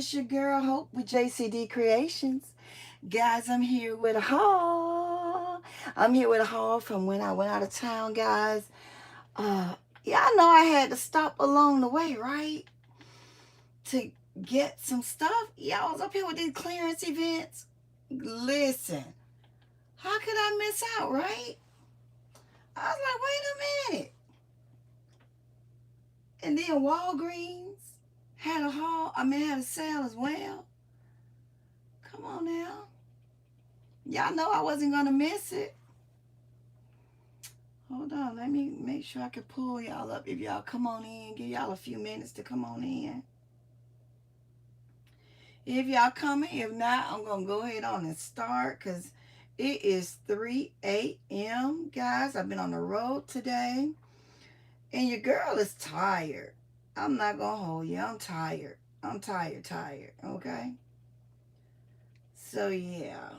It's your girl Hope with JCD Creations. Guys, I'm here with a haul. I'm here with a haul from when I went out of town, guys. Uh, I know I had to stop along the way, right? To get some stuff. Yeah, I was up here with these clearance events. Listen, how could I miss out, right? I was like, wait a minute. And then Walgreens had a haul. Had a sale as well. Come on now. Y'all know I wasn't going to miss it. Hold on. Let me make sure I can pull y'all up. If y'all come on in, give y'all a few minutes to come on in. If y'all coming, if not, I'm going to go ahead on and start because it is 3 a.m., guys. I've been on the road today. And your girl is tired. I'm not going to hold you. I'm tired. I'm tired, okay? So, yeah.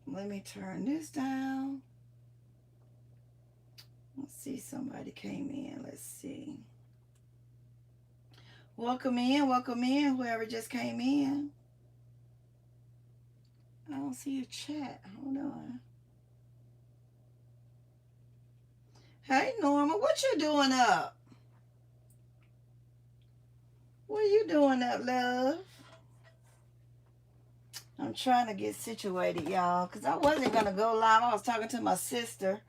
Let me turn this down. Let's see, somebody came in. Let's see. Welcome in, whoever just came in. I don't see a chat. Hold on. Hey, Norma, what you doing up? What you doing up, love? I'm trying to get situated, y'all, because I wasn't going to go live. I was talking to my sister,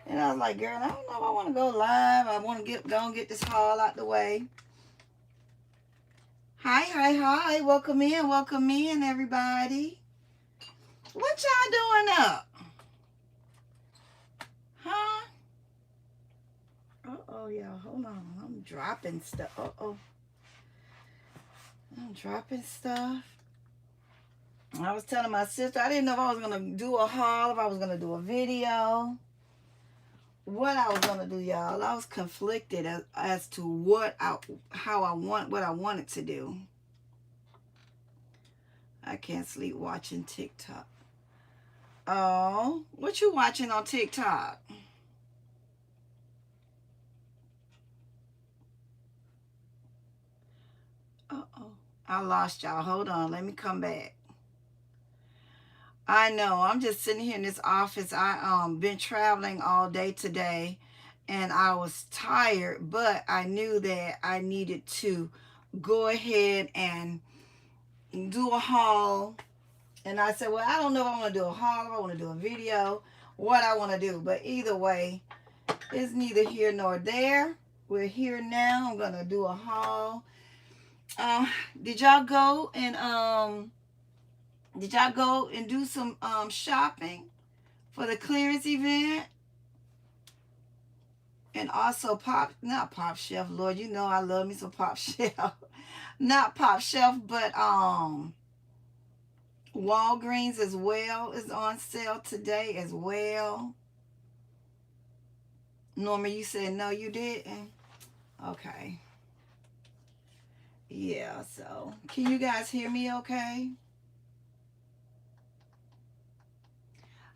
and I was like, girl, I don't know if I want to go live. I want to go and get this haul out the way. Hi. Welcome in, everybody. What y'all doing up? Huh? Uh-oh, y'all. Hold on. I'm dropping stuff. Uh-oh. I'm dropping stuff. I was telling my sister, I didn't know if I was going to do a haul, if I was going to do a video. What I was going to do, y'all. I was conflicted as to what I wanted to do. I can't sleep watching TikTok. Oh, what you watching on TikTok? Uh-oh. I lost y'all. Hold on. Let me come back. I know. I'm just sitting here in this office. I been traveling all day today, and I was tired, but I knew that I needed to go ahead and do a haul. And I said, well, I don't know if I want to do a haul, if I want to do a video, what I want to do. But either way, it's neither here nor there. We're here now. I'm going to do a haul. Did y'all go and do some shopping for the clearance event? And also not Pop Shelf, Lord, you know I love me some Pop Shelf. Not Pop Shelf, but Walgreens as well is on sale today as well. Norma, you said no, you didn't? Okay. Yeah, so can you guys hear me okay?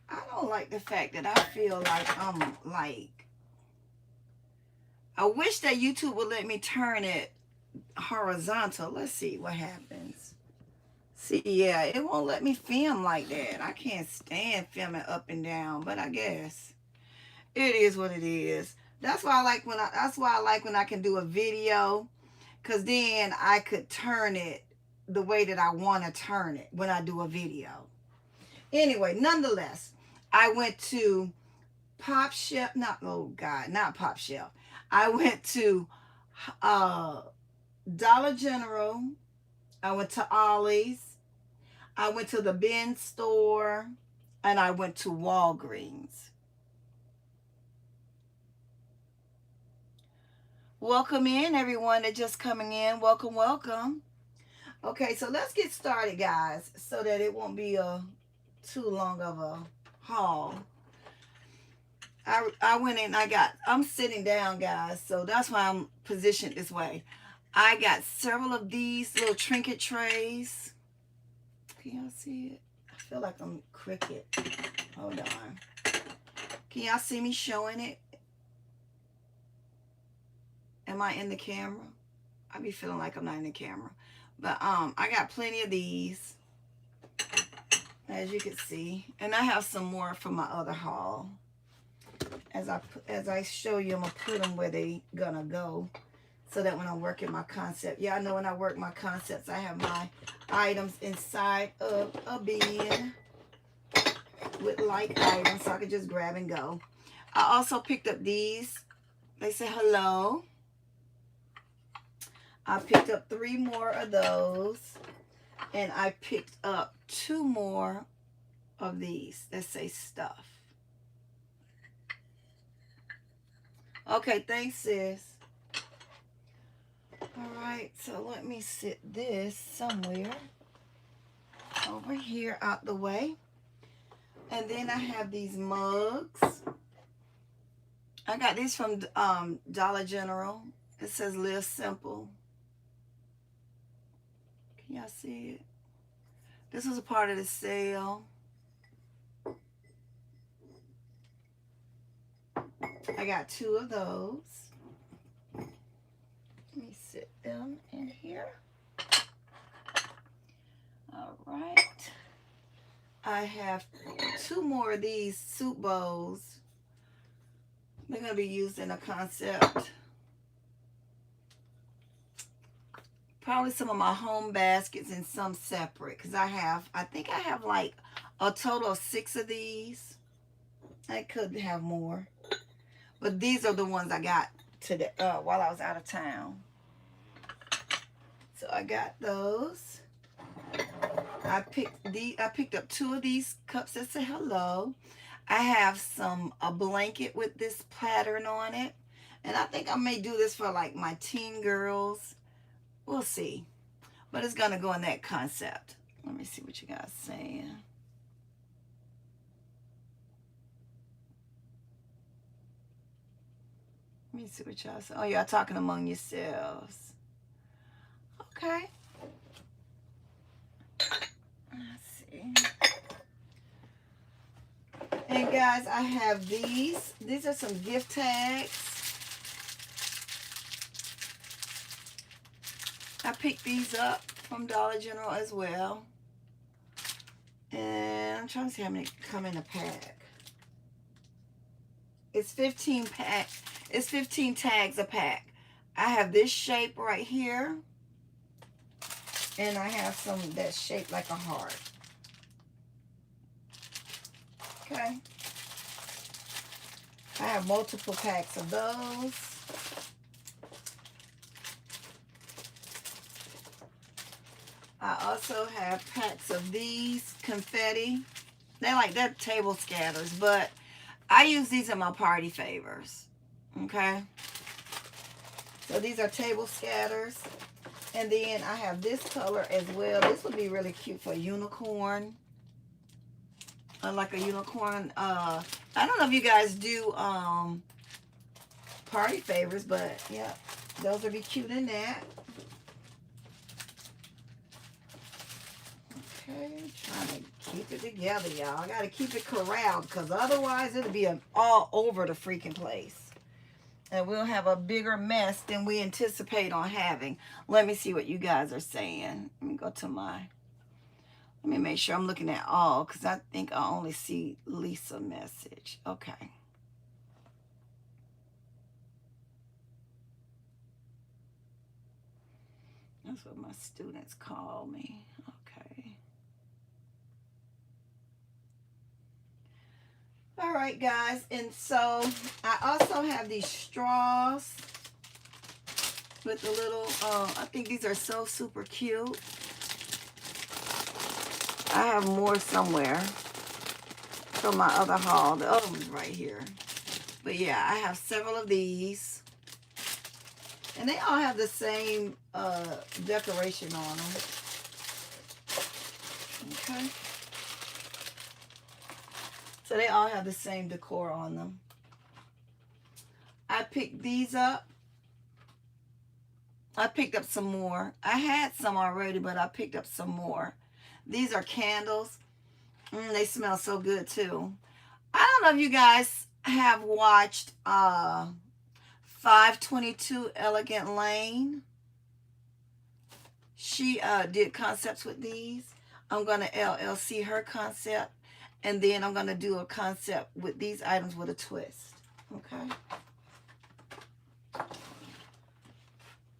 I don't like the fact that I feel like I'm like, I wish that YouTube would let me turn it horizontal. Let's see what happens. See, yeah, it won't let me film like that. I can't stand filming up and down, but I guess it is what it is. That's why I like when I can do a video, because then I could turn it the way that I want to turn it when I do a video. Anyway, nonetheless, I went to Pop Shelf, not Pop Shelf. I went to Dollar General. I went to Ollie's. I went to the bin store, and I went to Walgreens. Welcome in, everyone that just coming in. Welcome. Okay, so let's get started, guys, so that it won't be too long of a haul. I went in, I'm sitting down, guys, so that's why I'm positioned this way. I got several of these little trinket trays. Can y'all see it? I feel like I'm crooked. Hold on. Can y'all see me showing it? Am I in the camera? I be feeling like I'm not in the camera. But I got plenty of these, as you can see, and I have some more from my other haul. As I show you, I'm gonna put them where they gonna go, so that when I'm working my concept, yeah, I know when I work my concepts, I have my items inside of a bin with like items, so I can just grab and go. I also picked up these. They say hello. I picked up 3 more of those, and I picked up 2 more of these that say stuff. Okay, thanks, sis. All right, so let me sit this somewhere over here out the way. And then I have these mugs. I got these from Dollar General. It says Live Simple. Can y'all see it? This was a part of the sale. I got 2 of those. Let me sit them in here. All right. I have 2 more of these soup bowls. They're going to be used in a concept. Probably some of my home baskets and some separate, because I think I have like a total of 6 of these. I could have more, but these are the ones I got today while I was out of town. So I got those. I picked up 2 of these cups that say hello. I have a blanket with this pattern on it, and I think I may do this for like my teen girls. We'll see, but it's gonna go in that concept. Let me see what you guys saying. Let me see what y'all say. Oh, y'all talking among yourselves. Okay. Let's see. And guys, I have these. These are some gift tags. I picked these up from Dollar General as well. And I'm trying to see how many come in a pack. It's 15 tags a pack. I have this shape right here. And I have some that's shaped like a heart. Okay. I have multiple packs of those. I also have packs of these confetti. They're table scatters, but I use these in my party favors. Okay. So these are table scatters. And then I have this color as well. This would be really cute for a unicorn. Like a unicorn. I don't know if you guys do party favors, but yeah, those would be cute in that. Okay, trying to keep it together, y'all. I got to keep it corralled, because otherwise it'll be all over the freaking place. And we'll have a bigger mess than we anticipate on having. Let me see what you guys are saying. Let me go to let me make sure I'm looking at all, because I think I only see Lisa message. Okay. That's what my students call me. Okay. All right, guys. And so I also have these straws with the little, I think these are so super cute. I have more somewhere from my other haul. The other one's right here. But yeah, I have several of these. And they all have the same decoration on them. Okay. So they all have the same decor on them. I picked these up. I picked up some more. I had some already, but I picked up some more. These are candles. They smell so good too. I don't know if you guys have watched 522 Elegant Lane. She did concepts with these. I'm going to LLC her concept. And then I'm going to do a concept with these items with a twist. Okay.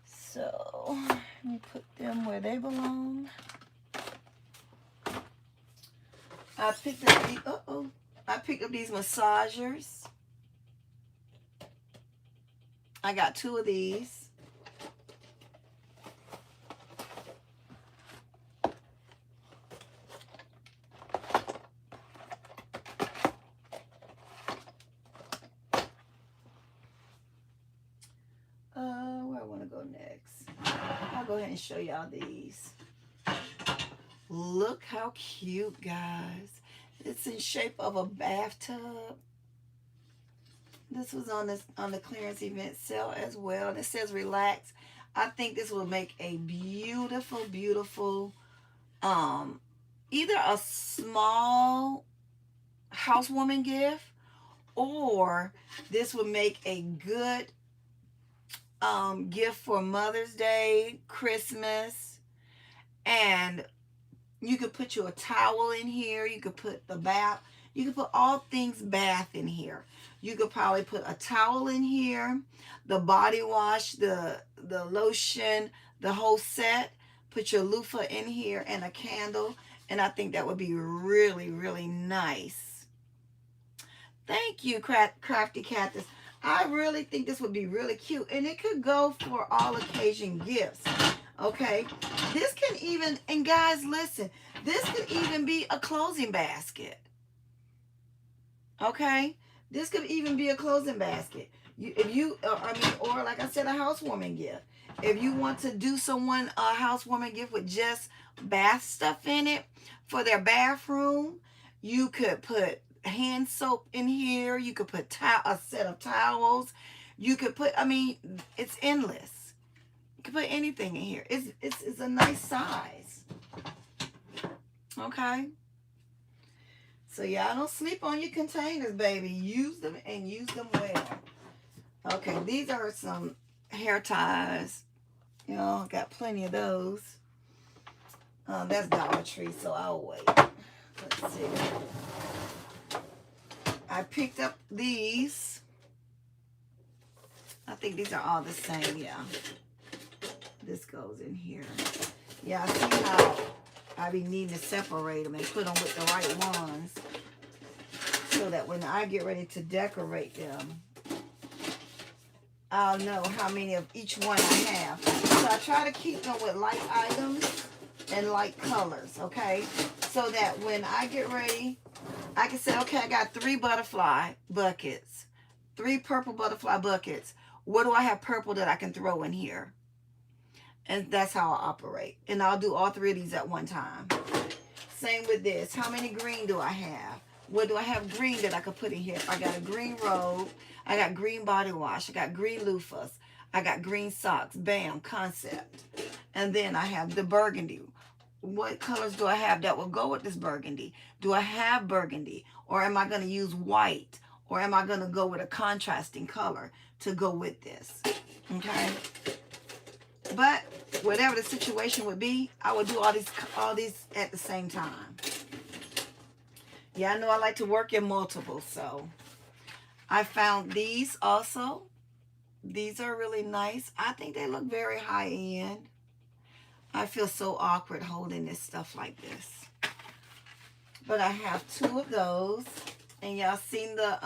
So, let me put them where they belong. I picked up these, I picked up these massagers. I got 2 of these. Where I want to go next? I'll go ahead and show y'all these. Look how cute, guys. It's in shape of a bathtub. This was on the clearance event sale as well. And it says relax. I think this will make a beautiful, beautiful, either a small housewarming gift, or this would make a good gift for Mother's Day, Christmas. And you could put your towel in here. You could put the bath. You could put all things bath in here. You could probably put a towel in here, the body wash, the lotion, the whole set. Put your loofah in here and a candle. And I think that would be really, really nice. Thank you, Crafty Cactus. I really think this would be really cute. And it could go for all occasion gifts. Okay. This can even, and guys, listen. This could even be a closing basket. Okay. This could even be a closing basket. Or like I said, a housewarming gift. If you want to do someone a housewarming gift with just bath stuff in it for their bathroom, you could put hand soap in here. You could put a set of towels. You could put, it's endless. You can put anything in here. It's a nice size. Okay. So y'all don't sleep on your containers, baby. Use them and use them well. Okay, these are some hair ties. You know, got plenty of those. That's Dollar Tree, so I'll wait. Let's see. I picked up these. I think these are all the same, yeah. This goes in here. Yeah, I see how I be needing to separate them and put them with the right ones so that when I get ready to decorate them, I'll know how many of each one I have. So I try to keep them with light items and light colors, okay? So that when I get ready, I can say, okay, I got 3 butterfly buckets, 3 purple butterfly buckets. What do I have purple that I can throw in here? And that's how I operate. And I'll do all 3 of these at one time. Same with this. How many green do I have? What do I have green that I could put in here? If I got a green robe, I got green body wash, I got green loofahs, I got green socks, bam, concept. And then I have the burgundy. What colors do I have that will go with this burgundy? Do I have burgundy? Or am I going to use white? Or am I going to go with a contrasting color to go with this? Okay? But whatever the situation would be, I would do all these at the same time. Yeah, I know I like to work in multiples, so I found these also. These are really nice. I think they look very high end. I feel so awkward holding this stuff like this. But I have 2 of those. And y'all seen the,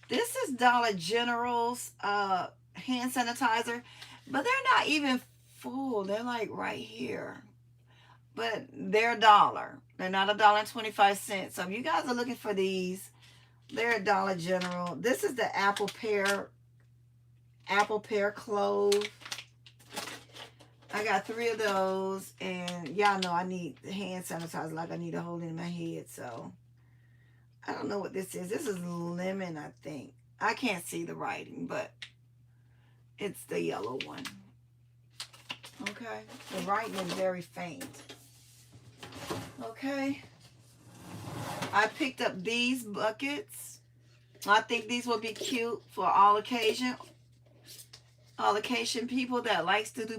this is Dollar General's hand sanitizer. But they're not even full. They're like right here. But they're $1. They're not $1.25. So if you guys are looking for these, they're at Dollar General. This is the apple pear clove. I got 3 of those, and y'all know I need hand sanitizer like I need to hold it in my head. So I don't know what this is. This is lemon, I think. I can't see the writing, but it's the yellow one. Okay, the writing is very faint. Okay, I picked up these buckets. I think these will be cute for all occasion. all occasion people that likes to do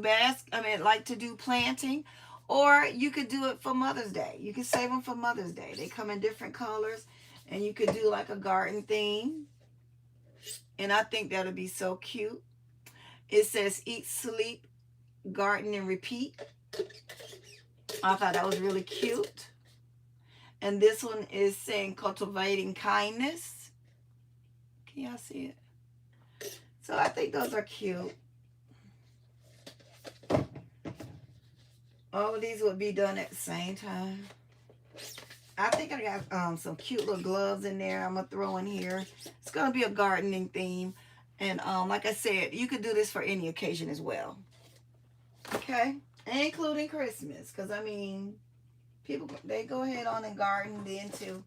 like to do planting, or you could do it for Mother's Day. You can save them for Mother's Day. They come in different colors, and you could do like a garden theme, and I think that'll be so cute. It says eat, sleep, garden, and repeat. I thought that was really cute. And this one is saying cultivating kindness. Can y'all see it? So I think those are cute. All of these would be done at the same time. I think I got some cute little gloves in there I'm going to throw in here. It's going to be a gardening theme. And like I said, you could do this for any occasion as well. Okay? Including Christmas. Because, I mean, people, they go ahead on and garden then too.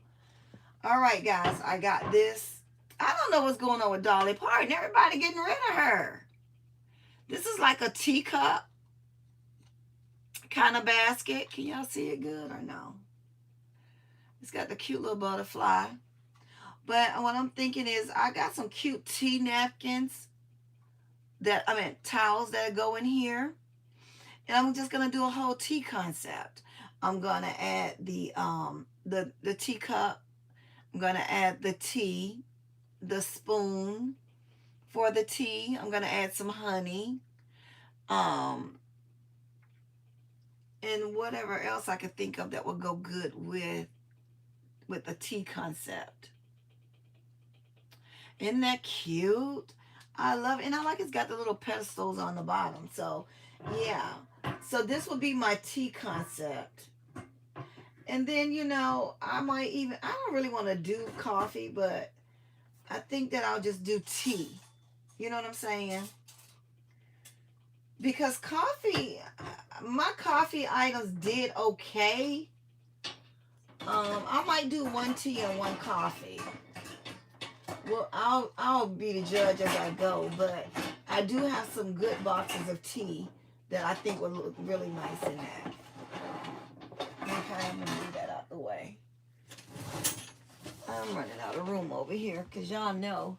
All right, guys. I got this. I don't know what's going on with Dolly Parton. Everybody getting rid of her. This is like a teacup kind of basket. Can y'all see it good or no? It's got the cute little butterfly. But what I'm thinking is I got some cute tea napkins towels that go in here. And I'm just going to do a whole tea concept. I'm going to add the teacup. I'm going to add the tea, the spoon for the tea. I'm going to add some honey. And whatever else I could think of that would go good with the tea concept. Isn't that cute? I love it. And I like it's got the little pedestals on the bottom. So, yeah. So this will be my tea concept. And then, you know, I don't really want to do coffee, but I think that I'll just do tea. You know what I'm saying? Because my coffee items did okay. I might do one tea and one coffee. Well, I'll be the judge as I go, but I do have some good boxes of tea that I think will look really nice in that. Okay, I'm gonna move that out the way. I'm running out of room over here because y'all know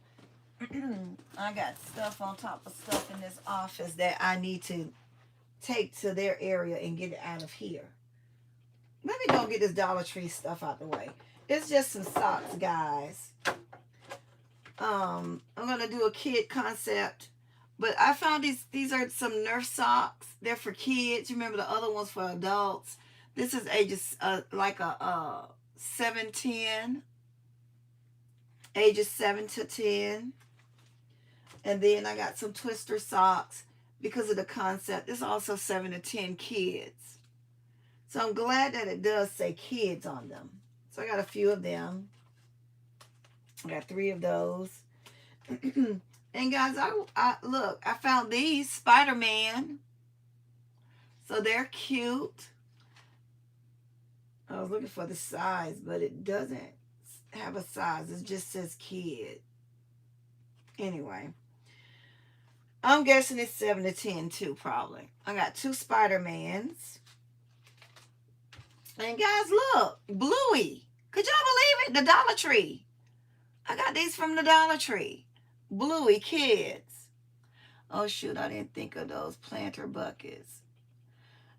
I got stuff on top of stuff in this office that I need to take to their area and get it out of here. Let me go get this Dollar Tree stuff out the way. It's just some socks, guys. I'm gonna do a kid concept, but I found these are some Nerf socks. They're for kids. You remember the other ones for adults. This is ages like a 7-10, ages 7 to 10. And then I got some Twister socks because of the concept. It's also 7 to 10 kids. So I'm glad that it does say kids on them. So I got a few of them. I got 3 of those. And guys, I found these Spider-Man. So they're cute. I was looking for the size, but it doesn't have a size. It just says kid. Anyway. I'm guessing it's 7 to 10 too, probably. I got 2 Spider-Mans. And guys, look. Bluey. Could y'all believe it? The Dollar Tree. I got these from the Dollar Tree. Bluey kids. Oh, shoot. I didn't think of those planter buckets.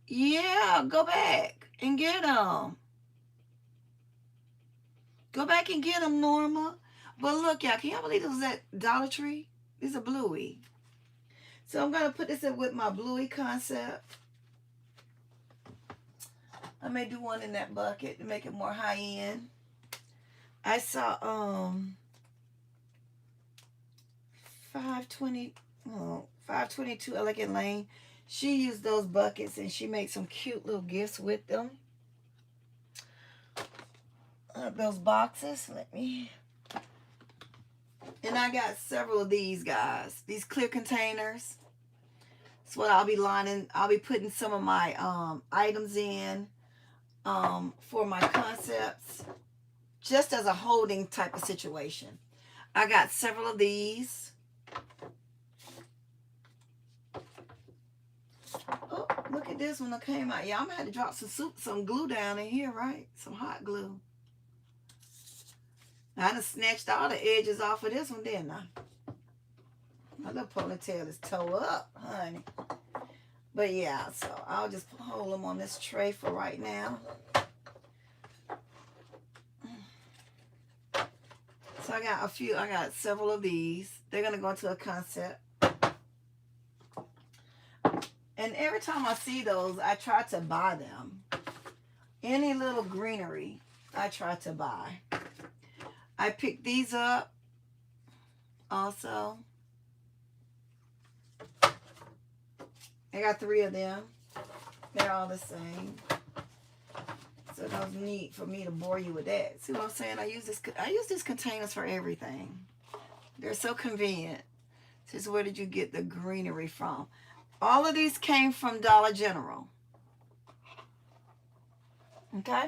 Yeah, go back and get them. Go back and get them, Norma. But look, y'all, can y'all believe this was at Dollar Tree? These are Bluey. So I'm going to put this in with my Bluey concept. I may do one in that bucket to make it more high-end. I saw 522 Elegant Lane. She used those buckets and she made some cute little gifts with them. Those boxes. And I got several of these, guys. These clear containers. That's what I'll be lining. I'll be putting some of my items in for my concepts. Just as a holding type of situation. I got several of these. Oh, look at this one that came out. Yeah, I'm going to have to drop some glue down in here, right? Some hot glue. I done snatched all the edges off of this one, didn't I? My little ponytail is toe up, honey. But yeah, so I'll just hold them on this tray for right now. So I got several of these. They're going to go into a concept. And every time I see those, I try to buy them. Any little greenery, I try to buy. I picked these up also. I got 3 of them. They're all the same. So that was neat for me to bore you with that. See what I'm saying? I use these containers for everything. They're so convenient. Says, where did you get the greenery from? All of these came from Dollar General. Okay?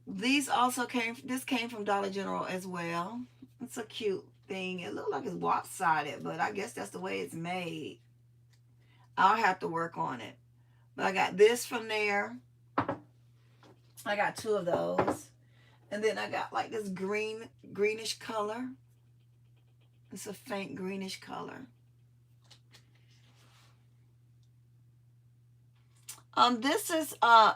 These also came from Dollar General as well. It's a cute thing. It looks like it's lopsided, but I guess that's the way it's made. I'll have to work on it. But I got this from there. I got 2 of those. And then I got like this greenish color. It's a faint greenish color. This is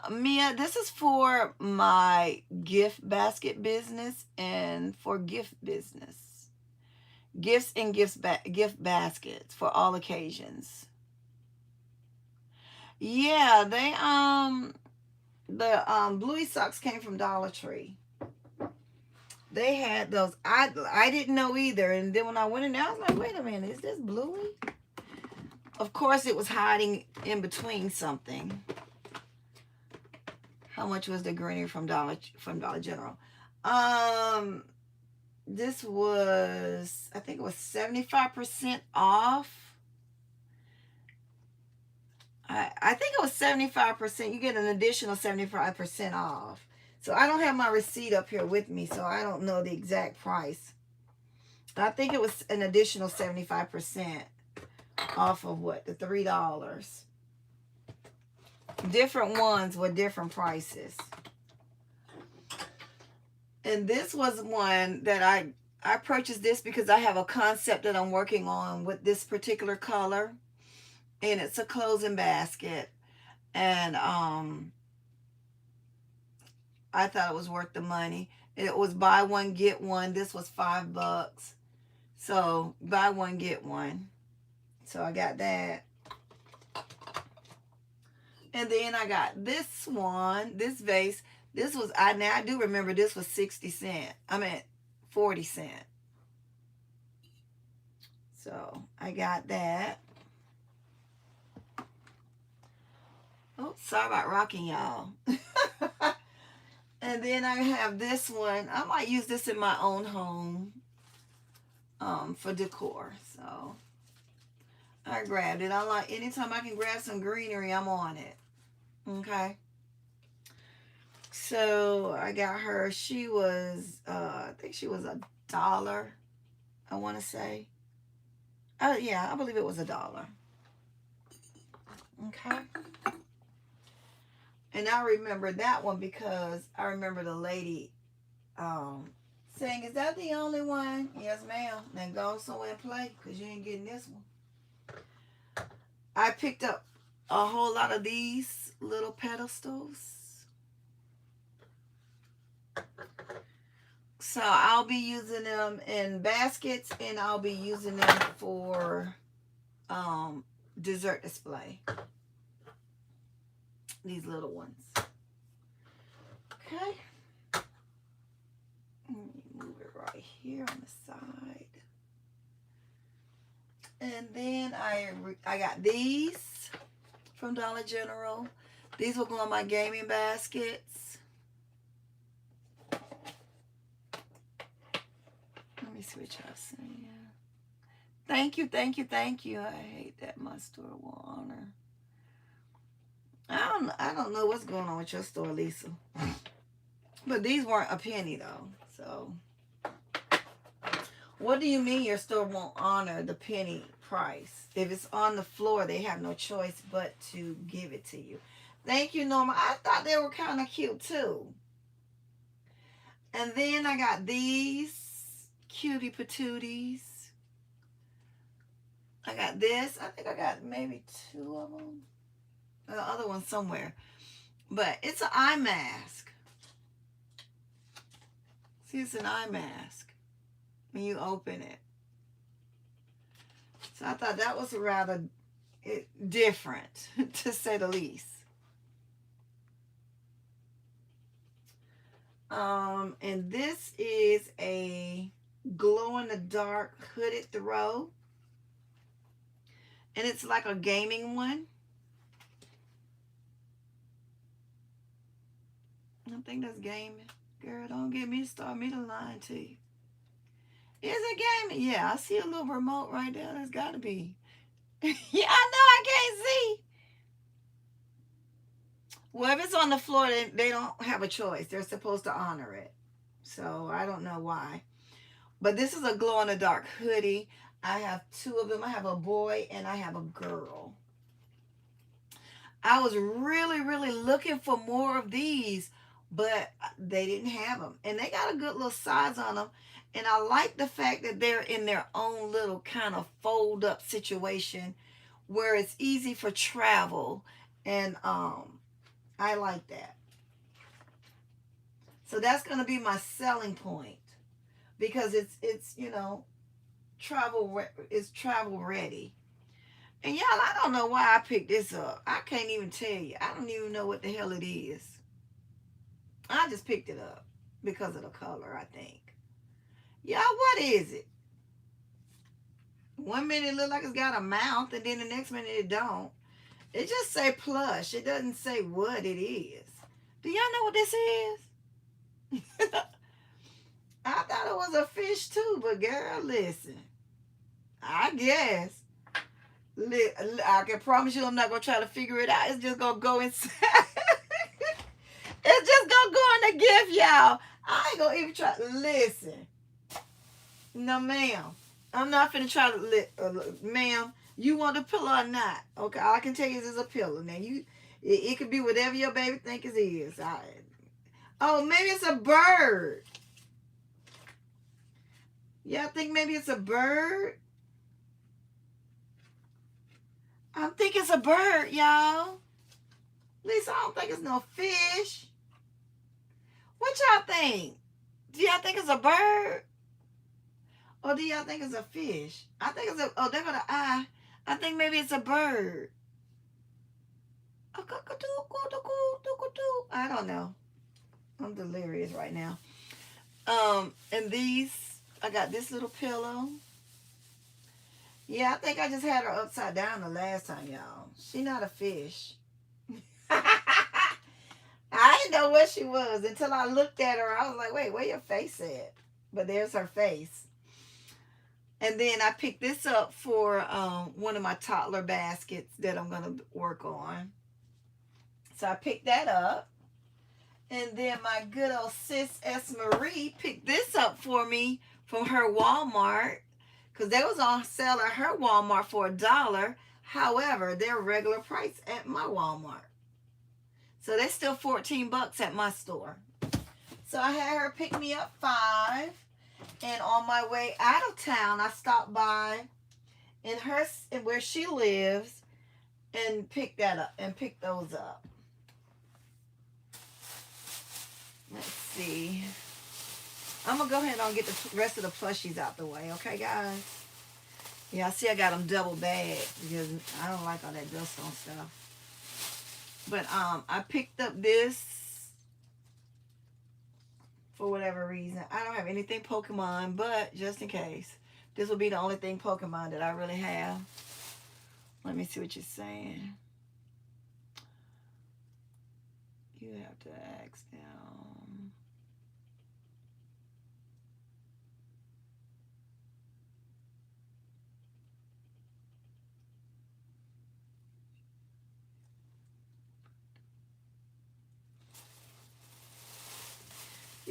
Mia, this is for my gift basket business and for gift business. Gifts and gift baskets for all occasions. Yeah, they the Bluey socks came from Dollar Tree. They had those. I didn't know either, and then when I went in there, I was like, wait a minute, is this Bluey? Of course, it was hiding in between something. How much was the greenery from Dollar General? This was, I think it was 75% off. I think it was 75%. You get an additional 75% off. So I don't have my receipt up here with me, so I don't know the exact price. I think it was an additional 75% off of what? The $3. Different ones with different prices. And this was one that I purchased this because I have a concept that I'm working on with this particular color. And it's a closing basket. And I thought it was worth the money. It was buy one, get one. This was $5. So buy one, get one. So I got that. And then I got this one, this vase. This was, now I do remember this was 60 cents. I mean, 40 cents. So I got that. Oh, sorry about rocking y'all. And then I have this one. I might use this in my own home for decor. So I grabbed it. I like, anytime I can grab some greenery, I'm on it. Okay. So I got her. She was, I think she was $1, I want to say. Yeah, I believe it was $1. Okay. And I remember that one because I remember the lady saying, is that the only one? Yes, ma'am. Then go somewhere and play because you ain't getting this one. I picked up a whole lot of these little pedestals. So I'll be using them in baskets and I'll be using them for dessert display. These little ones. Okay. Let me move it right here on the side. And then I got these from Dollar General. These will go in my gaming baskets. Let me see what y'all saying. Thank you, thank you, thank you. I hate that my store won't honor. I don't know what's going on with your store, Lisa. But these weren't a penny though. So what do you mean your store won't honor the penny price? If it's on the floor, they have no choice but to give it to you. Thank you, Norma. I thought they were kind of cute too. And then I got these cutie patooties. I got this. I think I got maybe 2 of them. The other one somewhere. But it's an eye mask. See, it's an eye mask when you open it. So I thought that was rather different, to say the least. And this is a glow-in-the-dark hooded throw. And it's like a gaming one. I think that's gaming. Girl, don't get me start me to lying to you. Is it gaming? Yeah, I see a little remote right there. That's got to be. Yeah, I know I can't see. Well, if it's on the floor, they don't have a choice. They're supposed to honor it. So I don't know why. But this is a glow-in-the-dark hoodie. I have 2 of them. I have a boy and I have a girl. I was really, really looking for more of these, but they didn't have them. And they got a good little size on them. And I like the fact that they're in their own little kind of fold-up situation where it's easy for travel. And I like that. So that's going to be my selling point, because it's you know, travel ready. And y'all, I don't know why I picked this up. I can't even tell you. I don't even know what the hell it is. I just picked it up because of the color, I think. Y'all, what is it? One minute it look like it's got a mouth, and then the next minute it don't. It just say Plush. It doesn't say what it is. Do y'all know what this is? I thought it was a fish too, but girl, listen. I guess. I can promise you I'm not going to try to figure it out. It's just going to go inside. It's just going to go in the gift, y'all. I ain't going to even try. Listen. No, ma'am. I'm not finna try to, ma'am, you want a pillow or not? Okay, all I can tell you is it's a pillow. Now, it could be whatever your baby think it is. Oh, maybe it's a bird. Y'all think maybe it's a bird? I think it's a bird, y'all. At least I don't think it's no fish. What y'all think? Do y'all think it's a bird? Or do y'all think it's a fish? I think it's oh, there go the eye. I think maybe it's a bird. I don't know. I'm delirious right now. And these, I got this little pillow. Yeah, I think I just had her upside down the last time, y'all. She not a fish. I didn't know what she was until I looked at her. I was like, wait, where your face at? But there's her face. And then I picked this up for one of my toddler baskets that I'm going to work on. So I picked that up. And then my good old sis S. Marie picked this up for me from her Walmart, because they was on sale at her Walmart for $1. However, they're regular price at my Walmart. So they're still $14 at my store. So I had her pick me up 5. And on my way out of town, I stopped by in where she lives and picked that up and picked those up. Let's see. I'm going to go ahead and get the rest of the plushies out the way. Okay, guys? Yeah, I see I got them double bagged because I don't like all that dust on stuff. But I picked up this for whatever reason. I don't have anything Pokemon, but just in case. This will be the only thing Pokemon that I really have. Let me see what you're saying. You have to ask them.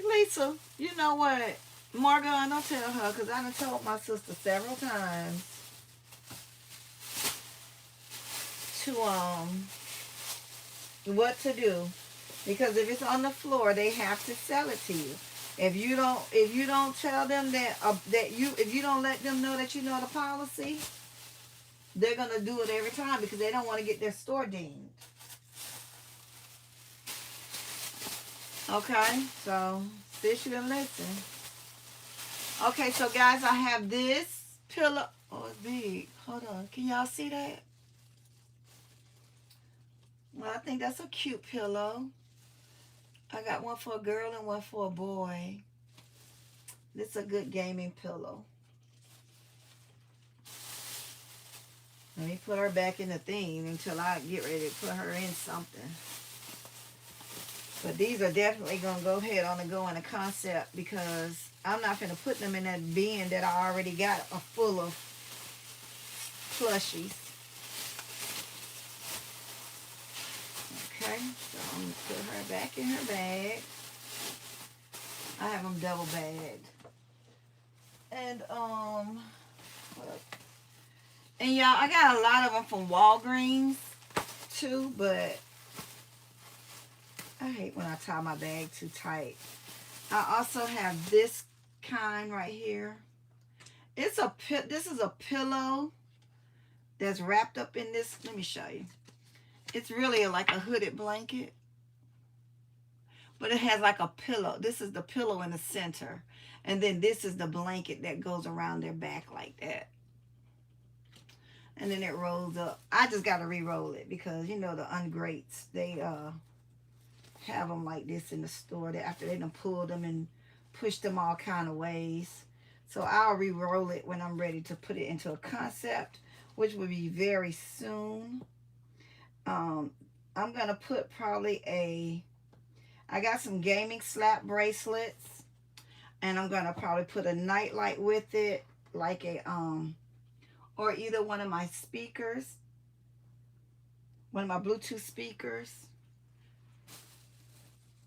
Lisa, you know what? Margot, don't tell her, because I done told my sister several times to what to do. Because if it's on the floor, they have to sell it to you. If you don't tell them if you don't let them know that you know the policy, they're going to do it every time because they don't want to get their store dinged. Okay, so sit you and listen. Okay, so guys, I have this pillow. Oh, it's big. Hold on. Can y'all see that? Well, I think that's a cute pillow. I got one for a girl and one for a boy. This is a good gaming pillow. Let me put her back in the thing until I get ready to put her in something. But these are definitely going to go ahead on and go in a concept because I'm not going to put them in that bin that I already got full of plushies. Okay, so I'm going to put her back in her bag. I have them double bagged. And, what else? And y'all, I got a lot of them from Walgreens too, but I hate when I tie my bag too tight. I also have this kind right here. This is a pillow that's wrapped up in this. Let me show you. It's really like a hooded blanket, but it has like a pillow. This is the pillow in the center, and then this is the blanket that goes around their back like that. And then it rolls up. I just got to re-roll it because, you know, the ungrates, they have them like this in the store after they done pulled them and pushed them all kind of ways. So I'll re-roll it when I'm ready to put it into a concept, which will be very soon. I'm going to put probably I got some gaming slap bracelets, and I'm going to probably put a nightlight with it, like or either one of my speakers, one of my Bluetooth speakers,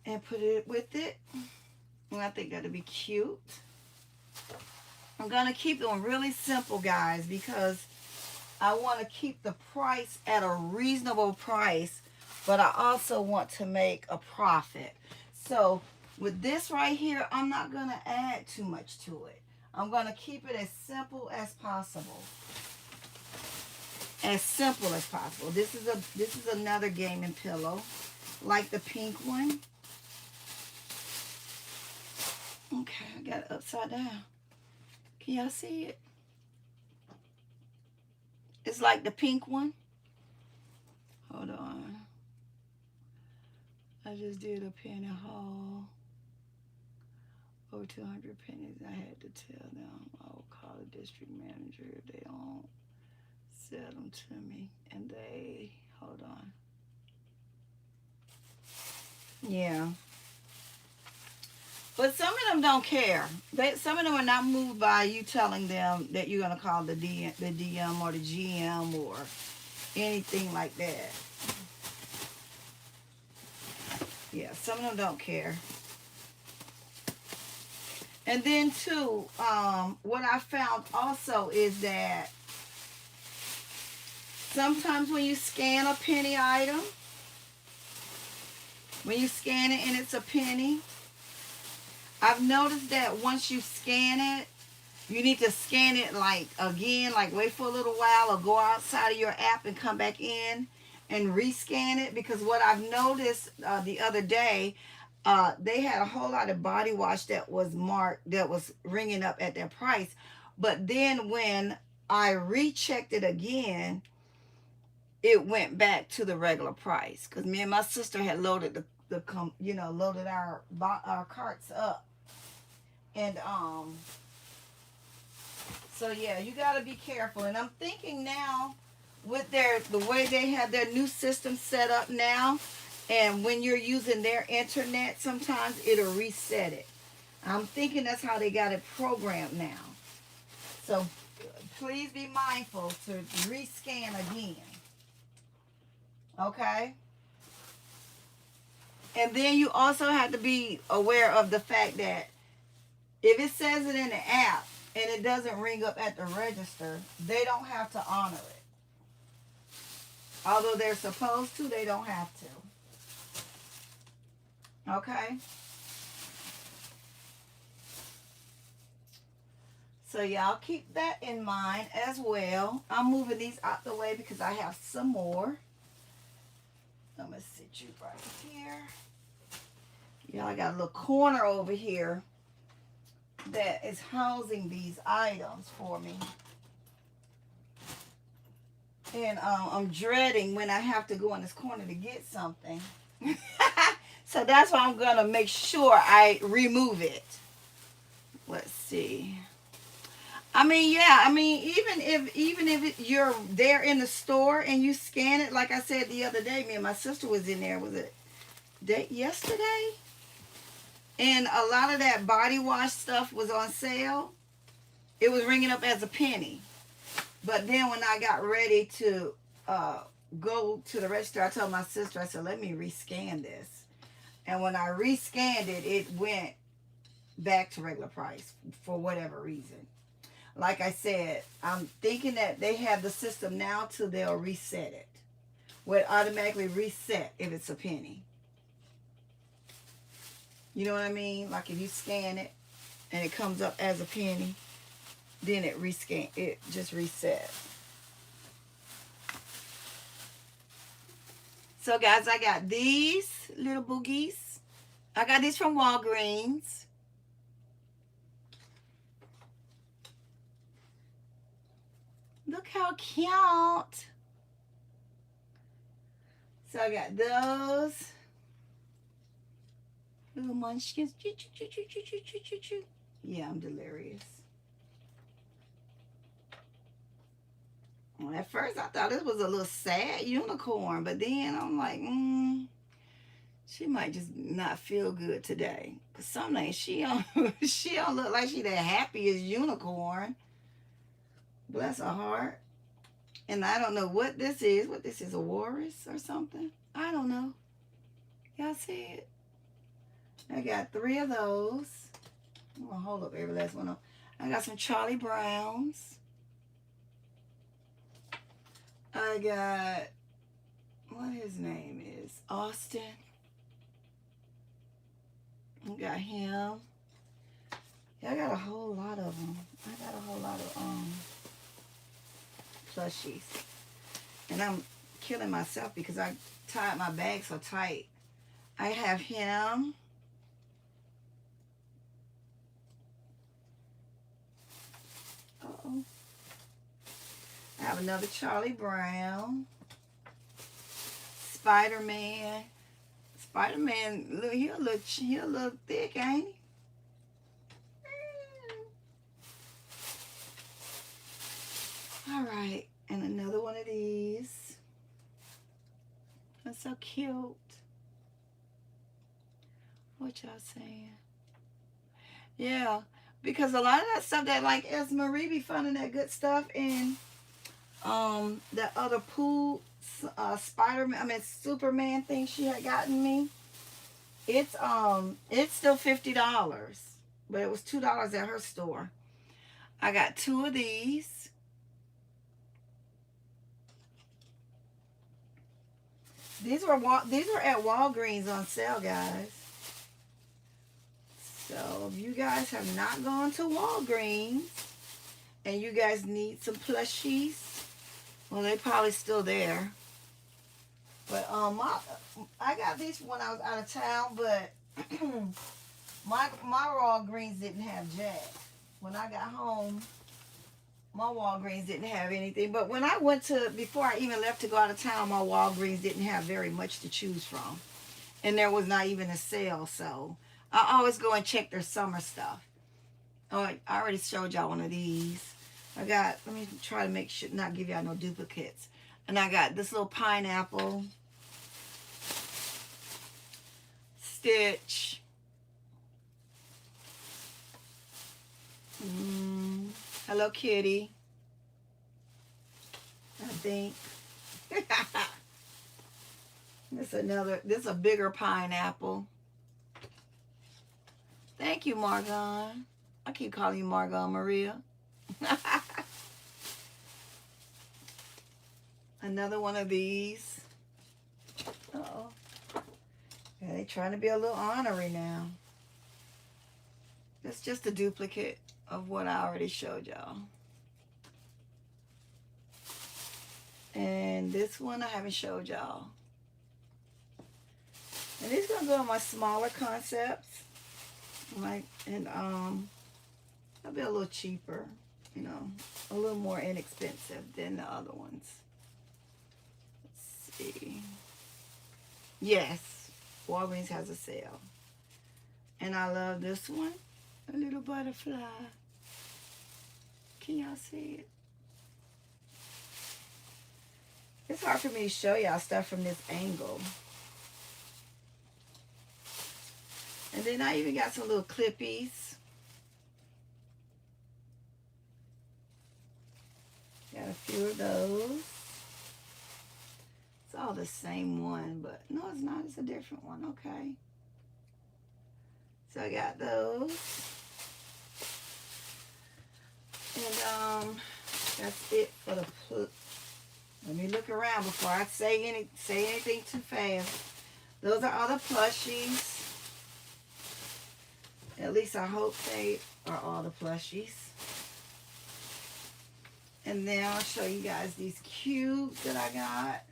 and put it with it. And I think that'll be cute. I'm going to keep them really simple, guys, because I want to keep the price at a reasonable price, but I also want to make a profit. So with this right here, I'm not going to add too much to it. I'm going to keep it as simple as possible. As simple as possible. This is another gaming pillow, like the pink one. Okay, I got it upside down. Can y'all see it? It's like the pink one. Hold on. I just did a penny haul. Over 200 pennies. I had to tell them I will call the district manager if they don't sell them to me. And they, hold on. Yeah. But some of them don't care. Some of them are not moved by you telling them that you're going to call the DM or the GM or anything like that. Yeah, some of them don't care. And then too, what I found also is that sometimes when you scan a penny item, when you scan it and it's a penny, I've noticed that once you scan it, you need to scan it like again, like wait for a little while or go outside of your app and come back in and rescan it. Because what I've noticed the other day, they had a whole lot of body wash that was marked, that was ringing up at their price. But then when I rechecked it again, it went back to the regular price. Because me and my sister had loaded loaded our carts up. And so yeah, you got to be careful. And I'm thinking now with the way they have their new system set up now, and when you're using their internet, sometimes it'll reset it. I'm thinking that's how they got it programmed now. So please be mindful to rescan again. Okay? And then you also have to be aware of the fact that if it says it in the app and it doesn't ring up at the register, they don't have to honor it. Although they're supposed to, they don't have to. Okay? So y'all keep that in mind as well. I'm moving these out the way because I have some more. I'm going to sit you right here. Y'all, I got a little corner over here that is housing these items for me. And I'm dreading when I have to go in this corner to get something. So that's why I'm going to make sure I remove it. Let's see. I mean, yeah, I mean, even if you're there in the store and you scan it, like I said the other day, me and my sister was in there, was it yesterday? And a lot of that body wash stuff was on sale. It was ringing up as a penny. But then when I got ready to go to the register, I told my sister, I said, let me rescan this. And when I rescanned it, it went back to regular price for whatever reason. Like I said, I'm thinking that they have the system now till they'll reset it. Will it automatically reset if it's a penny? You know what I mean? Like if you scan it and it comes up as a penny, then it just resets. So guys, I got these little boogies. I got these from Walgreens. Look how cute. So I got those little munchkins. Yeah, I'm delirious. Well, at first I thought this was a little sad unicorn, but then I'm like, she might just not feel good today. Cause some days she don't look like she the happiest unicorn. Bless her heart. And I don't know what this is. What this is, a walrus or something? I don't know. Y'all see it? I got 3 of those. I'm gonna hold up every last one of them. I got some Charlie Browns. I got, what his name is, Austin. I got him. Yeah, I got a whole lot of them. I got a whole lot of plushies. And I'm killing myself because I tied my bag so tight. I have him. Uh-oh. I have another Charlie Brown. Spider-Man. Spider-Man, look, he a little thick, ain't he? All right, and another one of these. That's so cute. What y'all saying? Yeah, because a lot of that stuff that like Esmarie be finding that good stuff in that other pool Spider-Man, I mean Superman thing she had gotten me. It's still $50, but it was $2 at her store. I got 2 of these. These were at Walgreens on sale, guys. So if you guys have not gone to Walgreens and you guys need some plushies, well, they're probably still there. But I got these when I was out of town, but my Walgreens didn't have Jack. When I got home, my Walgreens didn't have anything. But when I went before I even left to go out of town, my Walgreens didn't have very much to choose from. And there was not even a sale, so I always go and check their summer stuff. Oh, I already showed y'all one of these. Let me try to make sure, not give y'all no duplicates. And I got this little pineapple, Stitch, Hello Kitty, I think. This a bigger pineapple. Thank you, Margon. I keep calling you Margon Maria. Another one of these. Uh-oh. Yeah, they trying to be a little ornery now. That's just a duplicate. of what I already showed y'all. And this one I haven't showed y'all. And these gonna go on my smaller concepts. Like, and they'll be a little cheaper, you know, a little more inexpensive than the other ones. Let's see. Yes, Walgreens has a sale. And I love this one. A little butterfly. Can y'all see it? It's hard for me to show y'all stuff from this angle. And then I even got some little clippies. Got a few of those. It's all the same one, but no, it's not. It's a different one. Okay. So I got those. And that's it for the let me look around before I say anything too fast. Those are all the plushies. At least I hope they are all the plushies. And then I'll show you guys these cubes that I got.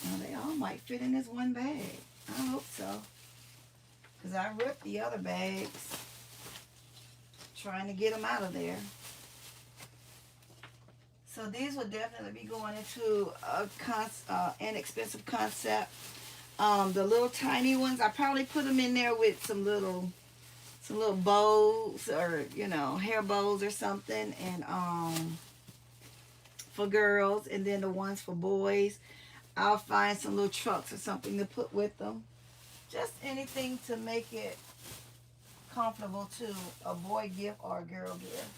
Now they all might fit in this one bag. I hope so. Because I ripped the other bags trying to get them out of there. So these would definitely be going into a inexpensive concept. The little tiny ones, I probably put them in there with some little bows, or you know, hair bows or something, and for girls. And then the ones for boys, I'll find some little trucks or something to put with them. Just anything to make it comfortable to a boy gift or a girl gift.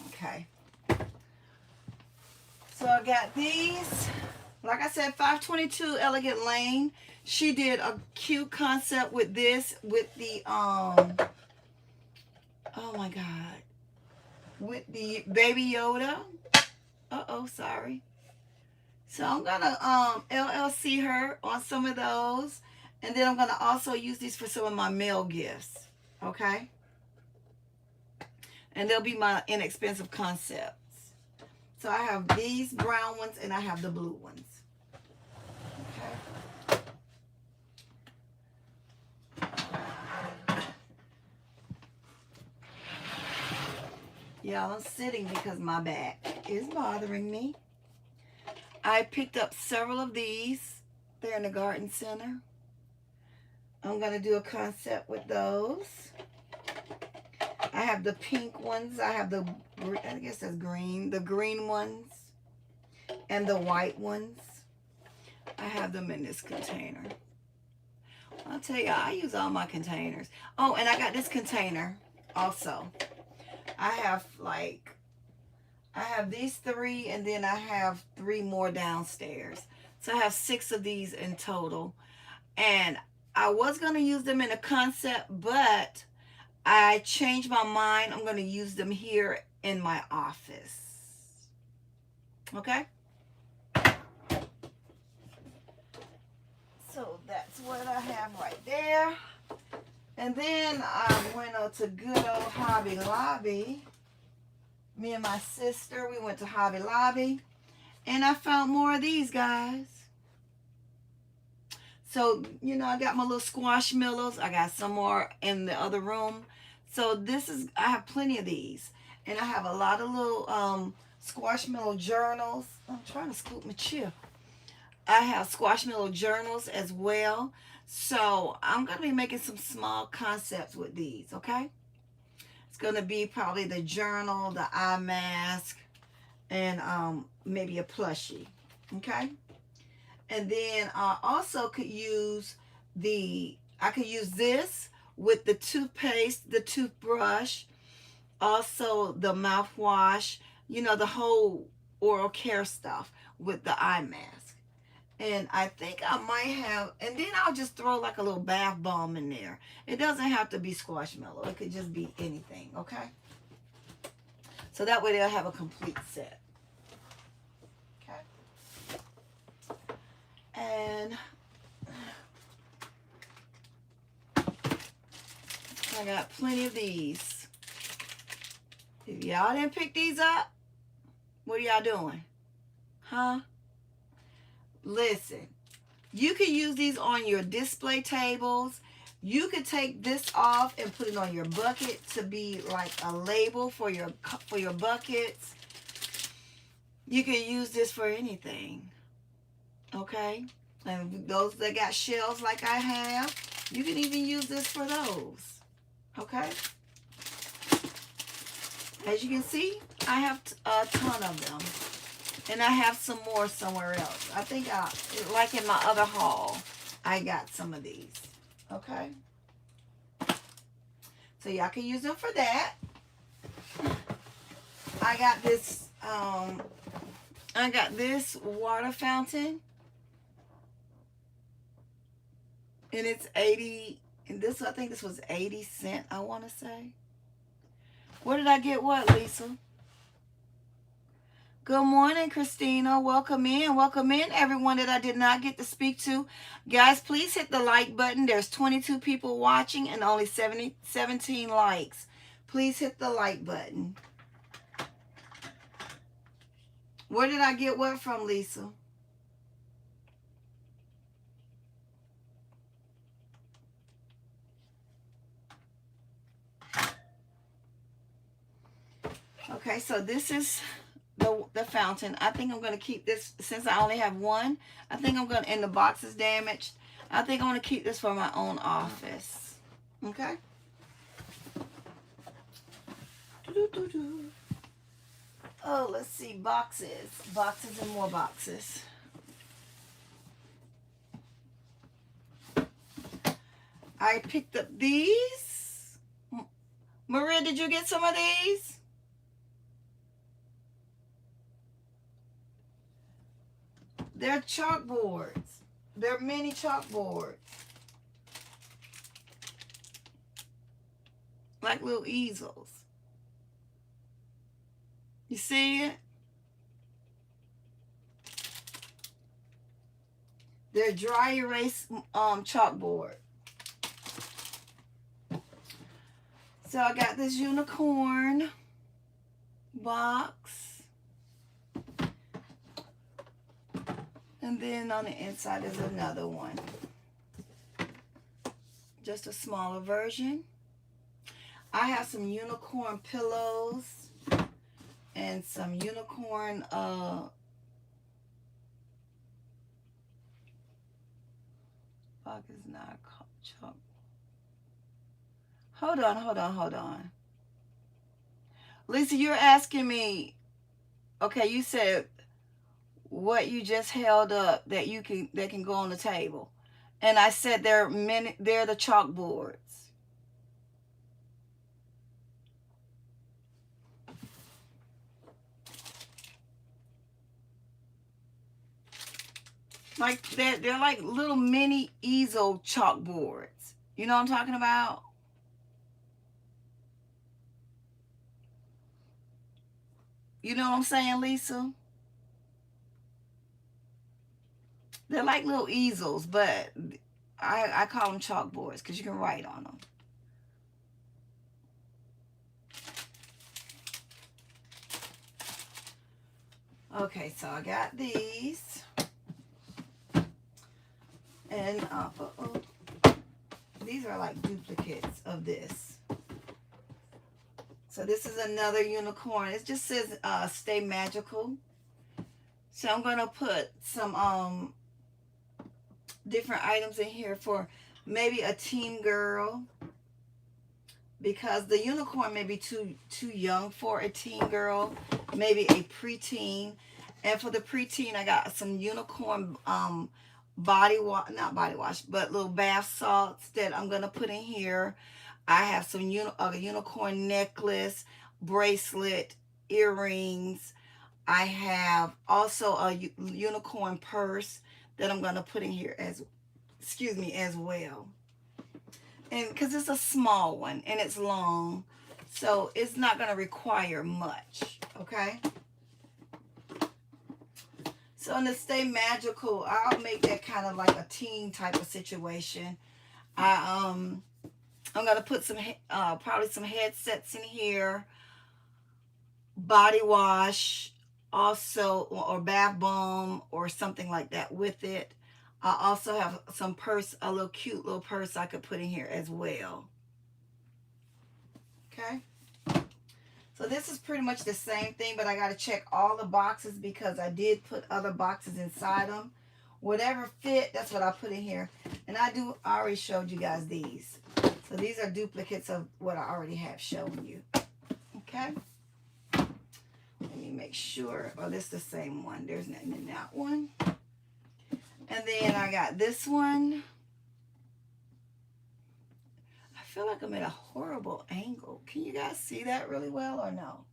Okay. So I got these. Like I said, 522 Elegant Lane. She did a cute concept with this, with the oh my God, with the Baby Yoda. Sorry. So I'm gonna LLC her on some of those, and then I'm gonna also use these for some of my male gifts. Okay. And they'll be my inexpensive concepts. So I have these brown ones and I have the blue ones. Okay. Y'all, I'm sitting because my back is bothering me. I picked up several of these. They're in the garden center. I'm going to do a concept with those. I have the pink ones. I have the, I guess that's green. The green ones. And the white ones. I have them in this container. I'll tell you, I use all my containers. Oh, and I got this container also. I have these 3, and then I have 3 more downstairs. So I have 6 of these in total. And I was going to use them in a concept, but I changed my mind. I'm going to use them here in my office. Okay? So that's what I have right there. And then I went out to good old Hobby Lobby. Me and my sister, we went to Hobby Lobby. And I found more of these, guys. So, you know, I got my little squashmallows. I got some more in the other room. So this is, I have plenty of these. And I have a lot of little squashmallow journals. I'm trying to scoop my chair. I have squashmallow journals as well. So I'm going to be making some small concepts with these, okay? It's going to be probably the journal, the eye mask, and maybe a plushie, okay? And then I also could use I could use this with the toothpaste, the toothbrush, also the mouthwash, you know, the whole oral care stuff with the eye mask. And I think I might have, and then I'll just throw like a little bath bomb in there. It doesn't have to be squashmallow. It could just be anything, okay? So that way they'll have a complete set. Okay? And I got plenty of these. If y'all didn't pick these up, what are y'all doing? Huh? Listen, you can use these on your display tables. You could take this off and put it on your bucket to be like a label for your buckets. You can use this for anything. Okay? And those that got shelves like I have, you can even use this for those. Okay? As you can see, I have a ton of them. And I have some more somewhere else. I think like in my other haul, I got some of these. Okay? So y'all can use them for that. I got this water fountain. And it's 80, and this, I think this was 80 cents, I want to say. Where did I get what, Lisa? Good morning, Christina. Welcome in. Welcome in, everyone that I did not get to speak to. Guys, please hit the like button. There's 22 people watching and only 17 likes. Please hit the like button. Where did I get what from, Lisa? Okay, so this is the fountain. I think I'm going to keep this, since I only have one. I think I'm going to, and the box is damaged, I think I'm going to keep this for my own office. Okay? Oh, let's see. Boxes. Boxes and more boxes. I picked up these. Maria, did you get some of these? They're chalkboards. They're mini chalkboards. Like little easels. You see it? They're dry erase chalkboard. So I got this unicorn box. And then on the inside is another one. Just a smaller version. I have some unicorn pillows and some unicorn box is not chalk. Hold on. Lisa, you're asking me, okay, you said what you just held up that can go on the table. And I said they're the chalkboards. Like they're like little mini easel chalkboards. You know what I'm talking about? You know what I'm saying, Lisa? They're like little easels, but I call them chalkboards because you can write on them. Okay, so I got these. And these are like duplicates of this. So this is another unicorn. It just says stay magical. So I'm going to put some different items in here for maybe a teen girl, because the unicorn may be too young for a teen girl, maybe a preteen. And for the preteen, I got some unicorn not body wash, but little bath salts that I'm gonna put in here. I have some unicorn necklace, bracelet, earrings. I have also a unicorn purse that I'm gonna put in here as well. And because it's a small one and it's long, so it's not gonna require much. Okay. So in the Stay Magical, I'll make that kind of like a teen type of situation. I'm I'm going to put some, probably some headsets in here, body wash, also, or bath bomb or something like that with it. I also have some purse, a little cute little purse I could put in here as well. Okay. So this is pretty much the same thing, but I got to check all the boxes because I did put other boxes inside them. Whatever fit, that's what I put in here. And I already showed you guys these. So these are duplicates of what I already have shown you. Okay. Let me make sure. Oh, this is the same one. There's nothing in that one. And then I got this one. I feel like I'm at a horrible angle. Can you guys see that really well or no?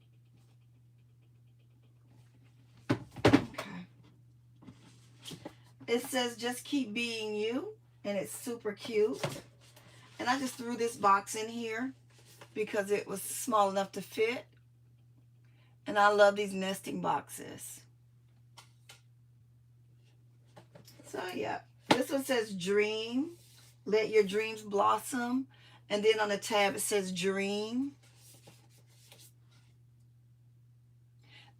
Okay. It says just keep being you, and it's super cute. And I just threw this box in here because it was small enough to fit. And I love these nesting boxes. So yeah, this one says dream, let your dreams blossom. And then on the tab, it says dream.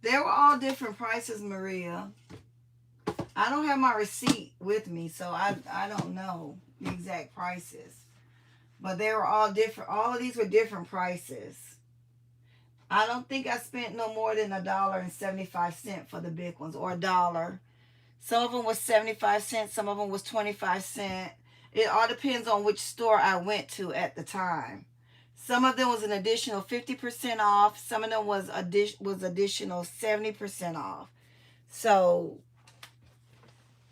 They were all different prices, Maria. I don't have my receipt with me, so I don't know the exact prices. But they were all different. All of these were different prices. I don't think I spent no more than $1.75 for the big ones, or $1. Some of them was 75 cents. Some of them was 25 cents. It all depends on which store I went to at the time. Some of them was an additional 50% off. Some of them was additional 70% off. So,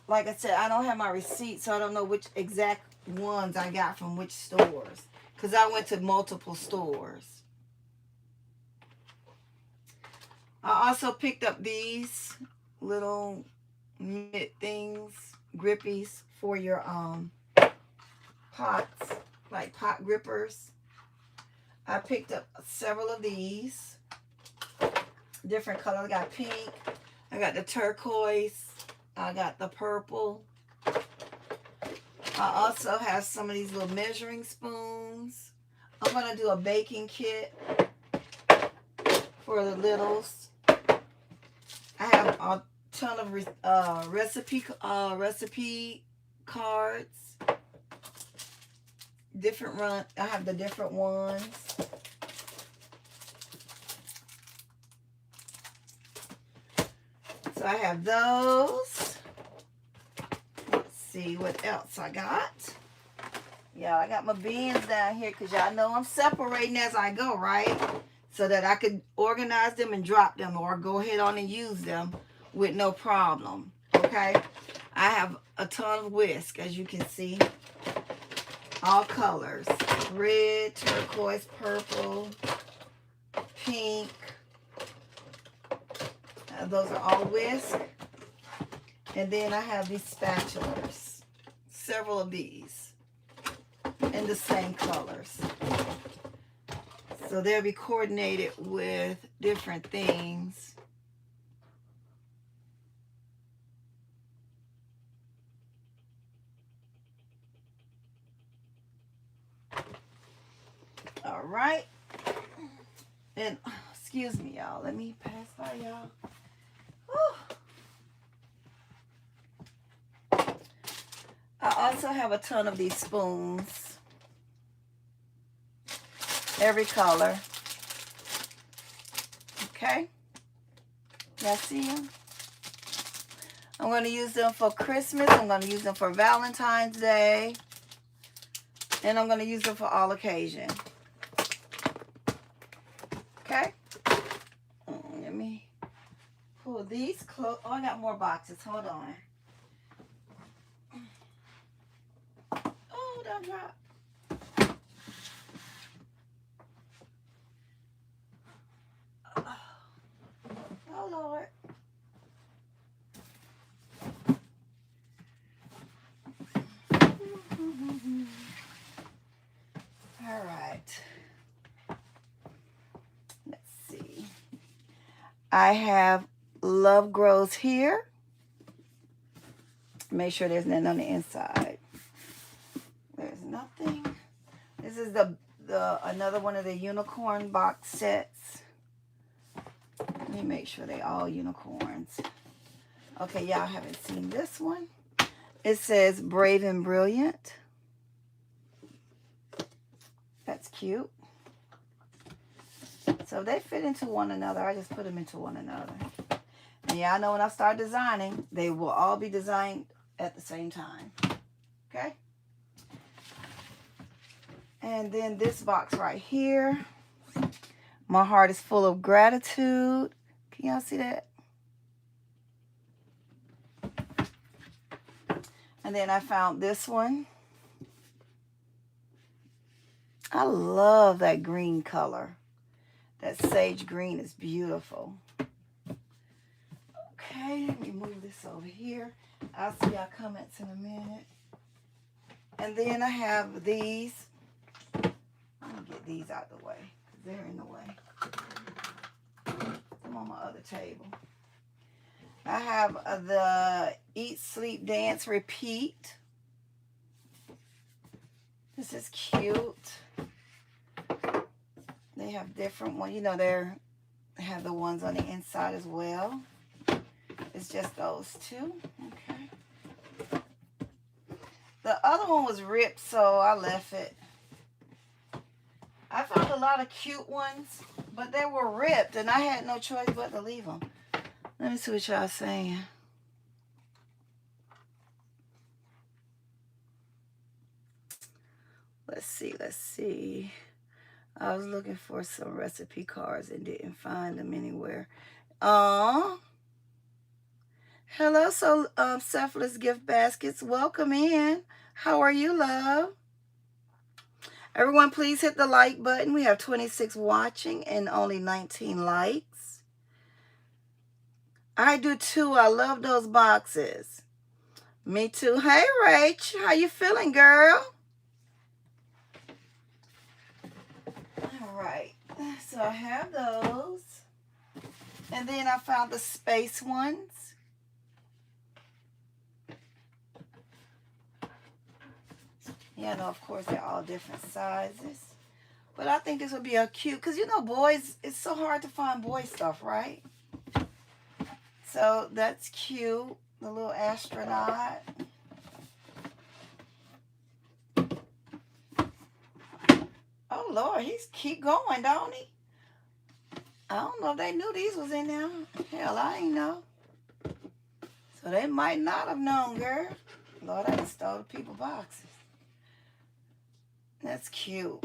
like I said, I don't have my receipt, so I don't know which exact ones I got from which stores. Because I went to multiple stores. I also picked up these little mitt things, grippies for your pots, like pot grippers. I picked up several of these, different colors. I got pink, I got the turquoise, I got the purple. I also have some of these little measuring spoons. I'm going to do a baking kit for the littles. I have a ton of recipe cards. Different run. I have the different ones. So I have those. Let's see what else I got. Yeah, I got my bins down here because y'all know I'm separating as I go, right? So that I could organize them and drop them or go ahead on and use them with no problem. Okay? I have a ton of whisk, as you can see. All colors. Red, turquoise, purple, pink. Those are all whisk. And then I have these spatulas. Several of these. In the same colors. So they'll be coordinated with different things. All right. And excuse me, y'all. Let me pass by y'all. I also have a ton of these spoons. Every color. Okay. Y'all see them? I'm going to use them for Christmas. I'm going to use them for Valentine's Day. And I'm going to use them for all occasions. Okay. Let me pull these close. Oh, I got more boxes. Hold on. Oh, don't drop. Oh, Lord. All right. Let's see. I have Love Grows here. Make sure there's nothing on the inside. There's nothing. This is the another one of the unicorn box sets. Let me make sure they all unicorns. Okay, y'all haven't seen this one. It says Brave and Brilliant. That's cute. So they fit into one another. I just put them into one another. And yeah, I know when I start designing, they will all be designed at the same time. Okay? And then this box right here. My heart is full of gratitude. Can y'all see that? And then I found this one. I love that green color. That sage green is beautiful. Okay, let me move this over here. I'll see y'all comments in a minute. And then I have these. I'm going to get these out the way because they're in the way. I'm on my other table. I have the Eat, Sleep, Dance, Repeat. This is cute. They have different ones. You know, they have the ones on the inside as well. It's just those two. Okay. The other one was ripped, so I left it. I found a lot of cute ones, but they were ripped, and I had no choice but to leave them. Let me see what y'all saying. Let's see. I was looking for some recipe cards and didn't find them anywhere. Hello, Selfless Gift Baskets. Welcome in. How are you, love? Everyone, please hit the like button. We have 26 watching and only 19 likes. I do too. I love those boxes. Me too. Hey, Rach. How you feeling, girl? All right. So I have those. And then I found the space ones. Yeah, no, of course, they're all different sizes. But I think this would be a cute, because, you know, boys, it's so hard to find boy stuff, right? So that's cute. The little astronaut. Oh, Lord, he's keep going, don't he? I don't know if they knew these was in there. Hell, I ain't know. So they might not have known, girl. Lord, I just stole the people boxes. That's cute.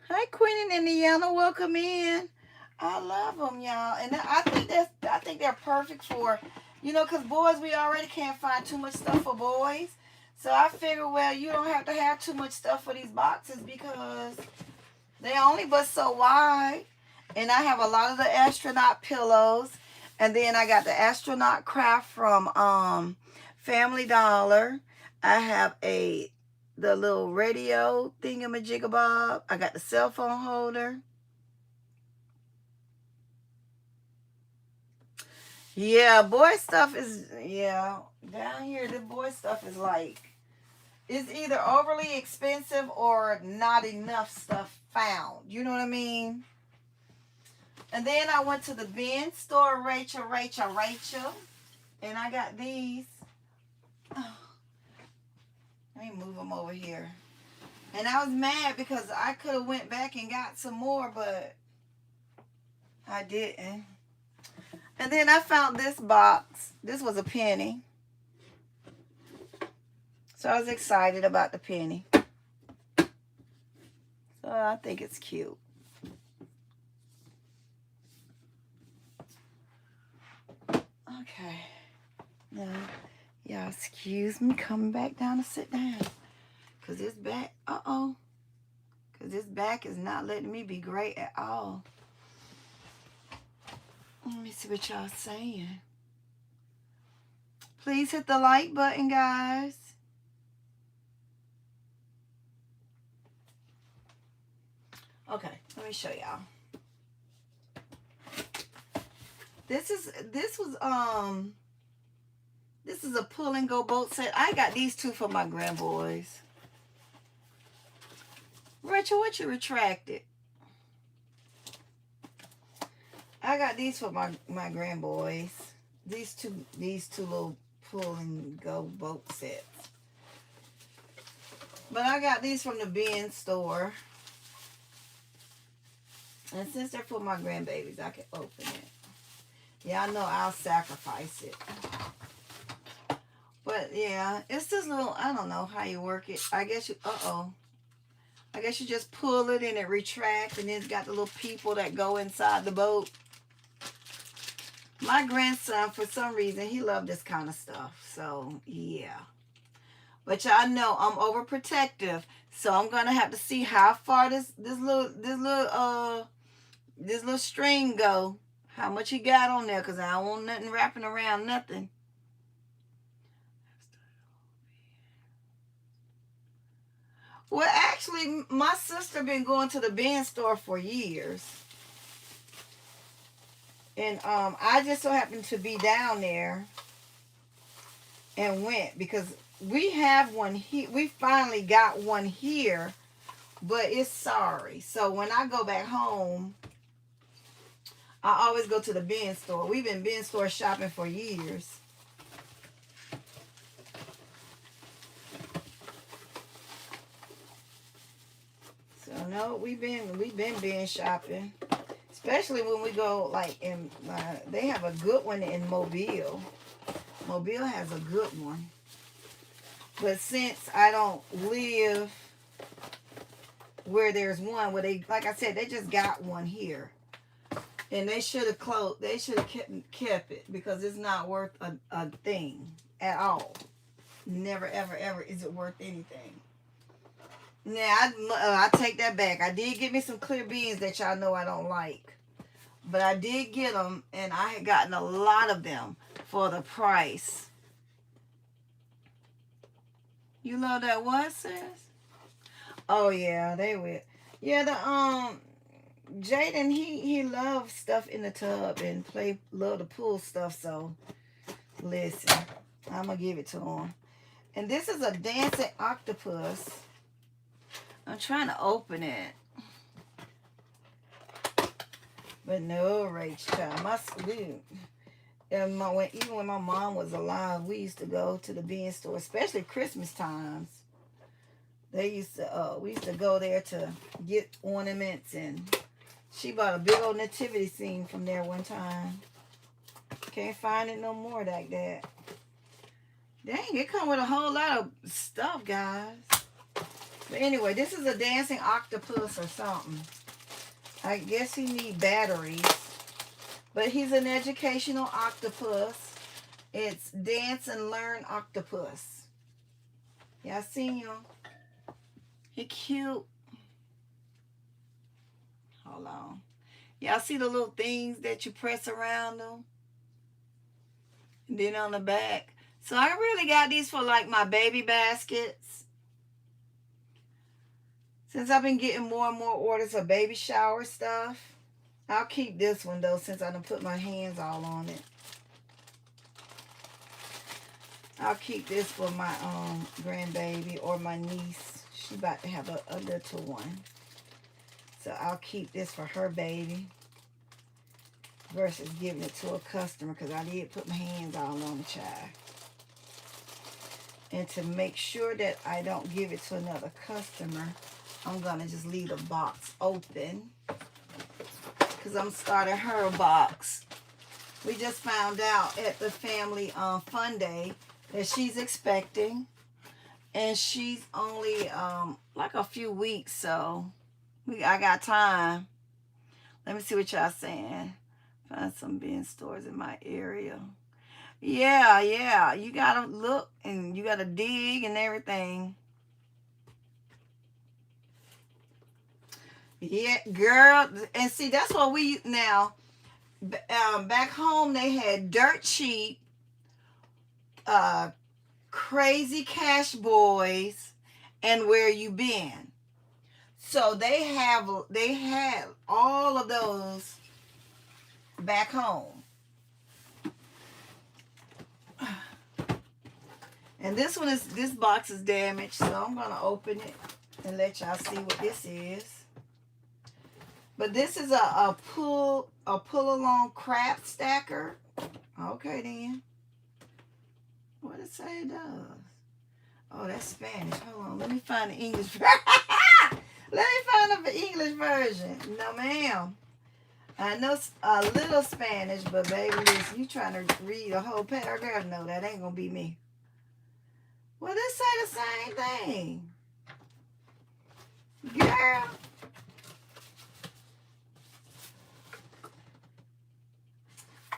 Hi, Queen and Indiana. Welcome in. I love them, y'all. And I think they're perfect for, you know, because boys, we already can't find too much stuff for boys. So I figure, well, you don't have to have too much stuff for these boxes because they only but so wide. And I have a lot of the astronaut pillows. And then I got the astronaut craft from Family Dollar. I have the little radio thingamajigabob. I got the cell phone holder. Yeah, boy stuff is, yeah, down here the boy stuff is like, it's either overly expensive or not enough stuff found. You know what I mean? And then I went to the bin store, Rachel. And I got these. Oh, let me move them over here. And I was mad because I could have went back and got some more, but I didn't. And then I found this box. This was a penny. So I was excited about the penny. So I think it's cute. Okay. Now, y'all excuse me coming back down to sit down. Because this back, because this back is not letting me be great at all. Let me see what y'all saying. Please hit the like button, guys. Okay, let me show y'all. This was This is a pull and go boat set. I got these two for my grandboys. Rachel, what you retracted? I got these for my grandboys. These two little pull and go boat sets. But I got these from the bin store. And since they're for my grandbabies, I can open it. Yeah, I know I'll sacrifice it. But yeah, it's this little, I don't know how you work it. I guess you, I guess you just pull it and it retracts, and then it's got the little people that go inside the boat. My grandson, for some reason, he loved this kind of stuff. So yeah. But y'all know I'm overprotective, so I'm gonna have to see how far this little string go. How much he got on there, because I don't want nothing wrapping around nothing. Well, actually, my sister been going to the bin store for years. And I just so happened to be down there and went, because we have one here. We finally got one here, but it's sorry. So when I go back home, I always go to the bin store. We've been bin store shopping for years. So no, we've been bin shopping, especially when we go like in. They have a good one in Mobile. Mobile has a good one. But since I don't live where there's one, where they, like I said, they just got one here. And they should have closed, they should have kept it, because it's not worth a thing at all. Never, ever, ever is it worth anything. Now, I take that back. I did get me some clear beans that y'all know I don't like. But I did get them, and I had gotten a lot of them for the price. You love that what, sis? Oh, yeah, they will. Yeah, Jaden, he loves stuff in the tub and love to pull stuff, so listen, I'm going to give it to him. And this is a dancing octopus. I'm trying to open it. But no, Rachel, even when my mom was alive, we used to go to the bin store, especially Christmas times. We used to go there to get ornaments, and she bought a big old nativity scene from there one time. Can't find it no more like that. Dang, it come with a whole lot of stuff, guys. But anyway, this is a dancing octopus or something. I guess he needs batteries. But he's an educational octopus. It's Dance and Learn Octopus. Y'all seen him? He cute. Hold on. Y'all see the little things that you press around them? And then on the back. So I really got these for like my baby baskets. Since I've been getting more and more orders of baby shower stuff. I'll keep this one though, since I done put my hands all on it. I'll keep this for my grandbaby or my niece. She about to have a little one. So I'll keep this for her baby versus giving it to a customer, because I did put my hands all on the child. And to make sure that I don't give it to another customer, I'm going to just leave the box open, because I'm starting her box. We just found out at the family fun day that she's expecting. And she's only like a few weeks, so I got time. Let me see what y'all saying. Find some bin stores in my area. Yeah. You got to look, and you got to dig and everything. Yeah, girl. And see, that's what we now. Back home, they had Dirt Cheap, Crazy Cash Boys, and Where You Been. So they had all of those back home. And this box is damaged, so I'm gonna open it and let y'all see what this is. But this is a pull along craft stacker. Okay then. What does it say it does? Oh, that's Spanish. Hold on, let me find the English. Let me find the English version. No, ma'am. I know a little Spanish, but baby, listen, you trying to read a whole paragraph? No, that ain't gonna be me. Well, this say the same thing, girl.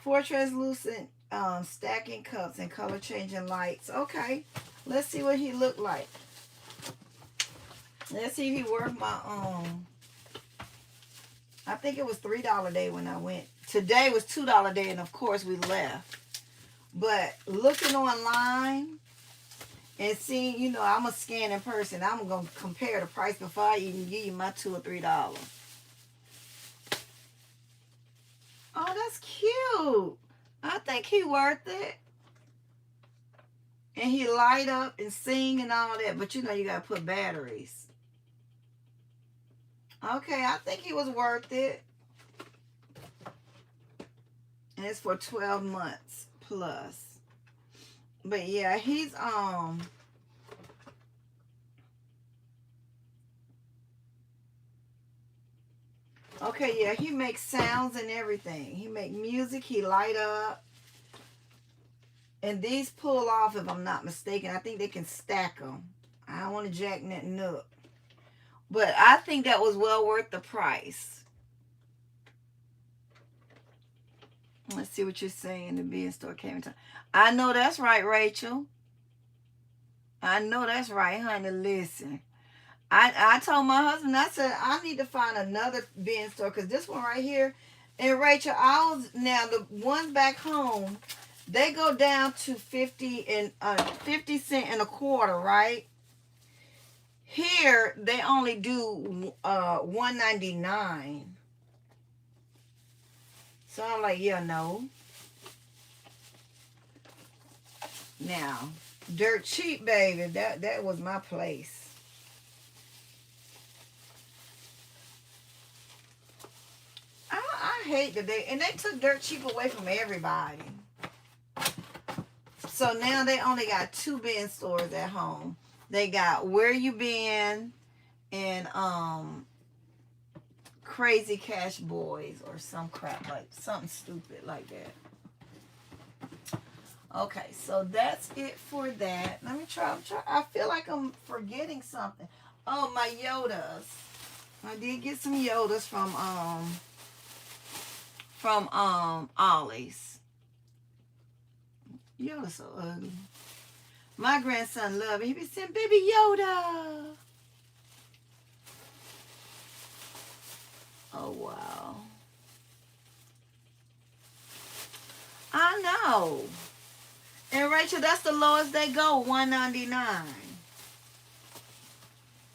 Four translucent stacking cups and color changing lights. Okay, let's see what he looked like. Let's see if he worked my I think it was $3 day when I went. Today was $2 day, and of course we left. But looking online and seeing, you know, I'm a scanning person. I'm gonna compare the price before I even give you my $2 or $3. Oh, that's cute. I think he worth it. And he light up and sing and all that, but you know you gotta put batteries. Okay, I think he was worth it. And it's for 12 months plus. But yeah, he's okay, yeah, he makes sounds and everything. He make music, he light up. And these pull off, if I'm not mistaken. I think they can stack them. I don't want to jack nothing up. But I think that was well worth the price. Let's see what you're saying. The bin store came in time. I know that's right, Rachel. I know that's right, honey. Listen. I told my husband, I said, I need to find another bin store because this one right here. And Rachel, now the ones back home, they go down to 50 cents and a quarter, right? Here they only do $1.99. So I'm like, yeah, no. Now, dirt cheap, baby. That was my place. I hate that they took dirt cheap away from everybody. So now they only got 2 bin stores at home. They got Where You Been and Crazy Cash Boys or some crap, like something stupid like that. Okay, so that's it for that. Let me try. I feel like I'm forgetting something. Oh, my Yodas. I did get some Yodas from Ollie's. Yoda's so ugly. My grandson love it. He be saying, "Baby Yoda." Oh wow. I know. And Rachel, that's the lowest they go, $1.99.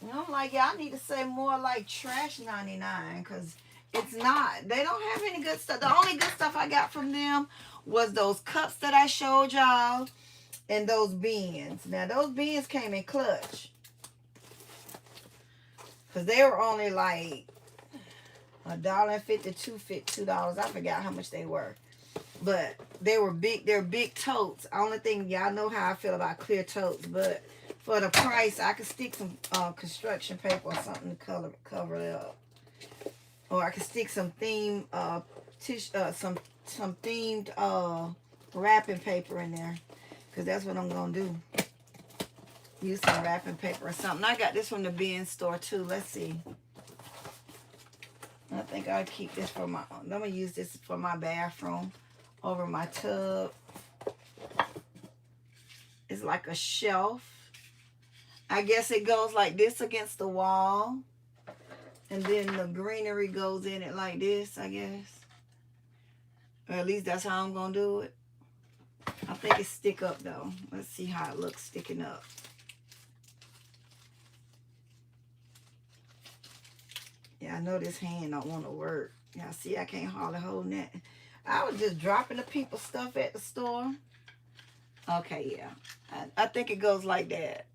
And I'm like, yeah, I need to say more like trash 99 because it's not. They don't have any good stuff. The only good stuff I got from them was those cups that I showed y'all and those bins. Now, those bins came in clutch because they were only like $1.50, $2. I forgot how much they were. But they were big. They're big totes. Only thing, y'all know how I feel about clear totes. But for the price, I could stick some construction paper or something to cover it up. Or I could stick some themed some themed wrapping paper in there. Because that's what I'm going to do. Use some wrapping paper or something. I got this from the bin store too. Let's see. I think I'll keep this for my... I'm going to use this for my bathroom. Over my tub. It's like a shelf. I guess it goes like this against the wall. And then the greenery goes in it like this, I guess. Or at least that's how I'm going to do it. I think it stick up though. Let's see how it looks sticking up. Yeah, I know this hand don't want to work. Yeah, see, I can't hardly hold that. I was just dropping the people's stuff at the store. Okay, yeah. I think it goes like that.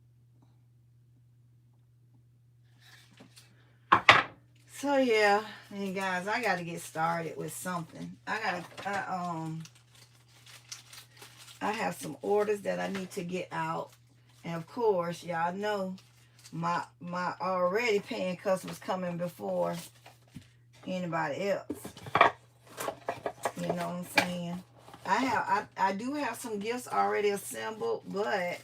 So yeah, and guys, I got to get started with something. I have some orders that I need to get out, and of course, y'all know my already paying customers coming before anybody else. You know what I'm saying? I do have some gifts already assembled, but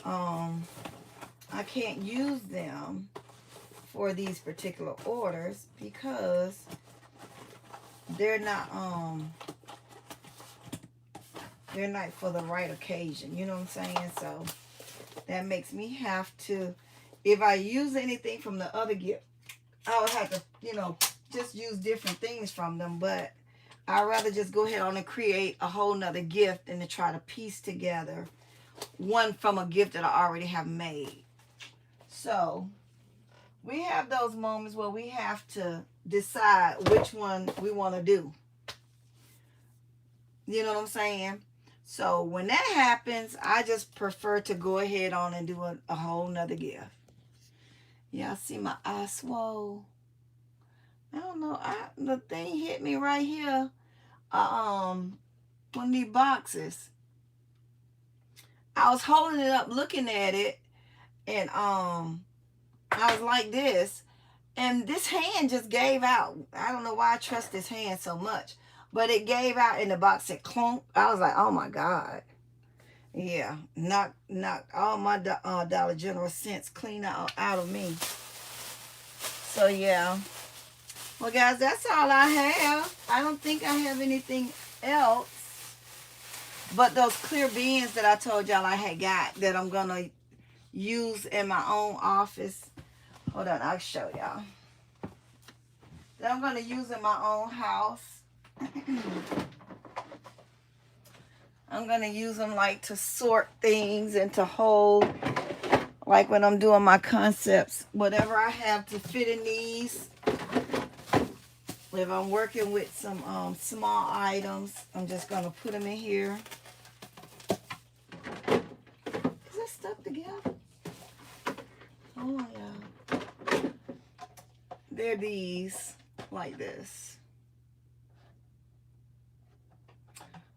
I can't use them for these particular orders because they're not for the right occasion. You know what I'm saying? So that makes me have to, if I use anything from the other gift, I would have to, just use different things from them. But I'd rather just go ahead on and create a whole nother gift than to try to piece together one from a gift that I already have made. So we have those moments where we have to decide which one we want to do. You know what I'm saying? So when that happens, I just prefer to go ahead on and do a whole nother gift. Y'all see my eye swole? I don't know. The thing hit me right here. One of these boxes. I was holding it up, looking at it, and I was like this, and this hand just gave out. I don't know why I trust this hand so much, but it gave out in the box. It clunk. I was like, oh my God. Yeah, knock all my Dollar General cents clean out of me. So yeah. Well, guys, that's all I have. I don't think I have anything else but those clear bins that I told y'all I had got that I'm going to use in my own office. Hold on, I'll show y'all. That I'm going to use in my own house. I'm going to use them like to sort things and to hold, like when I'm doing my concepts, whatever I have to fit in these. If I'm working with some small items, I'm just going to put them in here. Is that stuck together? Oh, yeah. They're these, like this.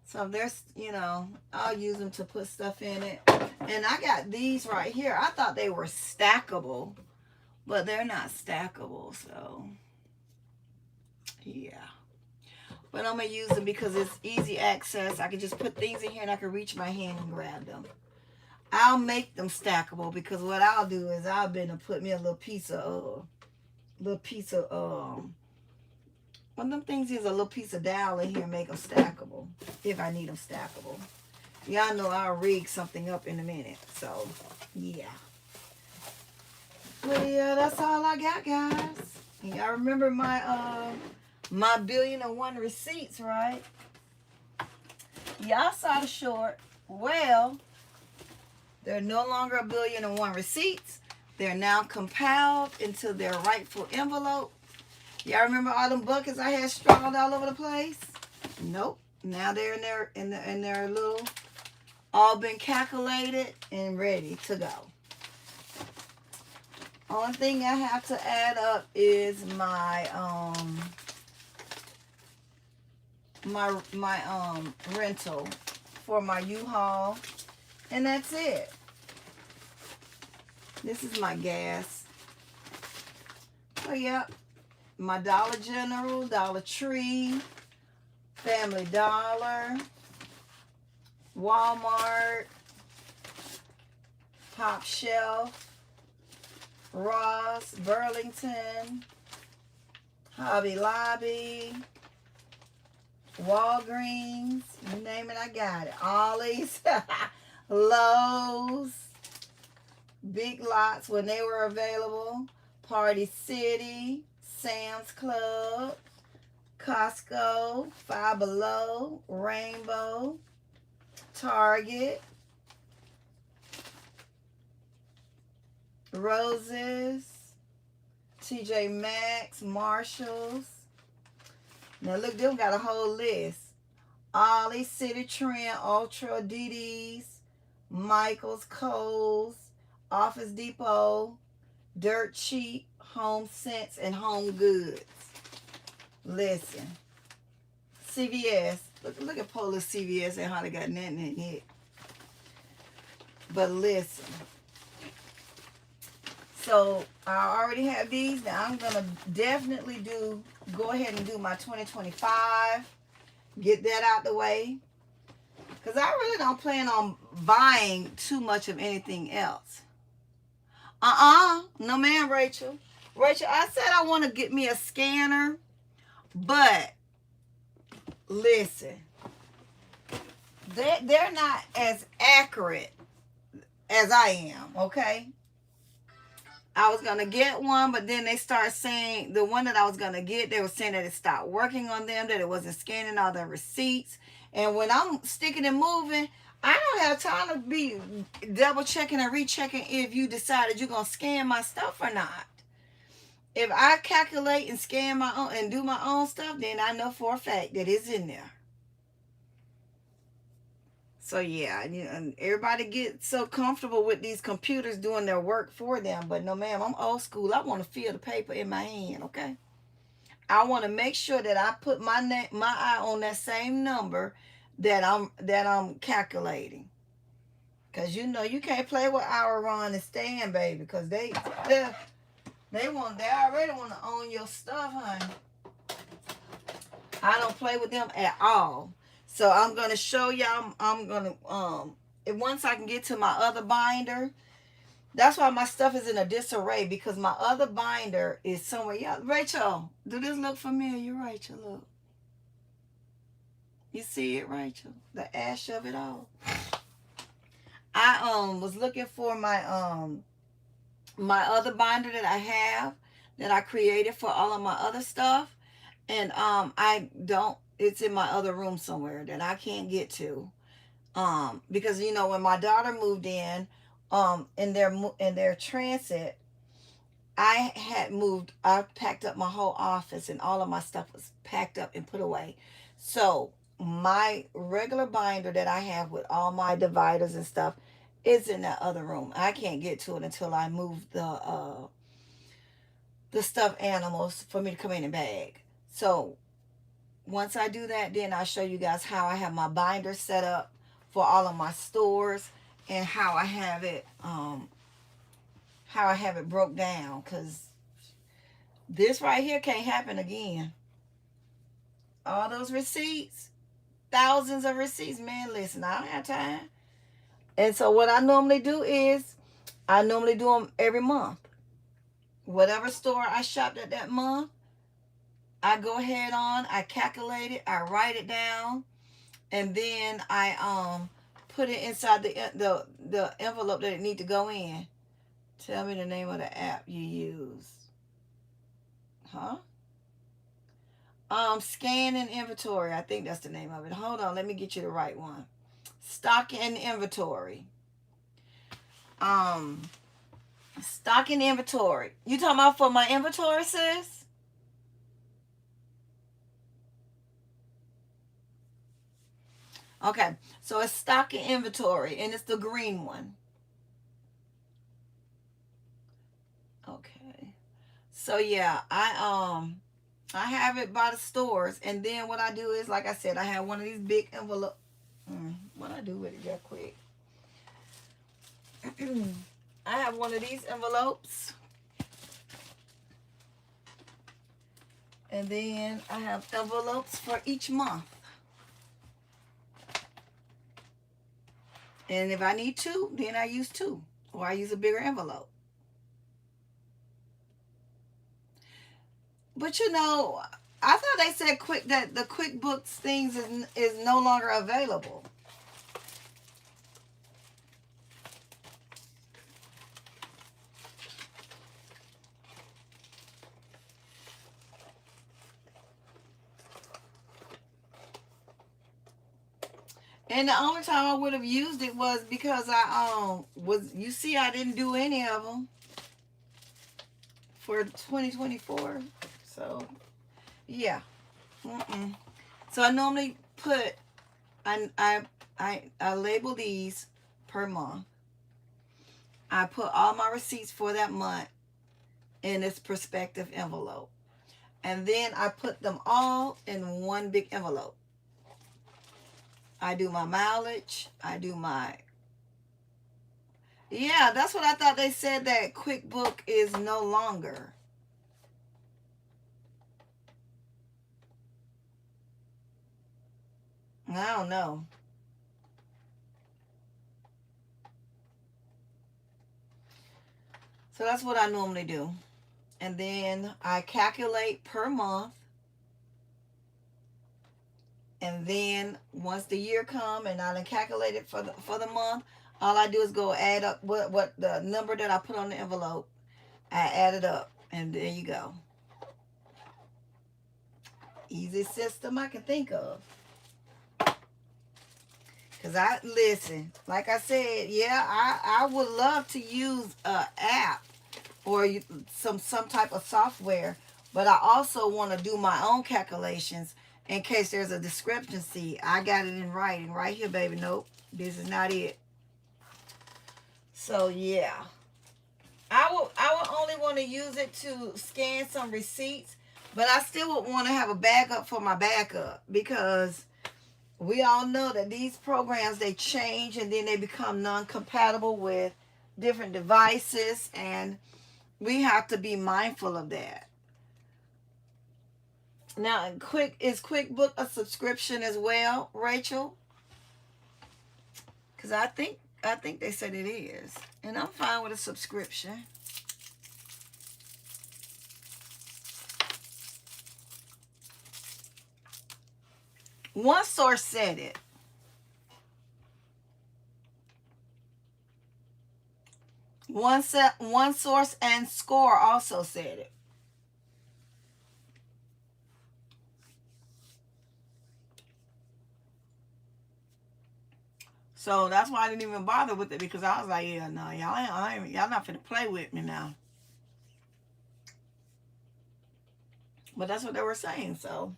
So there's, I'll use them to put stuff in it. And I got these right here. I thought they were stackable, but they're not stackable, so yeah. But I'm going to use them because it's easy access. I can just put things in here and I can reach my hand and grab them. I'll make them stackable because what I'll do is I'll put me a little piece of one of them things is a little piece of dowel in here and make them stackable if I need them stackable. Y'all know I'll rig something up in a minute. So, yeah. Well, yeah, that's all I got, guys. Y'all remember my 1,000,001 receipts, right? Y'all saw the short. Well, they're no longer 1,000,001 receipts. They're now compiled into their rightful envelope. Y'all remember all them buckets I had strawed all over the place? Nope. Now they're in their little, all been calculated and ready to go. Only thing I have to add up is my rental for my U-Haul, and that's it. This is my gas. Oh yeah, my Dollar General, Dollar Tree, Family Dollar, Walmart, Top Shelf, Ross, Burlington, Hobby Lobby, Walgreens, you name it, I got it. Ollie's, Lowe's, Big Lots when they were available, Party City, Sam's Club, Costco, Five Below, Rainbow, Target, Roses, TJ Maxx, Marshalls. Now look, them got a whole list. Ollie, City Trend, Ultra, DD's, Michael's, Kohl's, Office Depot, Dirt Cheap, Home Sense, and Home Goods. Listen, CVS. Look at Polar CVS and how they got nothing in it. But listen. So I already have these. Now I'm gonna definitely go ahead and do my 2025. Get that out the way. Because I really don't plan on buying too much of anything else. No ma'am, Rachel. Rachel, I said I want to get me a scanner. But listen, they're not as accurate as I am, okay? I was going to get one, but then they start saying, the one that I was going to get, they were saying that it stopped working on them, that it wasn't scanning all the receipts. And when I'm sticking and moving, I don't have time to be double checking and rechecking if you decided you're going to scan my stuff or not. If I calculate and scan my own and do my own stuff, then I know for a fact that it's in there. So yeah, everybody gets so comfortable with these computers doing their work for them. But no, ma'am, I'm old school. I want to feel the paper in my hand, okay? I want to make sure that I put my eye on that same number that I'm calculating. Cause you can't play with our Ron and Stan, baby, because they already want to own your stuff, honey. I don't play with them at all. So I'm going to show y'all, I'm going to, once I can get to my other binder, that's why my stuff is in a disarray, because my other binder is somewhere. Yeah, Rachel, do this look familiar, Rachel? Look. You see it, Rachel? The ash of it all. I was looking for my other binder that I have, that I created for all of my other stuff. And it's in my other room somewhere that I can't get to. Because when my daughter moved in their transit, I packed up my whole office and all of my stuff was packed up and put away. So my regular binder that I have with all my dividers and stuff is in that other room. I can't get to it until I move the stuffed animals for me to come in and bag. So once I do that, then I'll show you guys how I have my binder set up for all of my stores and how I have it broke down, because this right here can't happen again. All those receipts, thousands of receipts, man, listen, I don't have time. And so what I normally do is I normally do them every month. Whatever store I shopped at that month, I go ahead I calculate it, I write it down, and then I put it inside the envelope that it need to go in. Tell me the name of the app you use. Huh? Scan and inventory. I think that's the name of it. Hold on, let me get you the right one. Stock and inventory. Stock and inventory. You talking about for my inventory, sis? Okay, so it's stock and inventory, and it's the green one. Okay, so yeah, I have it by the stores, and then what I do is, like I said, I have one of these big envelopes. What I do with it, real quick. I have one of these envelopes, and then I have envelopes for each month. And if I need two, then I use two, or I use a bigger envelope. But I thought they said that the QuickBooks things is no longer available. And the only time I would have used it was because I didn't do any of them for 2024. So yeah. So I normally put I label these per month. I put all my receipts for that month in this perspective envelope. And then I put them all in one big envelope. I do my mileage. I do my... Yeah, that's what I thought they said, that QuickBook is no longer. I don't know. So that's what I normally do. And then I calculate per month. And then once the year come and I done calculate it for the month, all I do is go add up what the number that I put on the envelope. I add it up, and there you go. Easiest system I can think of. Because listen, like I said, yeah, I would love to use an app or some type of software, but I also want to do my own calculations in case there's a discrepancy. I got it in writing right here, baby. Nope, this is not it. So yeah, I would only want to use it to scan some receipts, but I still would want to have a backup for my backup, because we all know that these programs, they change and then they become non-compatible with different devices, and we have to be mindful of that. Now, is QuickBook a subscription as well, Rachel? Because I think they said it is, and I'm fine with a subscription. One source said it. One source and Score also said it. So that's why I didn't even bother with it, because I was like, yeah, no, y'all not finna play with me now. But that's what they were saying, so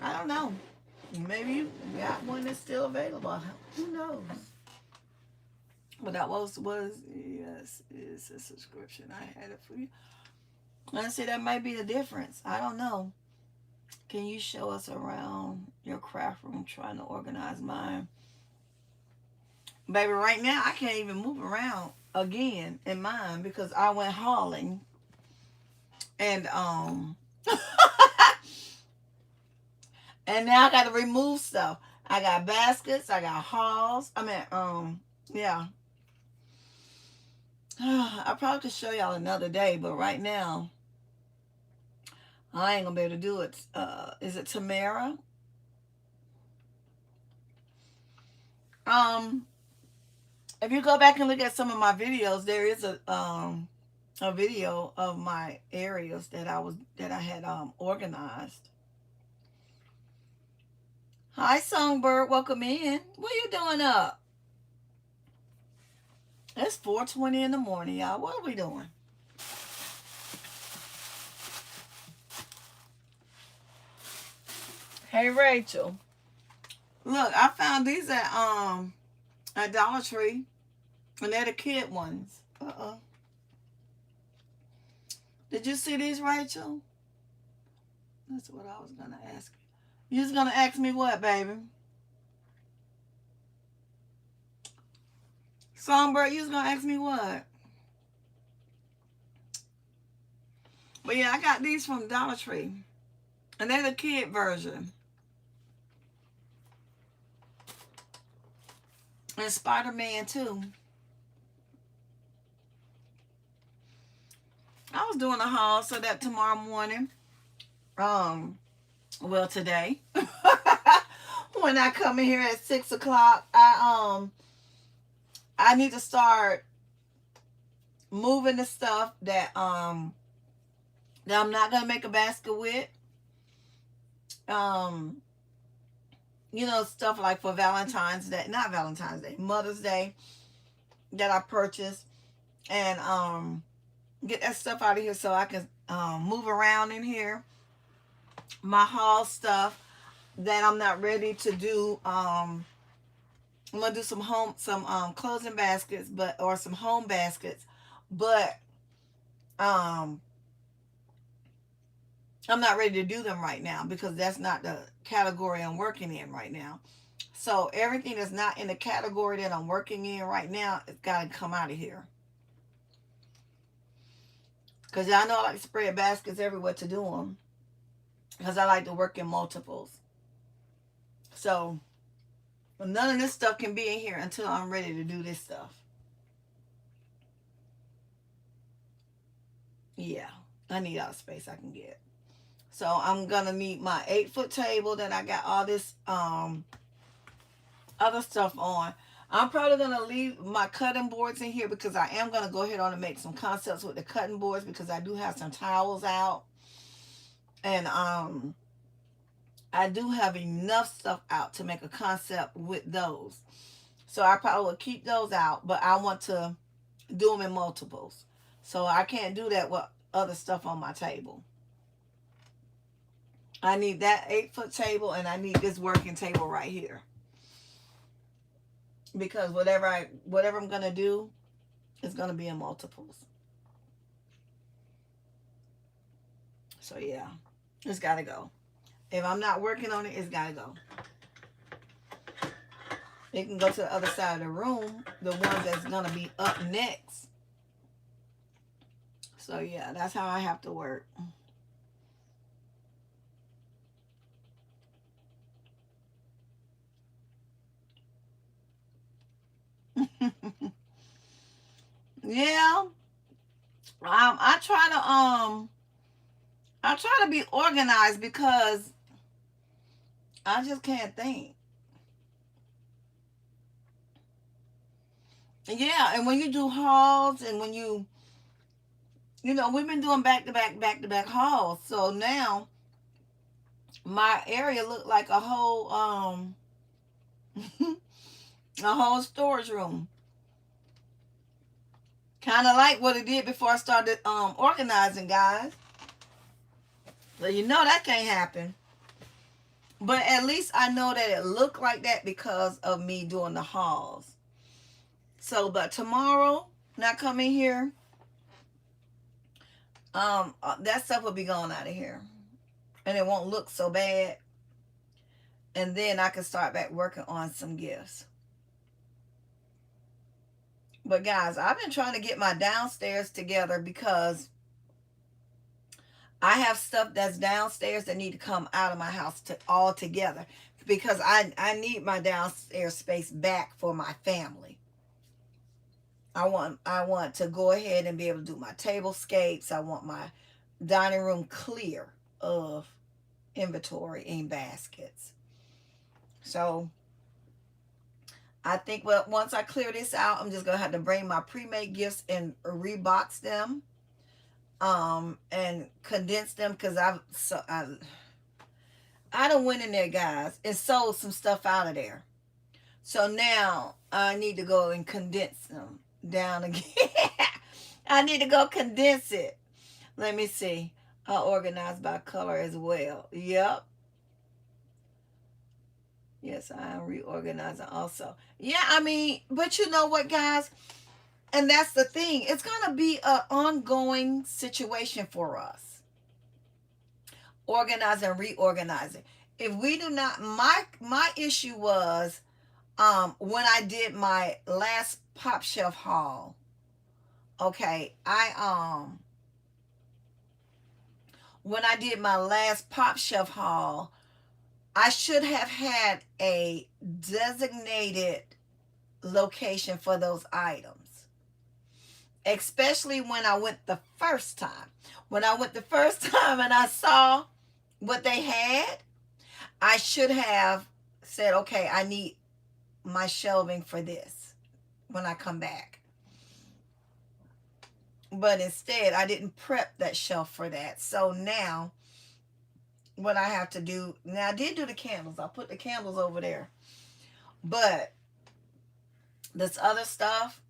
I don't know. Maybe you got one that's still available. Who knows? But that was yes, it's a subscription. I had it for you. I say that might be the difference. I don't know. Can you show us around your craft room? Trying to organize mine. Baby, right now I can't even move around again in mine because I went hauling. And and now I got to remove stuff. I got baskets, I got hauls. I mean, yeah. I probably could show y'all another day, but right now I ain't gonna be able to do it. Is it Tamara? If you go back and look at some of my videos, there is a video of my areas that I had organized. Hi, Songbird, welcome in. What are you doing up? It's 4:20 in the morning, y'all. What are we doing? Hey, Rachel. Look, I found these at Dollar Tree, and they're the kid ones. Did you see these, Rachel? That's what I was gonna ask you. You was gonna ask me what, baby? Songbird, you was gonna ask me what? But yeah, I got these from Dollar Tree, and they're the kid version. And Spider-Man too. I was doing a haul so that tomorrow morning, well, today, when I come in here at 6 o'clock, I need to start moving the stuff that I'm not gonna make a basket with. You know, stuff like for Valentine's Day, not Valentine's Day, Mother's Day, that I purchased, and get that stuff out of here so I can move around in here. My haul stuff, that I'm not ready to do. I'm gonna do some closing baskets, or some home baskets, but um I'm not ready to do them right now because that's not the category I'm working in right now. So everything that's not in the category that I'm working in right now, it's got to come out of here. Because y'all know I like to spread baskets everywhere to do them. Because I like to work in multiples. So none of this stuff can be in here until I'm ready to do this stuff. Yeah, I need all the space I can get. So I'm going to need my 8-foot table that I got all this other stuff on. I'm probably going to leave my cutting boards in here because I am going to go ahead on and make some concepts with the cutting boards because I do have some towels out. And I do have enough stuff out to make a concept with those. So I probably will keep those out, but I want to do them in multiples. So I can't do that with other stuff on my table. I need that 8-foot table and I need this working table right here. Because whatever I'm going to do is going to be in multiples. So yeah, it's got to go. If I'm not working on it, it's got to go. It can go to the other side of the room, the one that's going to be up next. So yeah, that's how I have to work. Yeah. I try to be organized because I just can't think. Yeah, and when you do hauls and when we've been doing back to back hauls. So now my area looked like a whole a whole storage room. Kind of like what it did before I started organizing, guys. So you know that can't happen. But at least I know that it looked like that because of me doing the hauls. So, but tomorrow, when I come in here, that stuff will be gone out of here. And it won't look so bad. And then I can start back working on some gifts. But guys, I've been trying to get my downstairs together because I have stuff that's downstairs that need to come out of my house all together because I need my downstairs space back for my family. I want to go ahead and be able to do my tablescapes. I want my dining room clear of inventory in baskets. So I think once I clear this out, I'm just gonna have to bring my pre-made gifts and rebox them, and condense them because I done went in there, guys, and sold some stuff out of there. So now I need to go and condense them down again. I need to go condense it. Let me see. I'll organize by color as well. Yep. Yes, I am reorganizing also. Yeah, I mean, but you know what, guys? And that's the thing. It's going to be an ongoing situation for us. Organizing, reorganizing. If we do not, my issue was when I did my last Pop Shelf haul. Okay, when I did my last Pop Shelf haul, I should have had a designated location for those items. Especially when I went the first time. When I went the first time and I saw what they had, I should have said, okay, I need my shelving for this when I come back. But instead, I didn't prep that shelf for that. So now, what I have to do, now I did do the candles. I put the candles over there. But this other stuff,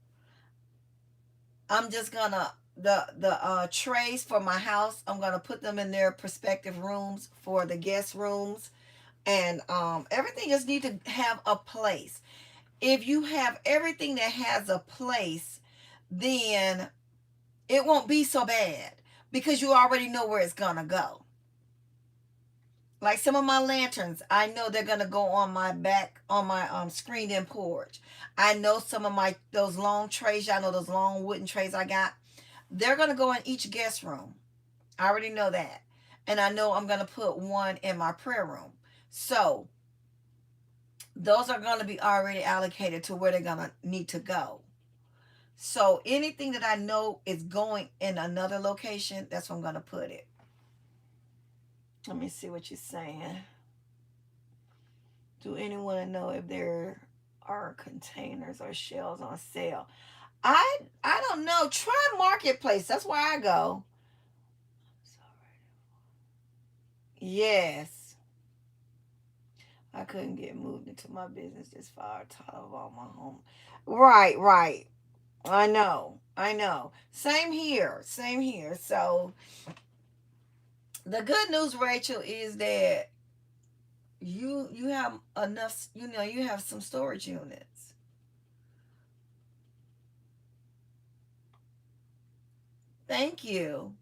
I'm just gonna, the trays for my house, I'm gonna put them in their prospective rooms for the guest rooms. And everything just need to have a place. If you have everything that has a place, then it won't be so bad because you already know where it's gonna go. Like some of my lanterns, I know they're gonna go on my back, on my screened in porch. I know some of my those long trays, y'all know those long wooden trays I got, they're gonna go in each guest room. I already know that. And I know I'm gonna put one in my prayer room. So those are gonna be already allocated to where they're gonna need to go. So anything that I know is going in another location, that's where I'm gonna put it. Let me see what you're saying. Do anyone know if there are containers or shelves on sale? I don't know. Try Marketplace. That's where I go. Yes. I couldn't get moved into my business this far. Tired of all my home. Right, right. I know. I know. Same here. Same here. So the good news, Rachel, is that you have enough, you have some storage units. Thank you.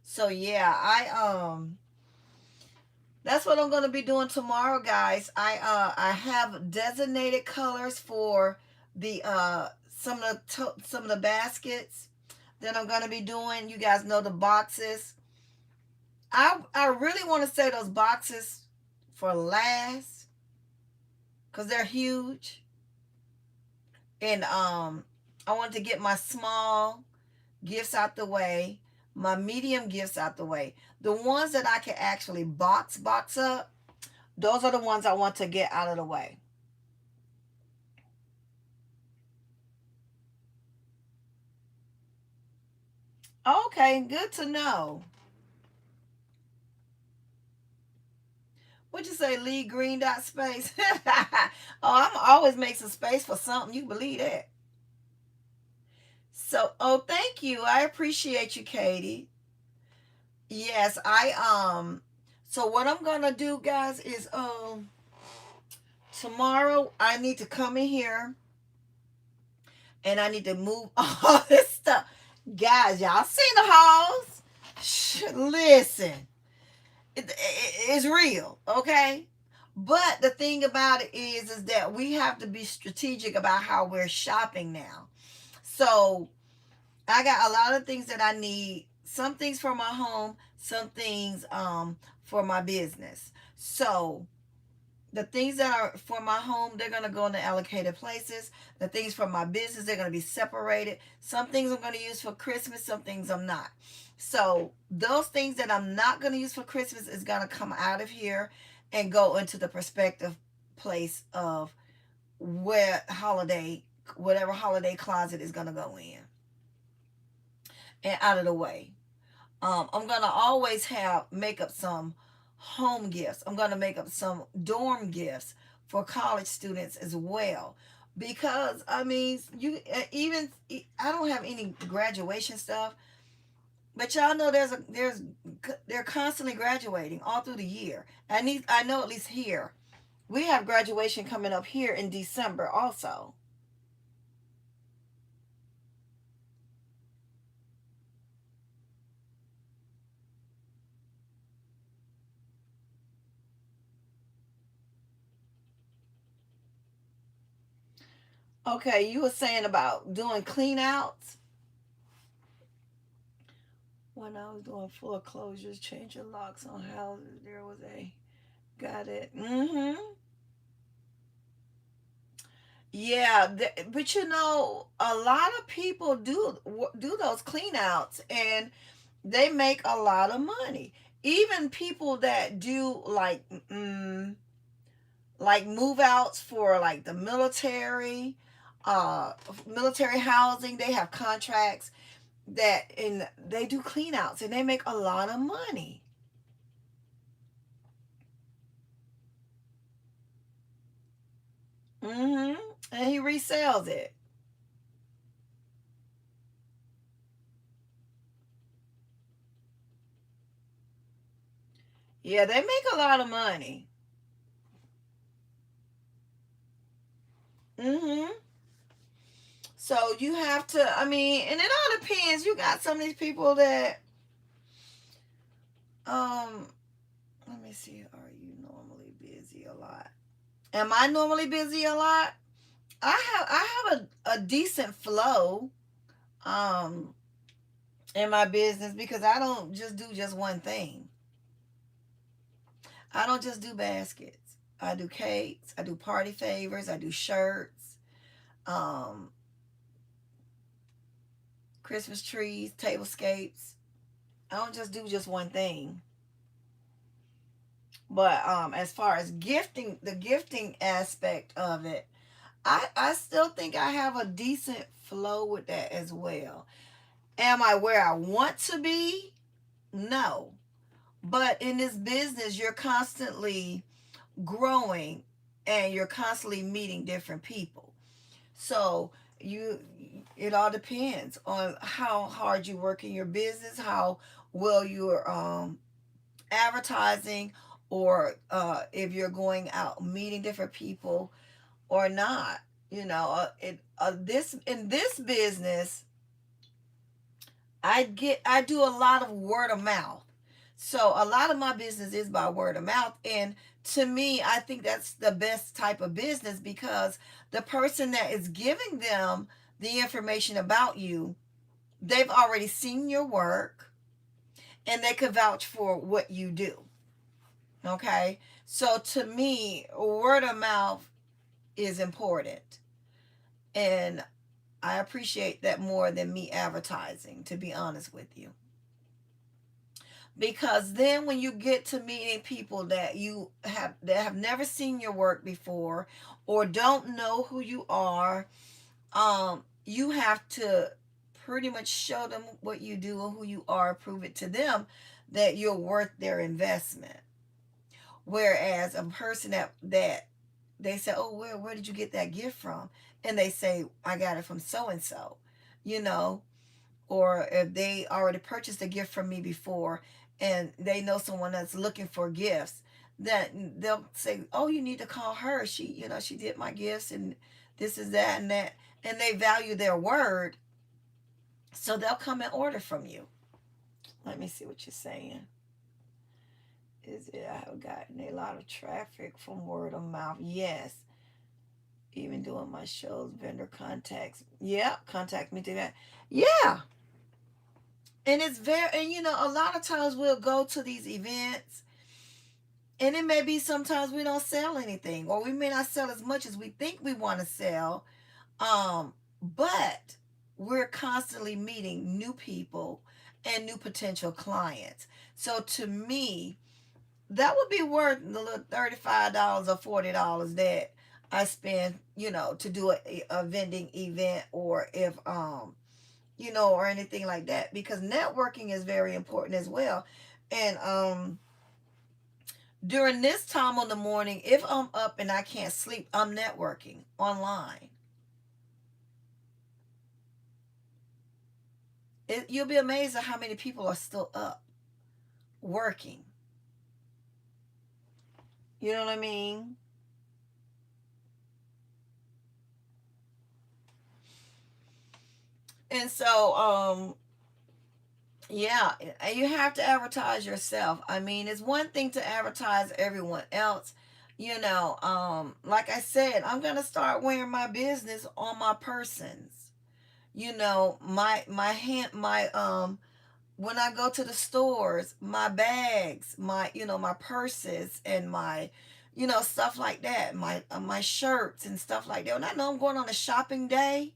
So yeah, I that's what I'm going to be doing tomorrow, guys. I have designated colors for the some of the baskets that I'm going to be doing. You guys know the boxes. I really want to say those boxes for last cuz they're huge. And I want to get my small gifts out the way, my medium gifts out the way. The ones that I can actually box up, those are the ones I want to get out of the way. Okay, good to know. What'd you say, leave green dot space? Oh, I'm always make some space for something. You believe that? So, oh, thank you. I appreciate you, Katie. Yes, so what I'm gonna do, guys, is tomorrow I need to come in here and I need to move all this stuff. Guys, y'all seen the halls? Listen, it's real, okay? But the thing about it is that we have to be strategic about how we're shopping now. So I got a lot of things that I need. Some things for my home, some things for my business. So the things that are for my home, they're going to go in the allocated places. The things for my business, they're going to be separated. Some things I'm going to use for Christmas, some things I'm not. So those things that I'm not going to use for Christmas is going to come out of here and go into the perspective place of where holiday, whatever holiday closet is going to go in and out of the way. I'm going to always make up some home gifts. I'm going to make up some dorm gifts for college students as well. Because I mean, you even I don't have any graduation stuff, but y'all know they're constantly graduating all through the year. I know at least here we have graduation coming up here in December also. Okay, you were saying about doing clean outs. When I was doing foreclosures, changing locks on houses, there was a got it. Mm-hmm. Yeah, but a lot of people do those clean outs and they make a lot of money. Even people that do like move outs for like the uh military housing, they have contracts that and they do clean outs and they make a lot of money. Mm-hmm. And he resells it. Yeah, they make a lot of money. Mm-hmm. So you have to, I mean, and it all depends. You got some of these people that, um, let me see, are you normally busy a lot? Am I normally busy a lot? I have a decent flow um in my business because I don't just do just one thing. I don't just do baskets. I do cakes, I do party favors, I do shirts, um, Christmas trees, tablescapes. I don't just do just one thing. But as far as gifting, the gifting aspect of it, I still think I have a decent flow with that as well. Am I where I want to be? No. But in this business, you're constantly growing and you're constantly meeting different people. So you it all depends on how hard you work in your business, how well you're advertising, or if you're going out meeting different people or not. You know, this in this business, I do a lot of word of mouth. So a lot of my business is by word of mouth, and to me, I think that's the best type of business because the person that is giving them the information about you, they've already seen your work and they could vouch for what you do. Okay? So to me, word of mouth is important. And I appreciate that more than me advertising, to be honest with you. Because then when you get to meeting people that have never seen your work before or don't know who you are, you have to pretty much show them what you do and who you are, prove it to them that you're worth their investment. Whereas a person that they say, oh, where did you get that gift from? And they say, I got it from so and so, you know. Or if they already purchased a gift from me before and they know someone that's looking for gifts, then they'll say, oh, you need to call her, she, she did my gifts and this is that and that, and they value their word, so they'll come and order from you. Let me see what you're saying. Is it, I have gotten a lot of traffic from word of mouth? Yes. Even doing my shows, vendor contacts, yeah, contact me to that. Yeah. And it's very, and a lot of times we'll go to these events and it may be sometimes we don't sell anything or we may not sell as much as we think we want to sell. But we're constantly meeting new people and new potential clients. So to me, that would be worth the little $35 or $40 that I spend, to do a vending event, or if or anything like that, because networking is very important as well. And during this time on the morning, if I'm up and I can't sleep, I'm networking online. You'll be amazed at how many people are still up working. You know what I mean? And so yeah, and you have to advertise yourself. I mean, it's one thing to advertise everyone else. Like I said, I'm gonna start wearing my business on my persons. My when I go to the stores, my bags, my purses, and my stuff like that, my shirts and stuff like that. When I know I'm going on a shopping day,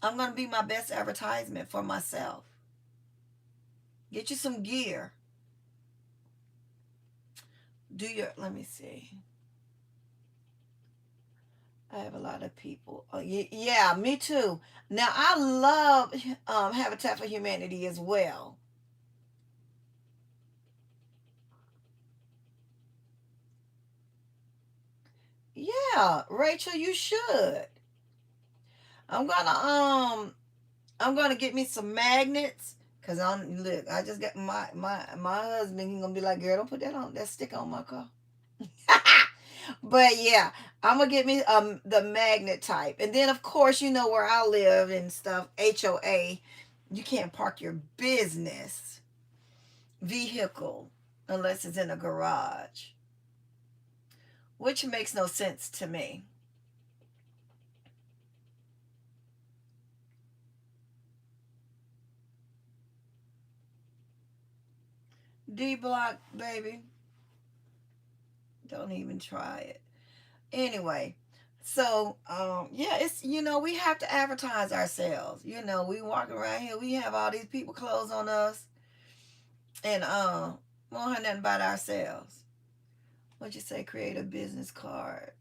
I'm gonna be my best advertisement for myself. Get you some gear. Let me see. I have a lot of people. Oh, yeah, me too. Now I love Habitat for Humanity as well. Yeah, Rachel, you should. I'm gonna um I'm gonna get me some magnets Cause look, I just got my husband. He gonna be like, girl, don't put that on that sticker on my car. But yeah, I'm gonna get me the magnet type, and then of course you know where I live and stuff. HOA, you can't park your business vehicle unless it's in a garage, which makes no sense to me. D block, baby, don't even try it. Anyway, so yeah, it's we have to advertise ourselves. We walking around here, we have all these people clothes on us, and we don't have nothing about ourselves. What you say? Create a business card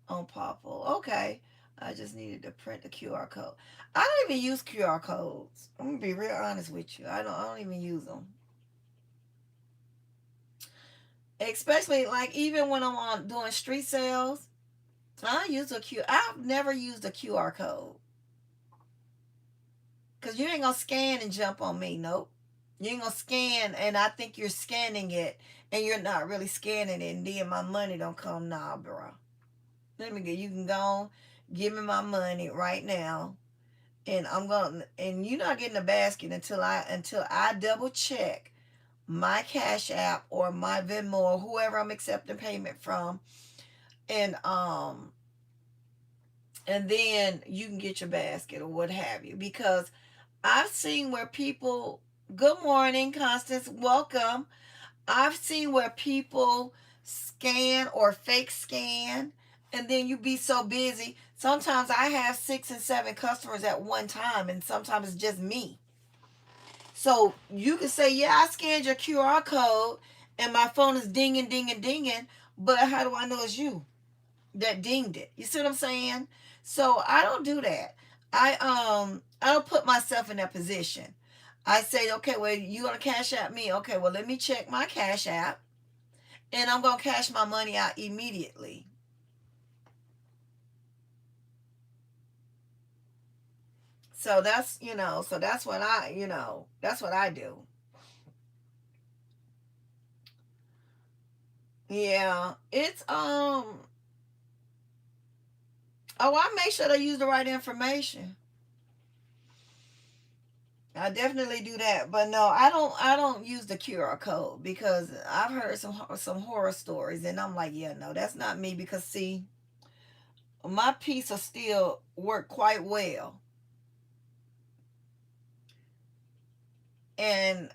on Popple. Okay, I just needed to print the QR code. I don't even use QR codes. I'm gonna be real honest with you. I don't even use them. Especially like even when I'm on doing street sales, I've never used a QR code. Cause you ain't gonna scan and jump on me. Nope. You ain't gonna scan and I think you're scanning it and you're not really scanning it, and then my money don't come. Nah, bro. Let me get, you can go give me my money right now, and you're not getting a basket until I double check my Cash App or my Venmo or whoever I'm accepting payment from, and and then you can get your basket or what have you. Because I've seen where people, good morning, Constance, welcome. I've seen where people scan or fake scan, and then you be so busy. Sometimes I have 6 and 7 customers at one time, and sometimes it's just me. So you can say, yeah, I scanned your QR code, and my phone is dinging, dinging, dinging, but how do I know it's you that dinged it? You see what I'm saying? So I don't do that. I don't put myself in that position. I say, okay, well, you gonna cash out me? Okay, well, let me check my Cash App, and I'm gonna cash my money out immediately. So that's what that's what I do. Yeah, it's oh, I make sure they use the right information. I definitely do that, but no, I don't use the QR code because I've heard some horror stories, and I'm like, yeah, no, that's not me. Because see, my piece will still work quite well, and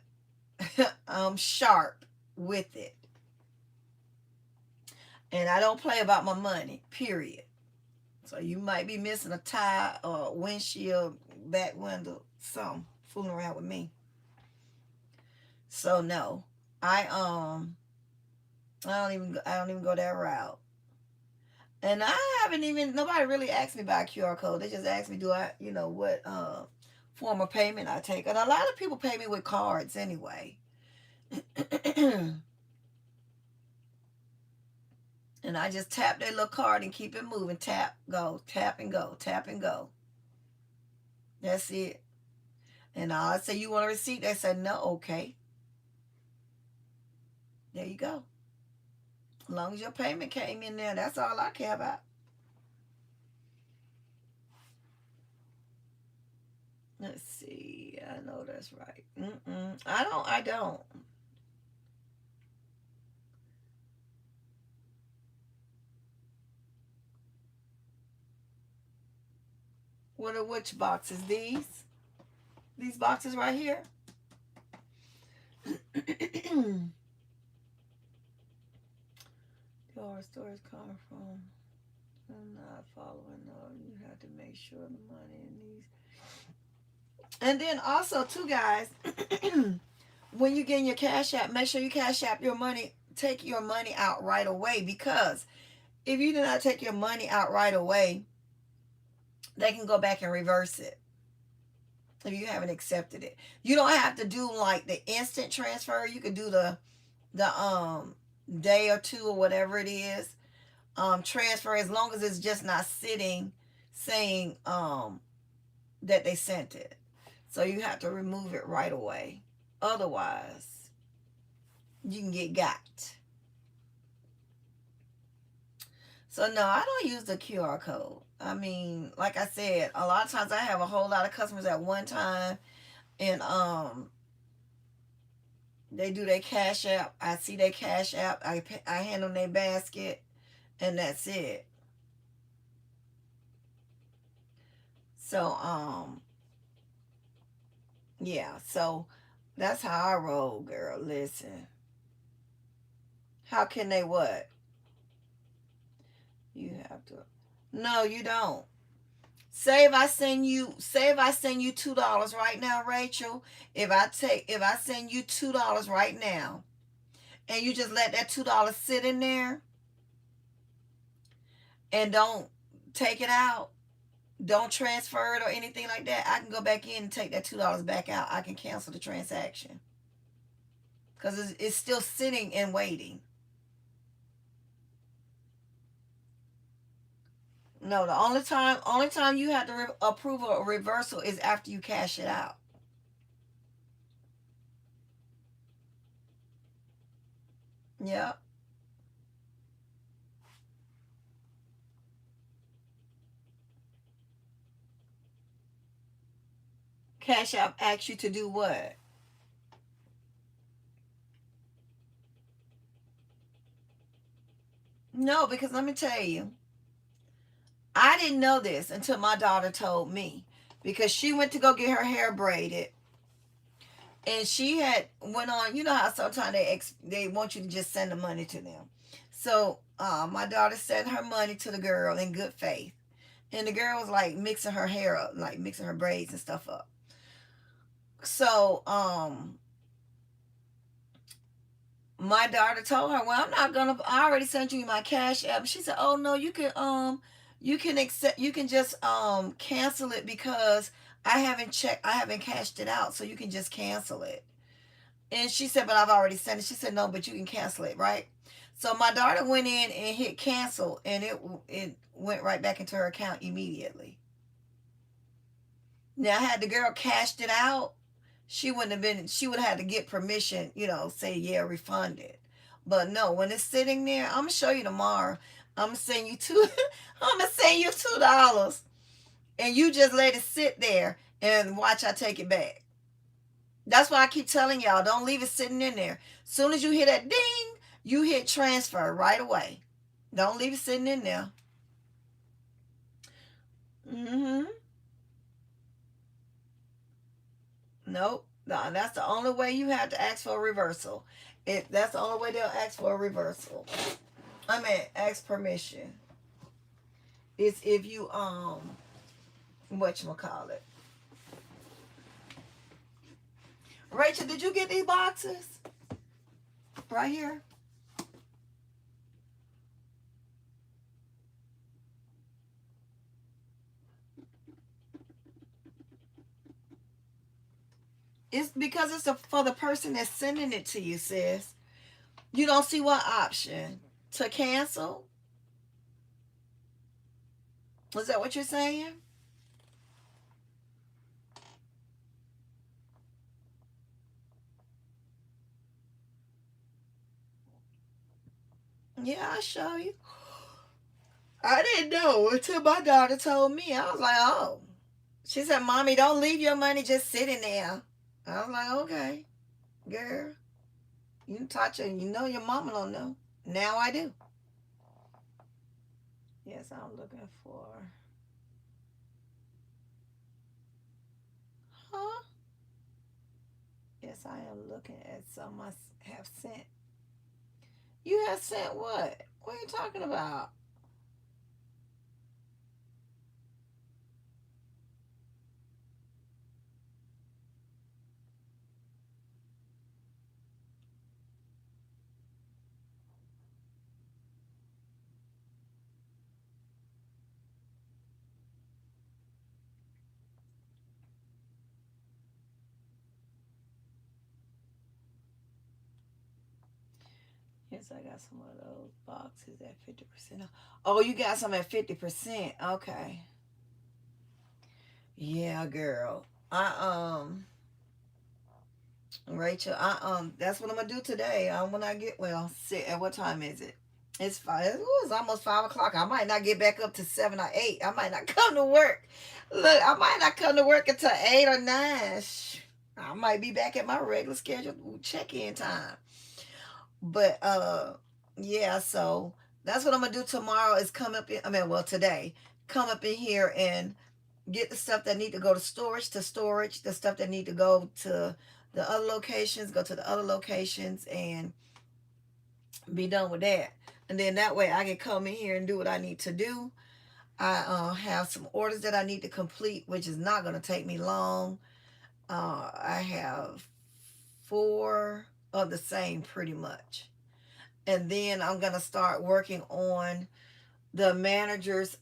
I'm sharp with it, and I don't play about my money. Period. So you might be missing a tie or windshield, back window, some fooling around with me. So no, I I don't even go that route. And I haven't even, nobody really asked me about QR code. They just asked me, do I, what form of payment I take. And a lot of people pay me with cards anyway. And I just tap their little card and keep it moving. Tap, go, tap and go, tap and go. That's it. And I say, you want a receipt? They said, no, okay. There you go. As long as your payment came in there, that's all I care about. Let's see. I know that's right. I don't. What are which boxes? These boxes right here. Your stores come from. I'm not following. No, you have to make sure the money in these. And then also, too, guys, when you get in your Cash App, make sure you Cash App your money. Take your money out right away, because if you do not take your money out right away, they can go back and reverse it if you haven't accepted it. You don't have to do like the instant transfer. You could do the day or two or whatever it is, transfer, as long as it's just not sitting saying that they sent it. So you have to remove it right away. Otherwise, you can get got. So no, I don't use the QR code. I mean, like I said, a lot of times I have a whole lot of customers at one time, and they do their cash app. I see their cash app. I hand them their basket, and that's it. So yeah. So that's how I roll, girl. Listen, how can they what? You have to. No, you don't. Say if I send you $2 right now, Rachel. If I send you $2 right now, and you just let that $2 sit in there and don't take it out, don't transfer it or anything like that, I can go back in and take that $2 back out. I can cancel the transaction because it's still sitting and waiting. No, the only time you have to approve a reversal is after you cash it out. Yep. Cash App asks you to do what? No, because let me tell you, I didn't know this until my daughter told me, because she went to go get her hair braided, and she had went on. You know how sometimes they want you to just send the money to them. So my daughter sent her money to the girl in good faith, and the girl was like mixing her hair up, like mixing her braids and stuff up. So my daughter told her, "Well, I'm not gonna. I already sent you my cash app." She said, "Oh no, you can accept. You can just cancel it because I haven't cashed it out, so you can just cancel it." And she said, "But I've already sent it." She said, "No, but you can cancel it, right?" So my daughter went in and hit cancel, and it went right back into her account immediately. Now, had the girl cashed it out, she wouldn't have been. She would have had to get permission, say yeah, refund it. But no, when it's sitting there, I'm gonna show you tomorrow. I'm gonna send you two. I'm gonna send you $2, and you just let it sit there and watch I take it back. That's why I keep telling y'all, don't leave it sitting in there. Soon as you hear that ding, you hit transfer right away. Don't leave it sitting in there. Mm-hmm. Nope. No, that's the only way you have to ask for a reversal. That's the only way they'll ask for a reversal. I mean, ask permission. It's if you whatchamacallit. Rachel, did you get these boxes? Right here? It's because it's for the person that's sending it to you, sis. You don't see what option to cancel? Is that what you're saying? Yeah, I'll show you. I didn't know until my daughter told me. I was like, oh. She said, "Mommy, don't leave your money just sitting there." I was like, okay, girl. You taught you know your mama don't know. Now I do. Yes, I'm looking for. Huh? Yes, I am looking at some I have sent. You have sent what? What are you talking about? Yes, I got some of those boxes at 50% off. Oh, you got some at 50%. Okay. Yeah, girl. Rachel, that's what I'm gonna do today. When I get, well, sit. At what time is it? It's five. Ooh, it's almost 5 o'clock. I might not get back up to 7 or 8. I might not come to work. Look, I might not come to work until 8 or 9. I might be back at my regular scheduled check-in time. But yeah. So that's what I'm gonna do tomorrow. Is come up in. I mean, well, today, come up in here and get the stuff that need to go to storage. The stuff that need to go to the other locations, go to the other locations, and be done with that. And then that way I can come in here and do what I need to do. I have some orders that I need to complete, which is not going to take me long. I have 4 of the same pretty much. And then I'm going to start working on the manager's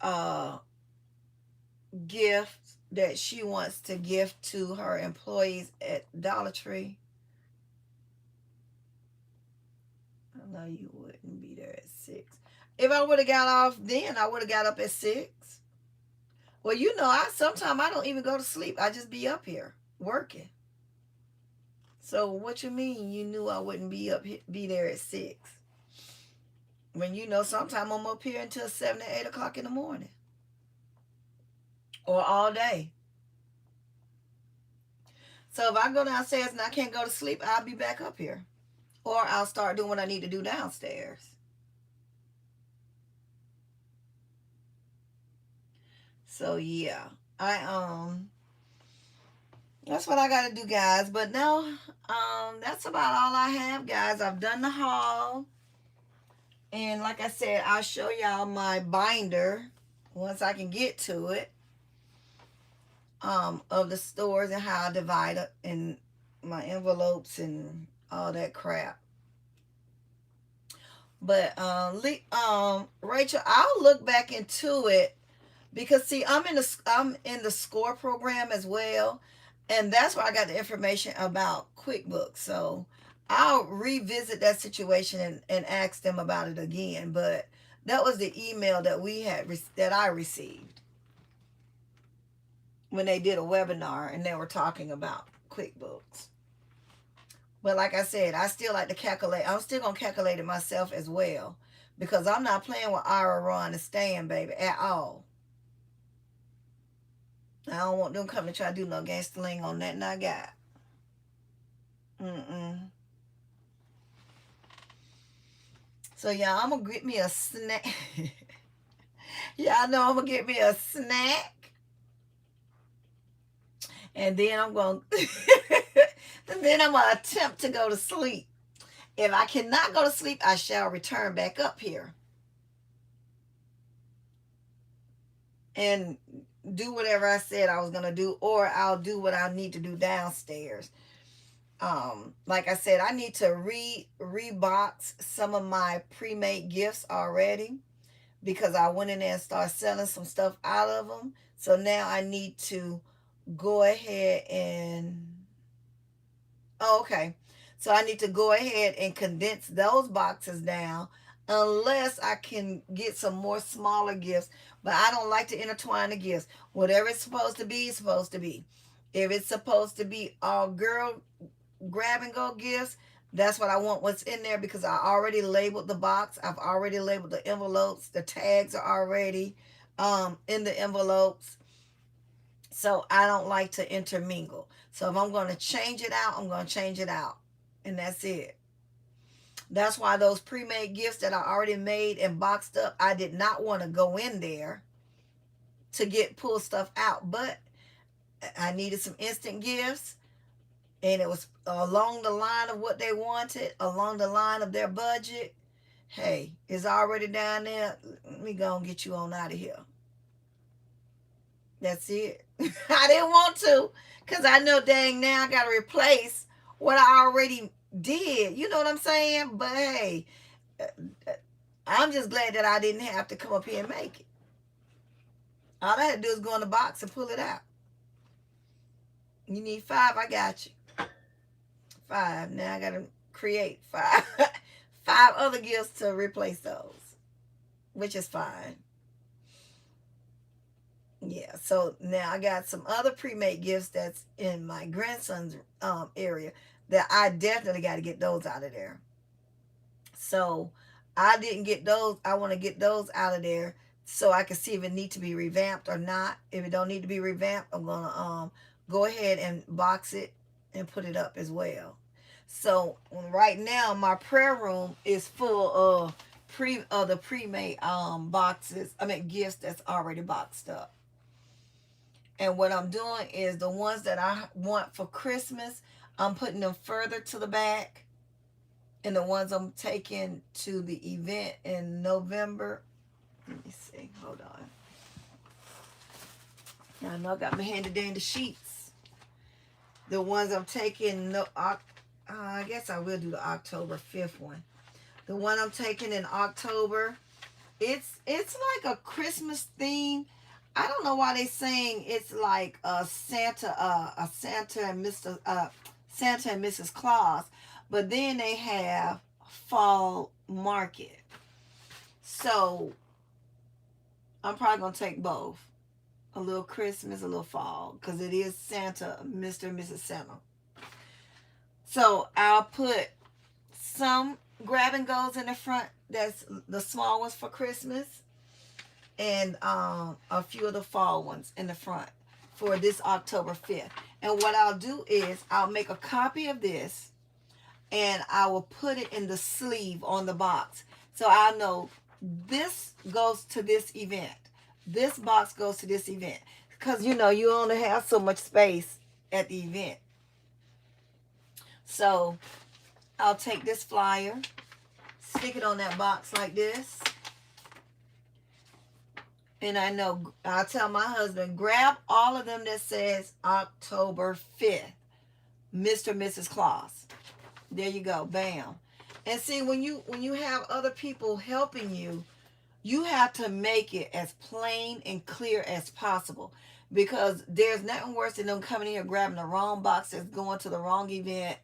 gift that she wants to gift to her employees at Dollar Tree. I know you wouldn't be there at 6. If I would have got off then, I would have got up at 6. Well, you know, sometimes I don't even go to sleep. I just be up here working. So what you mean you knew I wouldn't be there at 6? When you know sometimes I'm up here until 7 or 8 o'clock in the morning. Or all day. So if I go downstairs and I can't go to sleep, I'll be back up here. Or I'll start doing what I need to do downstairs. So yeah, that's what I gotta do, guys. But no, that's about all I have, guys. I've done the haul. And like I said, I'll show y'all my binder once I can get to it. Of the stores and how I divide it in my envelopes and all that crap. But Rachel, I'll look back into it because see, I'm in the SCORE program as well, and that's where I got the information about QuickBooks. So I'll revisit that situation and ask them about it again. But that was the email that that I received when they did a webinar and they were talking about QuickBooks. But like I said, I still like to calculate. I'm still going to calculate it myself as well. Because I'm not playing with Ira, Ron, and Stan, baby, at all. I don't want them coming to try to do no gangster-ling on nothing I got. So, y'all, I'm going to get me a snack. Y'all know I'm going to get me a snack. And then I'm going to attempt to go to sleep. If I cannot go to sleep, I shall return back up here and do whatever I said I was going to do, or I'll do what I need to do downstairs. Like I said, I need to rebox some of my pre-made gifts already because I went in there and started selling some stuff out of them. So now I need to go ahead and okay, so I need to go ahead and condense those boxes down unless I can get some more smaller gifts. But I don't like to intertwine the gifts. Whatever it's supposed to be, it's supposed to be. If it's supposed to be all girl grab and go gifts, that's what I want what's in there because I already labeled the box. I've already labeled the envelopes. The tags are already in the envelopes. So I don't like to intermingle. So if I'm going to change it out, I'm going to change it out. And that's it. That's why those pre-made gifts that I already made and boxed up, I did not want to go in there to pull stuff out. But I needed some instant gifts. And it was along the line of what they wanted, along the line of their budget. Hey, it's already down there. Let me go and get you on out of here. That's it. I didn't want to because I know dang now I got to replace what I already did. You know what I'm saying? But hey, I'm just glad that I didn't have to come up here and make it. All I had to do is go in the box and pull it out. You need 5, I got you. 5. Now I got to create 5. 5 other gifts to replace those, which is fine. Yeah, so now I got some other pre-made gifts that's in my grandson's area that I definitely got to get those out of there. So I didn't get those. I want to get those out of there so I can see if it need to be revamped or not. If it don't need to be revamped, I'm gonna go ahead and box it and put it up as well. So right now my prayer room is full of the pre-made boxes. I mean gifts that's already boxed up. And what I'm doing is the ones that I want for Christmas, I'm putting them further to the back. And the ones I'm taking to the event in November. Let me see. Hold on. I know I got my handy dandy sheets. The ones I'm taking, no, I guess I will do the October 5th one. The one I'm taking in October, it's like a Christmas theme. I don't know why they saying it's like a Santa and Santa and Mrs. Claus, but then they have fall market. So I'm probably gonna take both, a little Christmas, a little fall, because it is Santa, Mr. and Mrs. Santa. So I'll put some grab and goes in the front. That's the small ones for Christmas, and a few of the fall ones in the front for this October 5th. And what I'll do is I'll make a copy of this and I will put it in the sleeve on the box. So I know this goes to this event. This box goes to this event. Because, you know, you only have so much space at the event. So I'll take this flyer, stick it on that box like this. And I know, I'll tell my husband, grab all of them that says October 5th, Mr. and Mrs. Claus. There you go, bam. And see, when you have other people helping you, you have to make it as plain and clear as possible. Because there's nothing worse than them coming in here grabbing the wrong box that's going to the wrong event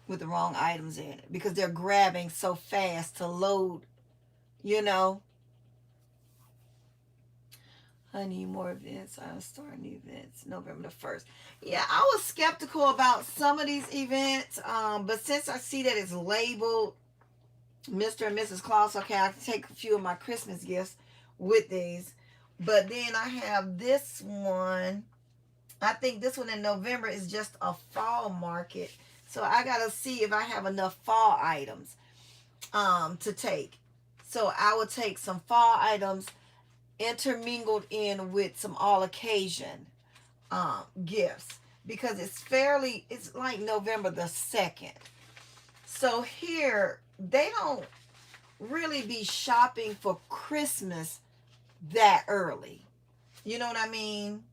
with the wrong items in it. Because they're grabbing so fast to load, you know. I need more events. I'm starting events November the 1st. Yeah, I was skeptical about some of these events. But since I see that it's labeled Mr. and Mrs. Claus, okay, I can take a few of my Christmas gifts with these. But then I have this one. I think this one in November is just a fall market. So I got to see if I have enough fall items to take. So I will take some fall items intermingled in with some all occasion gifts, because it's like November the 2nd. So here they don't really be shopping for Christmas that early. You know what I mean?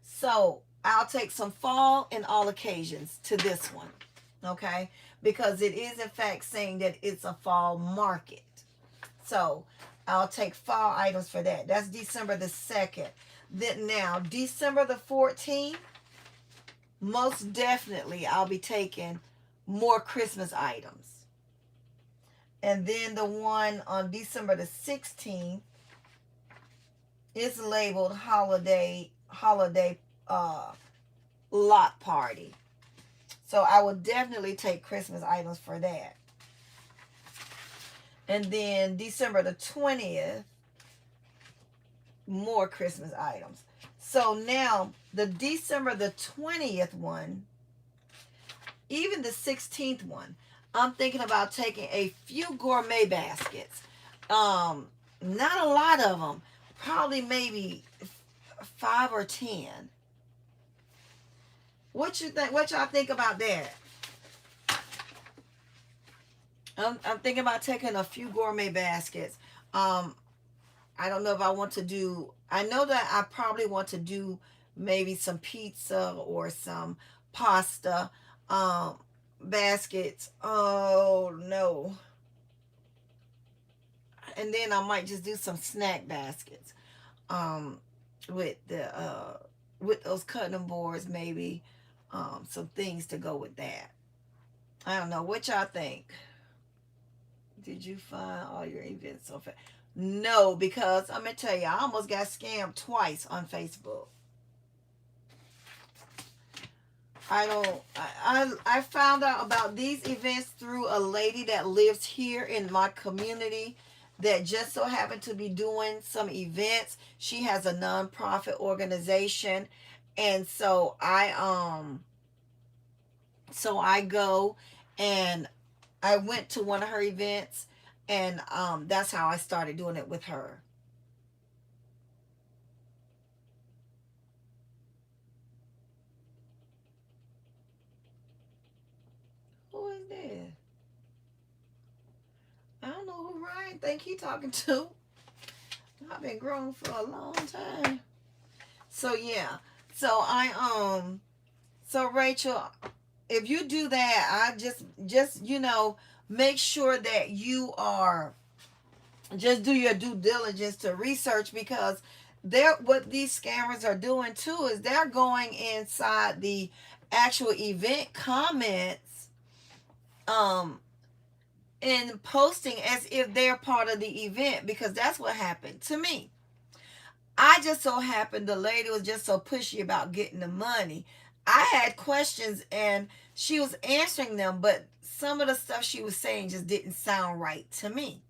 So I'll take some fall and all occasions to this one. Okay? Because it is in fact saying that it's a fall market. So I'll take fall items for that. That's December the 2nd. Then now, December the 14th, most definitely I'll be taking more Christmas items. And then the one on December the 16th is labeled holiday lot party. So I will definitely take Christmas items for that. And then December the 20th, more Christmas items. So now the December the 20th one, even the 16th one, I'm thinking about taking a few gourmet baskets. Not a lot of them. Probably maybe 5 or 10. What you think? What y'all think about that? I'm thinking about taking a few gourmet baskets. I don't know if I want to do, I know that I probably want to do maybe some pizza or some pasta baskets. Oh no. And then I might just do some snack baskets with those cutting boards, maybe some things to go with that. I don't know. What y'all think? Did you find all your events so fast? No, because I'm gonna tell you, I almost got scammed twice on Facebook. I don't. I found out about these events through a lady that lives here in my community that just so happened to be doing some events. She has a nonprofit organization, and so I go, and I went to one of her events, and that's how I started doing it with her. Who is this? I don't know who Ryan think he talking to. I've been grown for a long time. So yeah. So so Rachel, if you do that, I just make sure that you are just do your due diligence to research, because they're what these scammers are doing too is they're going inside the actual event comments um and posting as if they're part of the event, because that's what happened to me. I just so happened the lady was just so pushy about getting the money. I had questions and she was answering them, but some of the stuff she was saying just didn't sound right to me.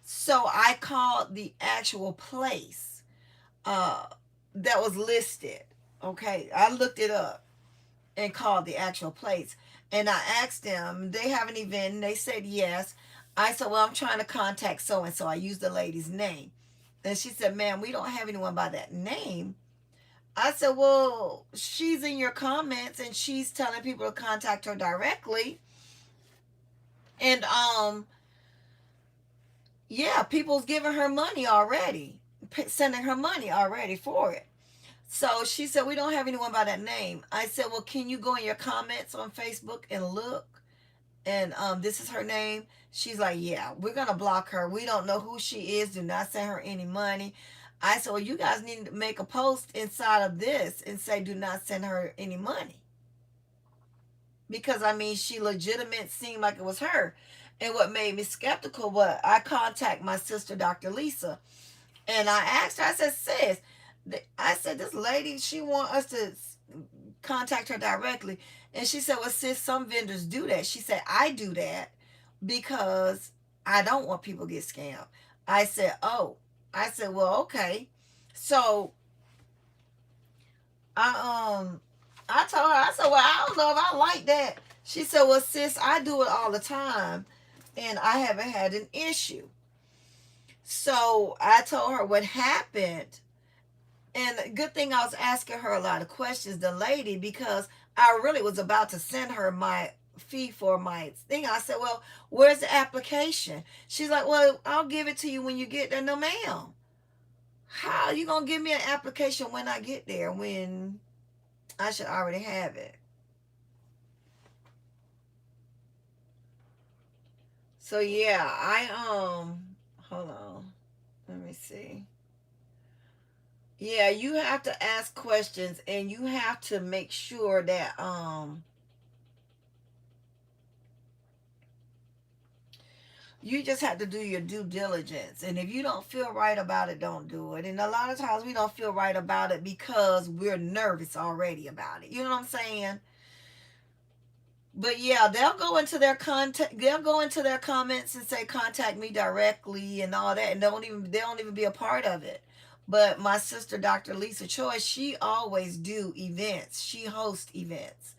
So I called the actual place uh, that was listed. Okay, I looked it up and called the actual place. And I asked them, they have an event, and they said yes. I said, well, I'm trying to contact so and so. I used the lady's name. And she said, ma'am, we don't have anyone by that name. I said, well, she's in your comments and she's telling people to contact her directly. And yeah, people's giving her money already, sending her money already for it. So she said, we don't have anyone by that name. I said, well, can you go in your comments on Facebook and look? And this is her name. She's like, yeah, we're going to block her. We don't know who she is. Do not send her any money. I said, well, you guys need to make a post inside of this and say, do not send her any money. Because, I mean, she legitimate seemed like it was her. And what made me skeptical was I contact my sister, Dr. Lisa, and I asked her, I said, sis, I said, this lady, she want us to contact her directly. And she said, well, sis, some vendors do that. She said, I do that because I don't want people to get scammed. I said, oh. I said, well, okay. So I told her, I said, well, I don't know if I like that. She said, well, sis, I do it all the time and I haven't had an issue. So I told her what happened. And good thing I was asking her a lot of questions, the lady, because I really was about to send her my fee for my thing. I said, well, where's the application? She's like, well, I'll give it to you when you get there. No, ma'am. How are you going to give me an application when I get there, when I should already have it? So yeah, hold on. Let me see. Yeah, you have to ask questions and you have to make sure that you just have to do your due diligence. And if you don't feel right about it, don't do it. And a lot of times we don't feel right about it because we're nervous already about it. You know what I'm saying? But yeah, they'll go into their contact, they'll go into their comments and say contact me directly and all that, and they don't even be a part of it. But my sister, Dr. Lisa Choice, she always do events. She hosts events.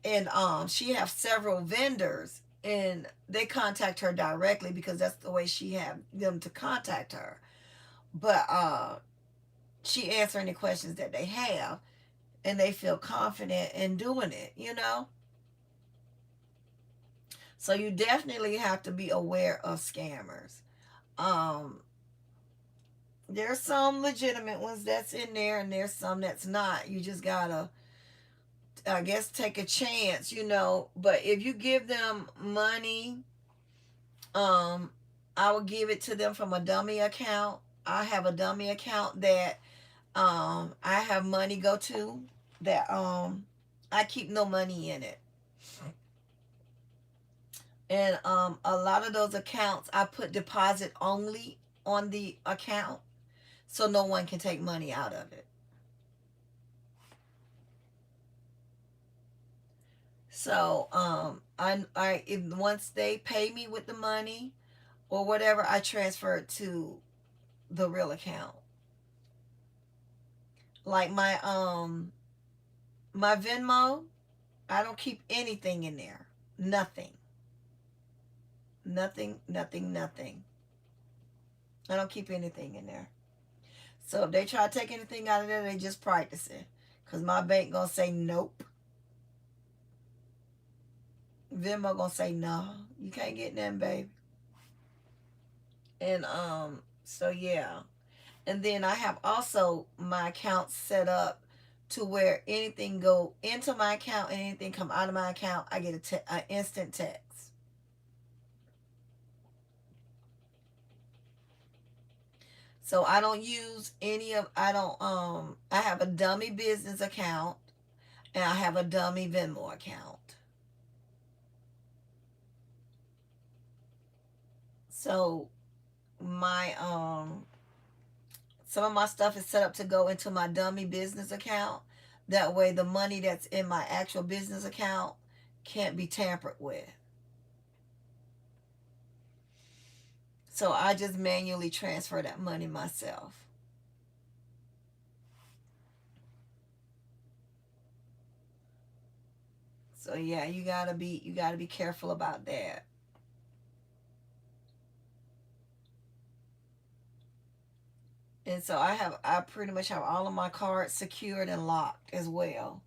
And she have several vendors and they contact her directly because that's the way she have them to contact her. But she answer any questions that they have and they feel confident in doing it. So you definitely have to be aware of scammers. Um, there's some legitimate ones that's in there, and there's some that's not. You just gotta, I guess, take a chance. But if you give them money, um, I will give it to them from a dummy account. I have a dummy account that I have money go to that I keep no money in it. And a lot of those accounts I put deposit only on the account, so no one can take money out of it. So once they pay me with the money or whatever, I transfer it to the real account. Like my Venmo, I don't keep anything in there. Nothing. Nothing, nothing, nothing. I don't keep anything in there. So if they try to take anything out of there, they just practicing. Because my bank going to say nope. Venmo going to say no. You can't get nothing, baby. And so yeah. And then I have also my account set up to where anything go into my account and anything come out of my account, I get an instant text. So I don't use any of, I have a dummy business account and I have a dummy Venmo account. So my, some of my stuff is set up to go into my dummy business account. That way the money that's in my actual business account can't be tampered with. So I just manually transfer that money myself. So yeah, you gotta be careful about that. And so I pretty much have all of my cards secured and locked as well.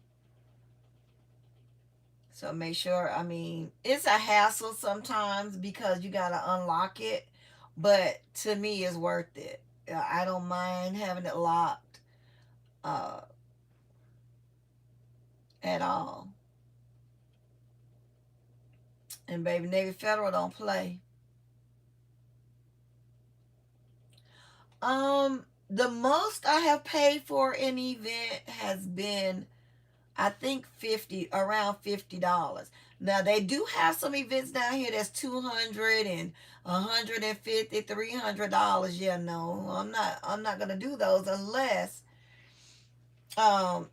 So make sure, I mean, it's a hassle sometimes because you gotta unlock it, but to me it's worth it. I don't mind having it locked uh, at all. And baby, Navy Federal don't play. The most I have paid for an event has been, I think, around $50. Now they do have some events down here that's $200 and $150, $300. Yeah, no, I'm not gonna do those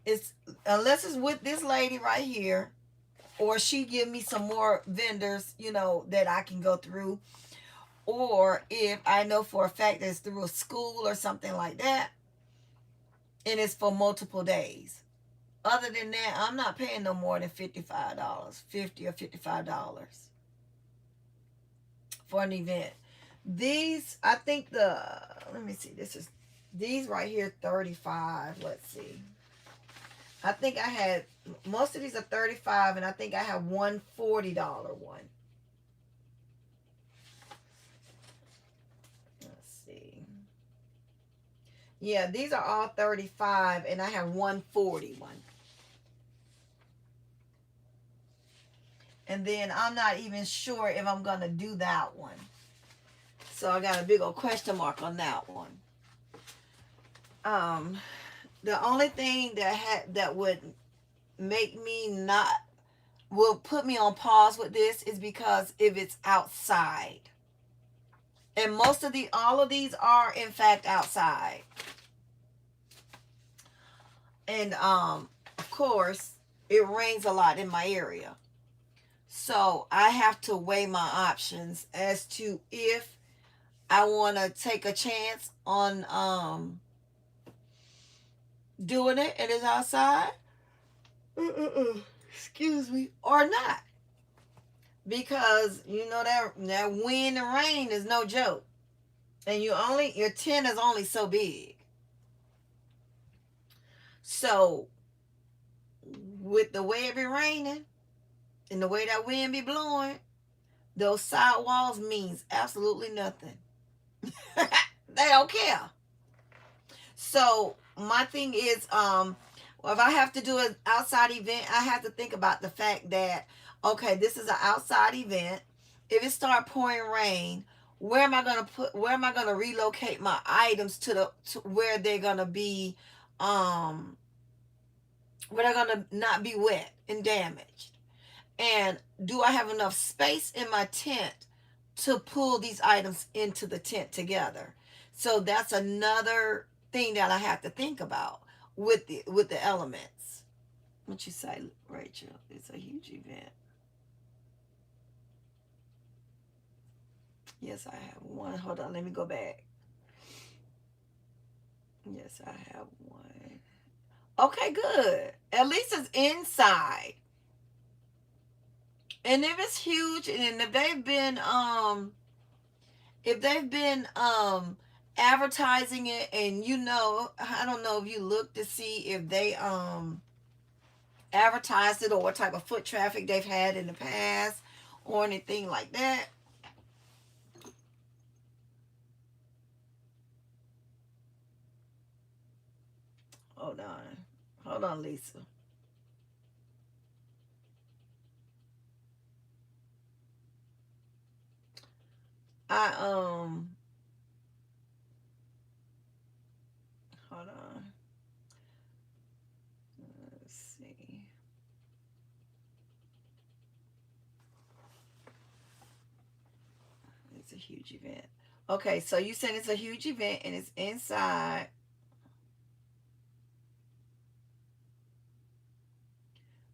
it's unless it's with this lady right here, or she give me some more vendors, that I can go through, or if I know for a fact that it's through a school or something like that, and it's for multiple days. Other than that, I'm not paying no more than $55, $50 or $55 for an event. These, I think let me see, these right here, 35. Let's see. I think I had, most of these are 35, and I think I have one $40 one. Let's see. Yeah, these are all 35, and I have one $40 one. And then I'm not even sure if I'm going to do that one. So I got a big old question mark on that one. The only thing that would make me will put me on pause with this is because if it's outside. And all of these are in fact outside. And of course, it rains a lot in my area. So I have to weigh my options as to if I want to take a chance on doing it and it's outside. Excuse me, or not. Because that wind and rain is no joke. And your tent is only so big. So with the way it be raining and the way that wind be blowing, those side walls means absolutely nothing. They don't care. So my thing is, if I have to do an outside event, I have to think about the fact that, okay, this is an outside event. If it start pouring rain, where am I gonna relocate my items to where they're gonna be, where they're gonna not be wet and damaged? And do I have enough space in my tent to pull these items into the tent together? So that's another thing that I have to think about with the elements. What you say, Rachel? It's a huge event. Yes, I have one. Hold on, let me go back. Yes, I have one. Okay, good. At least it's inside. And if it's huge, and if they've been advertising it, and you know, I don't know if you look to see if they advertised it or what type of foot traffic they've had in the past or anything like that. Hold on. Hold on, Lisa. I hold on. Let's see. It's a huge event. Okay, so you said it's a huge event and it's inside.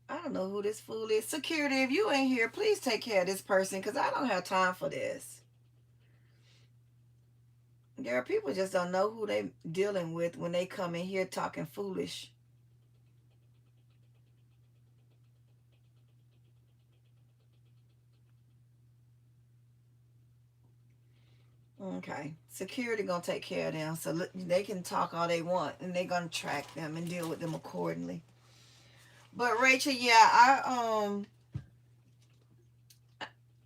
I don't know who this fool is. Security, if you ain't here, please take care of this person because I don't have time for this. There are people just don't know who they dealing with when they come in here talking foolish. Okay, security gonna take care of them, so they can talk all they want, and they gonna track them and deal with them accordingly. But Rachel, yeah,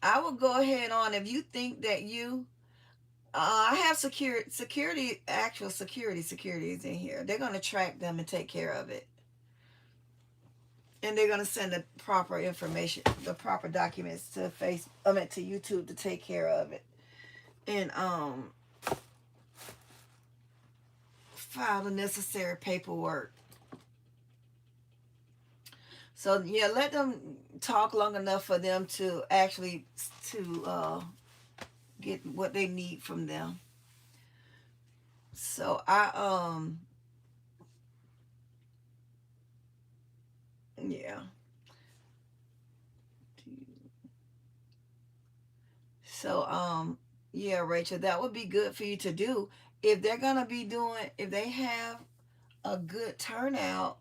I will go ahead on if you think that you I have actual security is in here. They're gonna track them and take care of it, and they're gonna send the proper information, the proper documents to to YouTube to take care of it, and file the necessary paperwork. So yeah, let them talk long enough for them to actually to get what they need from them. So yeah. So yeah, Rachel, that would be good for you to do if they're gonna be doing if they have a good turnout.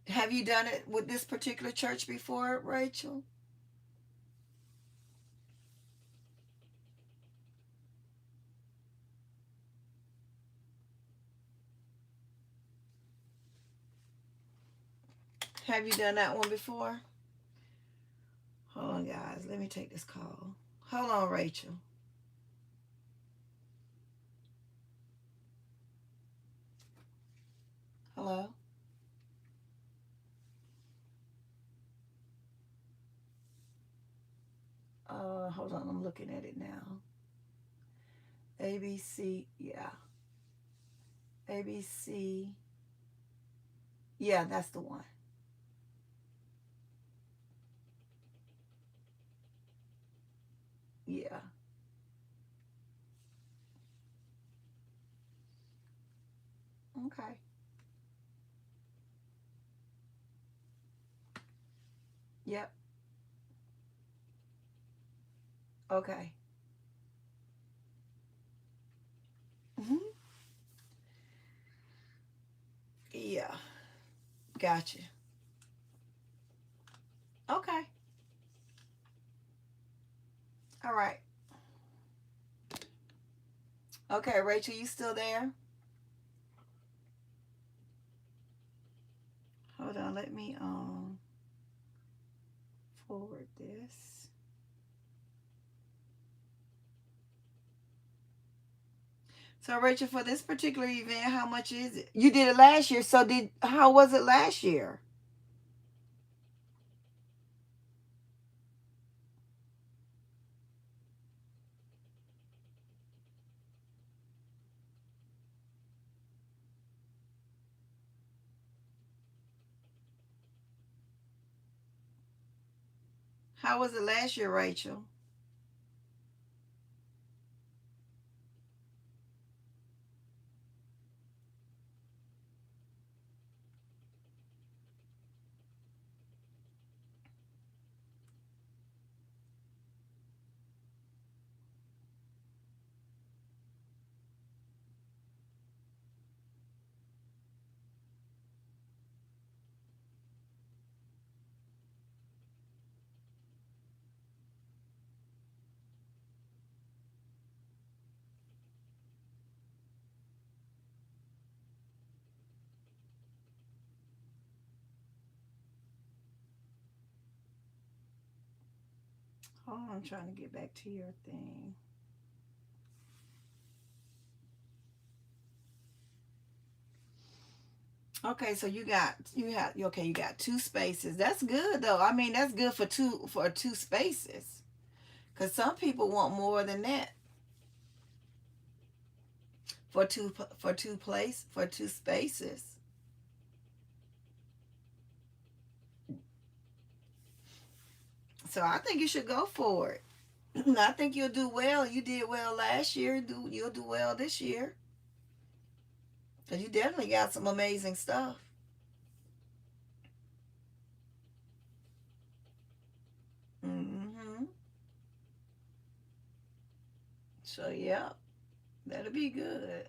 Have you done it with this particular church before, Rachel? Have you done that one before? Hold on, guys. Let me take this call. Hold on, Rachel. Hello? Hold on. I'm looking at it now. ABC. Yeah. ABC. Yeah, that's the one. Yeah. Okay. Yep. Okay. Hmm. Yeah. Gotcha. Okay. All right. Okay, Rachel, you still there? Hold on. Let me forward this. So Rachel, for this particular event, how much is it? You did it last year, so did how was it last year? How was it last year, Rachel? Hold on, I'm trying to get back to your thing. Okay, so you got you got two spaces. That's good though. I mean, that's good for two spaces. Cause some people want more than that for two spaces. So I think you should go for it. I think you'll do well. You did well last year. You'll do well this year. Cause you definitely got some amazing stuff. Hmm. So yeah, that'll be good.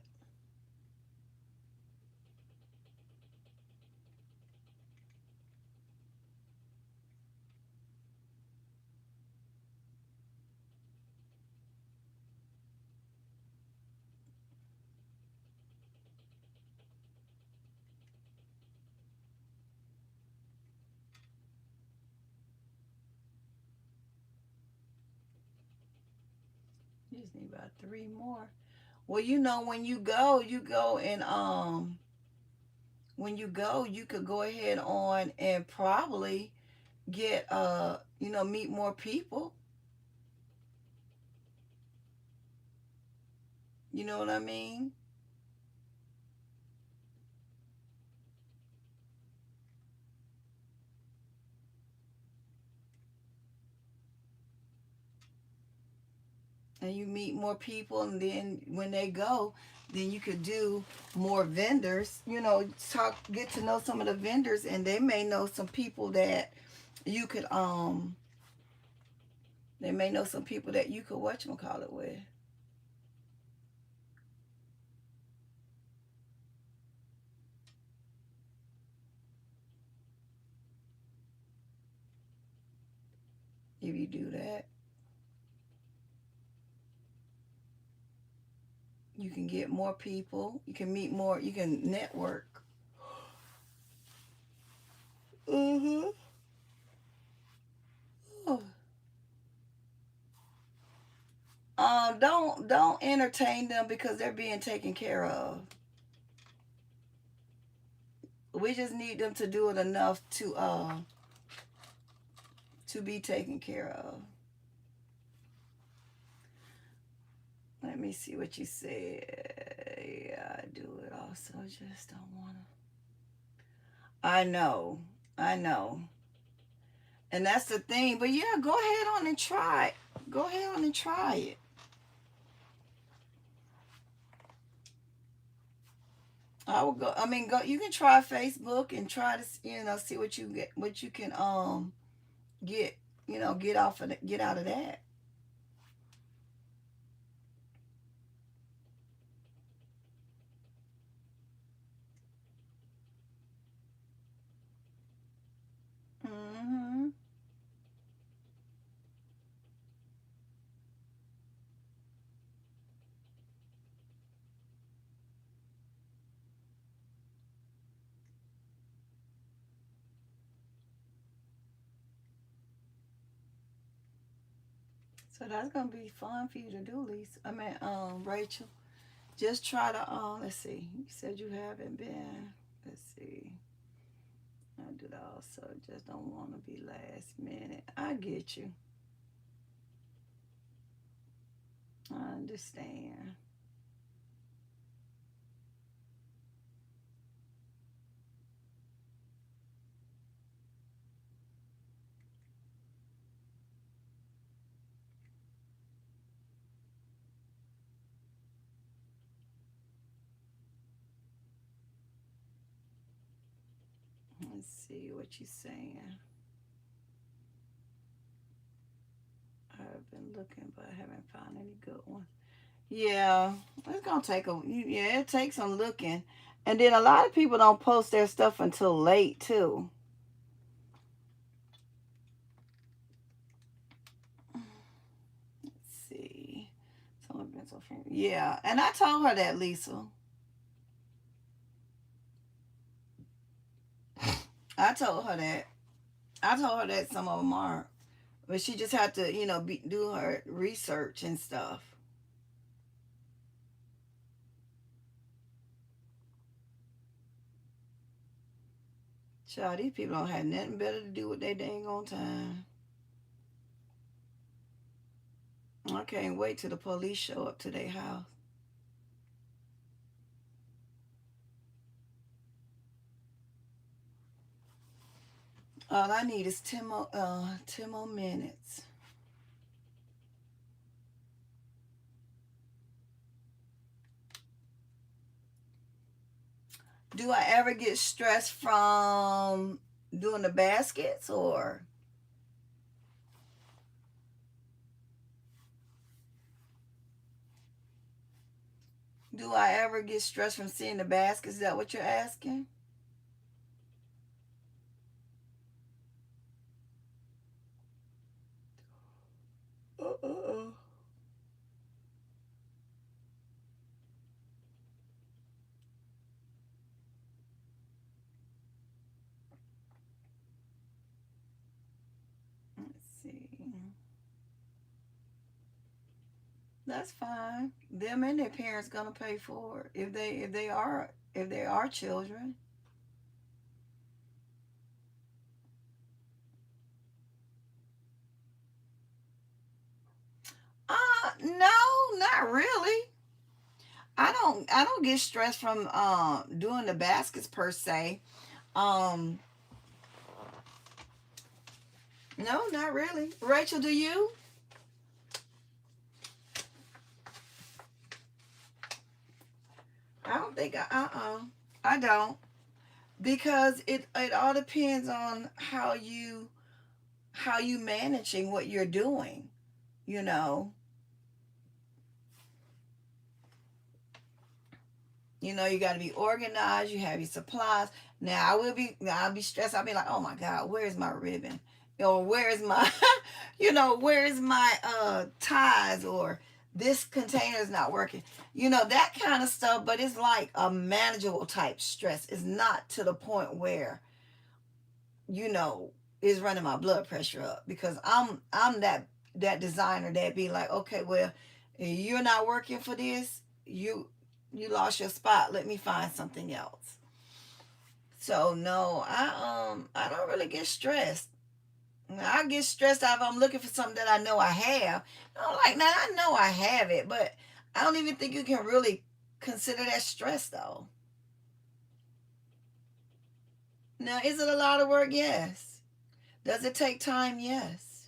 You just need about three more. Well, when you go and when you go, you could go ahead on and probably get meet more people. You know what I mean? And you meet more people, and then when they go, then you could do more vendors. Get to know some of the vendors, and they may know some people that you could they may know some people that you could whatchamacallit with. If you do that, you can get more people. You can meet more. You can network. Mm-hmm. Oh. Don't entertain them because they're being taken care of. We just need them to do it enough to be taken care of. Let me see what you said. Yeah, I do it also. Just don't wanna. I know. I know. And that's the thing. But yeah, go ahead on and try it. Go ahead on and try it. I will go. I mean, go. You can try Facebook and try to, see what you get, what you can get, get out of that. Hmm. So that's gonna be fun for you to do, Lisa. I mean, Rachel. Just try to let's see. You said you haven't been. Let's see. I do that also. Just don't want to be last minute. I get you. I understand. Let's see what you're saying. I've been looking, but I haven't found any good ones. Yeah, it's gonna take it takes some looking, and then a lot of people don't post their stuff until late too. Let's see. Someone been so friendly. Yeah, and I told her that, Lisa. I told her that. I told her that some of them are. But she just had to, you know, do her research and stuff. Child, these people don't have nothing better to do with their dang on time. I can't wait till the police show up to their house. All I need is 10 more minutes. Do I ever get stressed from doing the baskets, or do I ever get stressed from seeing the baskets? Is that what you're asking? Uh-uh. Let's see. That's fine. Them and their parents gonna pay for it if they are children. No, not really. I don't get stressed from doing the baskets per se. Um no, not really. Rachel, do you? I don't think I don't, because it all depends on how you managing what you're doing, you know. You know, you got to be organized. You have your supplies. Now, I'll be stressed. I'll be like, oh my God, where's my ribbon? Or where's my, where's my ties? Or this container is not working. You know, that kind of stuff. But it's like a manageable type stress. It's not to the point where, you know, is running my blood pressure up, because I'm that designer that be like, okay, well, you're not working for this. You lost your spot. Let me find something else. So no, I don't really get stressed. I get stressed out if I'm looking for something that I know I have. I'm like, now I know I have it, but I don't even think you can really consider that stress though. Now, is it a lot of work? Yes. Does it take time? Yes.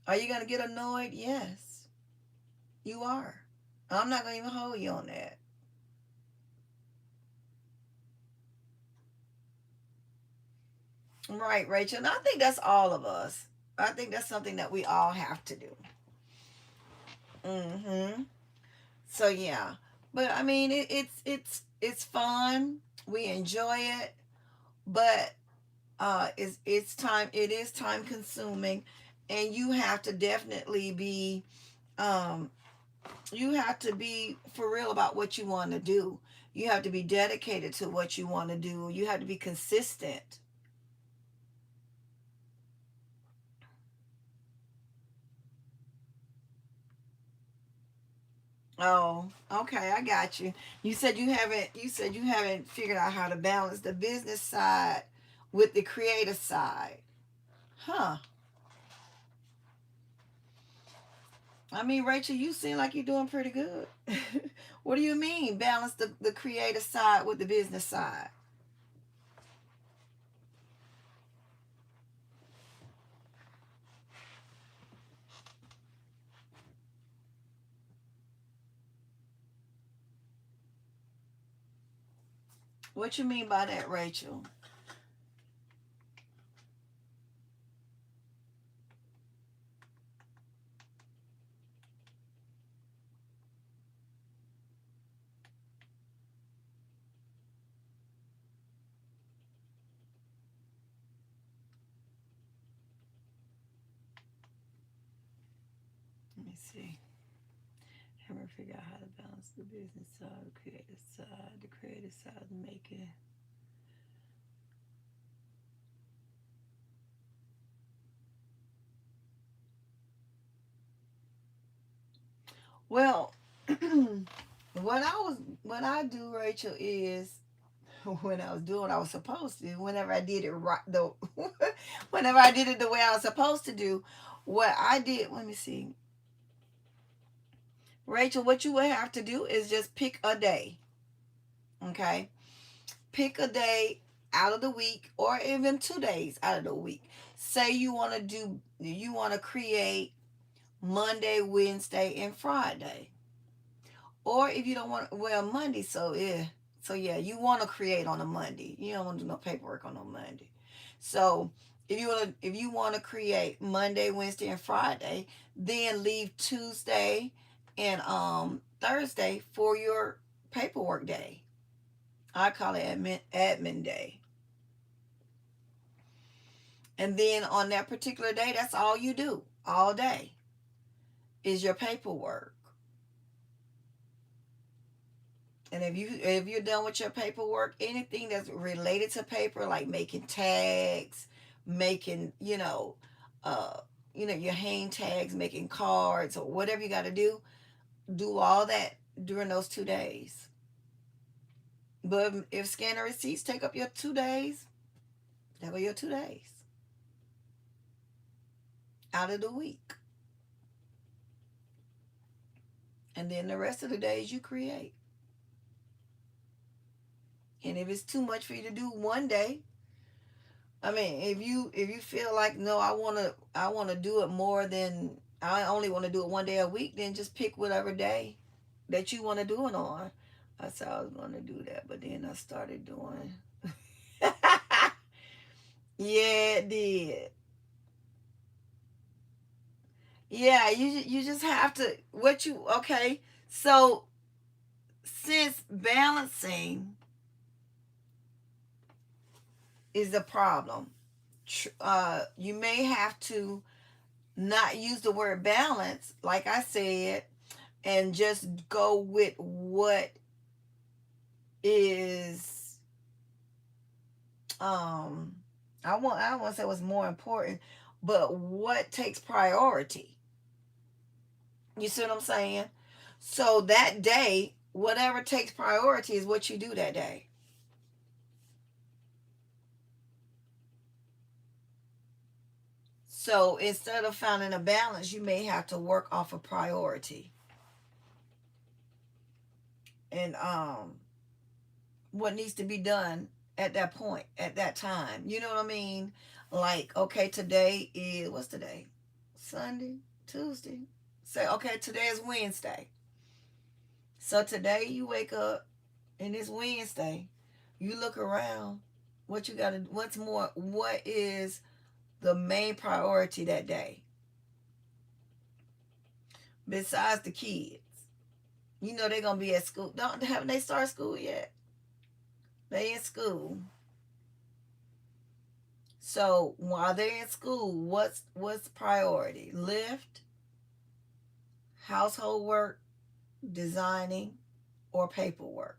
Are you gonna get annoyed? Yes. You are. I'm not gonna even hold you on that. Right, Rachel. And I think that's all of us. I think that's something that we all have to do. Mm-hmm. So yeah, but I mean, it's fun. We enjoy it, but it's time. It is time consuming, and you have to definitely be um you have to be for real about what you want to do. You have to be dedicated to what you want to do. You have to be consistent. Oh, okay, I got you. You said you haven't figured out how to balance the business side with the creative side. Huh. I mean, Rachel, you seem like you're doing pretty good. What do you mean, balance the creative side with the business side? What you mean by that, Rachel? Let me see. Haven't figured out how to balance the business side, the creative side. The creative side is making. Well, what I do, Rachel, is when I was doing what I was supposed to, whenever I did it right, though, whenever I did it the way I was supposed to do, what I did, let me see, Rachel, what you would have to do is just pick a day, okay? Pick a day out of the week, or even 2 days out of the week. Say you want to create Monday, Wednesday, and Friday. Or if you don't want, well, Monday, so yeah, you want to create on a Monday. You don't want to do no paperwork on a Monday. So if you want to create Monday, Wednesday, and Friday, then leave Tuesday and Thursday for your paperwork day. I call it admin day. And then on that particular day, that's all you do all day is your paperwork. And if you're done with your paperwork, anything that's related to paper, like making tags, making uh, your hang tags, making cards, or whatever you got to do all that during those 2 days. But if scanning receipts take up your 2 days, that go your 2 days out of the week, and then the rest of the days you create. And if it's too much for you to do one day, I mean, if you feel like no, I wanna do it more than I only want to do it one day a week, then just pick whatever day that you want to do it on. I said I was gonna do that, but then I started doing. Yeah, it did. Yeah, you just have to what you okay. So since balancing is the problem, you may have to not use the word balance, like I said, and just go with what is um I don't want to say what's more important, but what takes priority. You see what I'm saying? So that day, whatever takes priority is what you do that day. So instead of finding a balance, you may have to work off a priority. And what needs to be done at that point, at that time. You know what I mean? Like, okay, today is what's today? Sunday, Tuesday. Say, okay, today is Wednesday. So today you wake up and it's Wednesday. You look around. What is the main priority that day? Besides the kids. You know they're gonna be at school. Haven't they started school yet? They in school. So while they're in school, what's priority? Lift, household work, designing, or paperwork?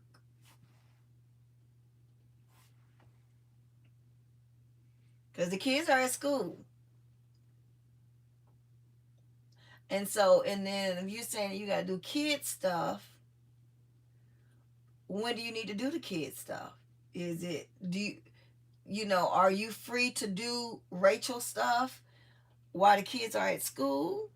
Because the kids are at school. And then if you're saying you gotta do kid stuff, when do you need to do the kid stuff? Is it do are you free to do Rachel stuff while the kids are at school?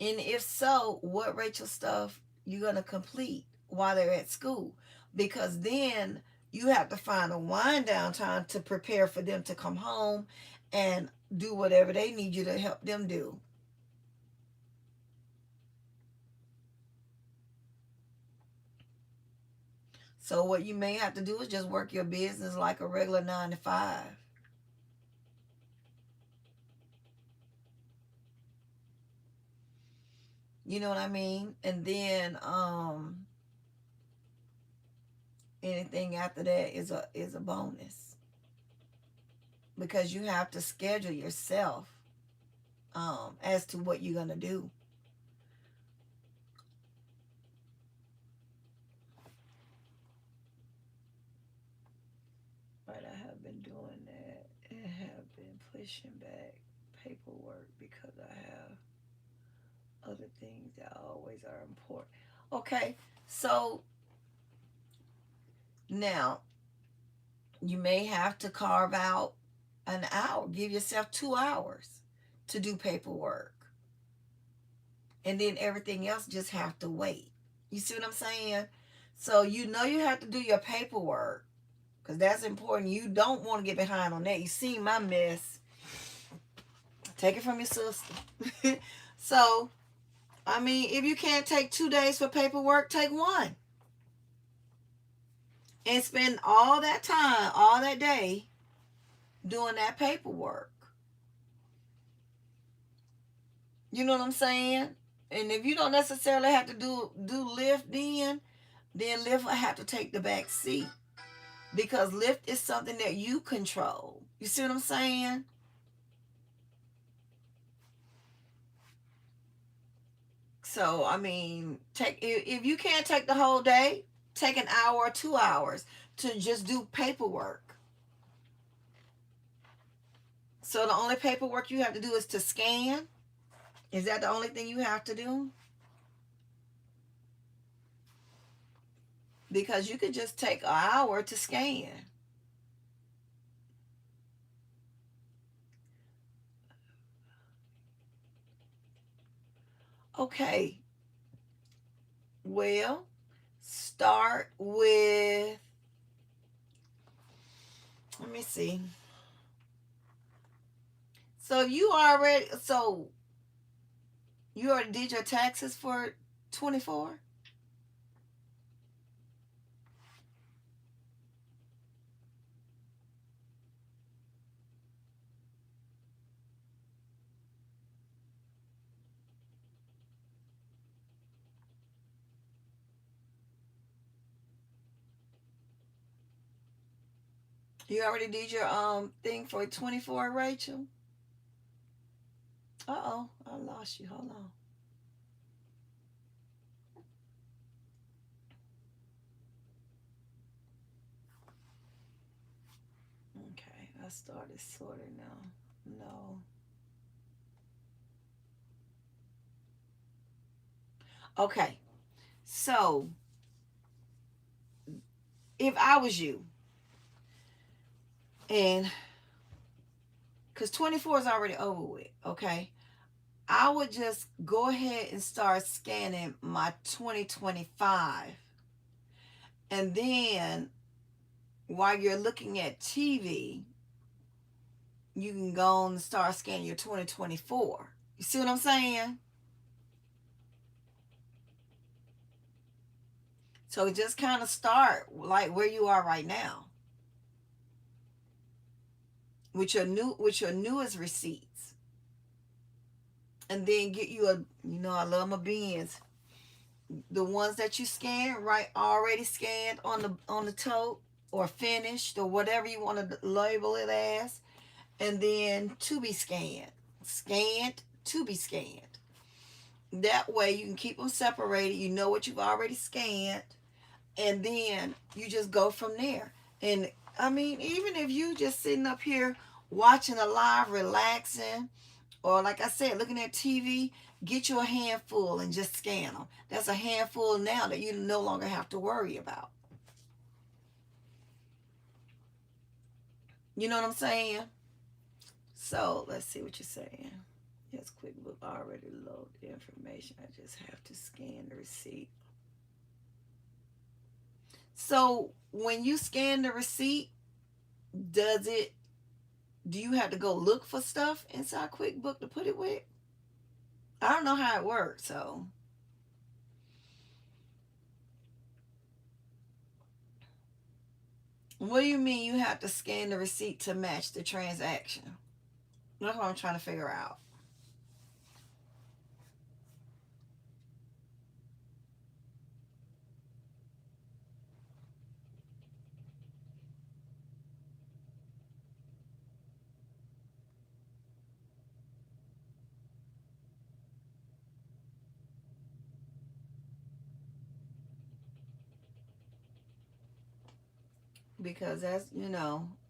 And if so, what Rachel stuff you gonna complete while they're at school? Because then you have to find a wind down time to prepare for them to come home and do whatever they need you to help them do. So what you may have to do is just work your business like a regular 9 to 5. You know what I mean? And then anything after that is a bonus because you have to schedule yourself as to what you're gonna do. But I have been doing that and have been pushing back paperwork because I have Other things that always are important. Okay, so now you may have to carve out an hour. Give yourself 2 hours to do paperwork. And then everything else just have to wait. You see what I'm saying? So you know you have to do your paperwork because that's important. You don't want to get behind on that. You see my mess. Take it from your sister. So, I mean, if you can't take 2 days for paperwork, take one. And spend all that time, all that day doing that paperwork. You know what I'm saying? And if you don't necessarily have to do lift then lift will have to take the back seat. Because lift is something that you control. You see what I'm saying? So, I mean, take if you can't take the whole day, take an hour or 2 hours to just do paperwork. So the only paperwork you have to do is to scan. Is that the only thing you have to do? Because you could just take an hour to scan. Okay. Well, start with, let me see. So you already did your taxes for 24? You already did your thing for 24, Rachel? Uh-oh, I lost you. Hold on. Okay, I started sorting now. No. Okay. So, if I was you, and because 24 is already over with, okay, I would just go ahead and start scanning my 2025. And then while you're looking at TV, you can go on and start scanning your 2024. You see what I'm saying? So just kind of start like where you are right now with your newest receipts. And then get you I love my bins. The ones that you scan, right, already scanned on the tote or finished or whatever you want to label it as, and then to be scanned. Scanned to be scanned. That way you can keep them separated. You know what you've already scanned, and then you just go from there. And I mean, even if you just sitting up here watching a live, relaxing, or like I said, looking at TV, get you a handful and just scan them. That's a handful now that you no longer have to worry about. You know what I'm saying? So let's see what you're saying. Yes, QuickBook already load the information. I just have to scan the receipt. So when you scan the receipt, do you have to go look for stuff inside QuickBook to put it with? I don't know how it works, so. What do you mean you have to scan the receipt to match the transaction? That's what I'm trying to figure out. Because that's,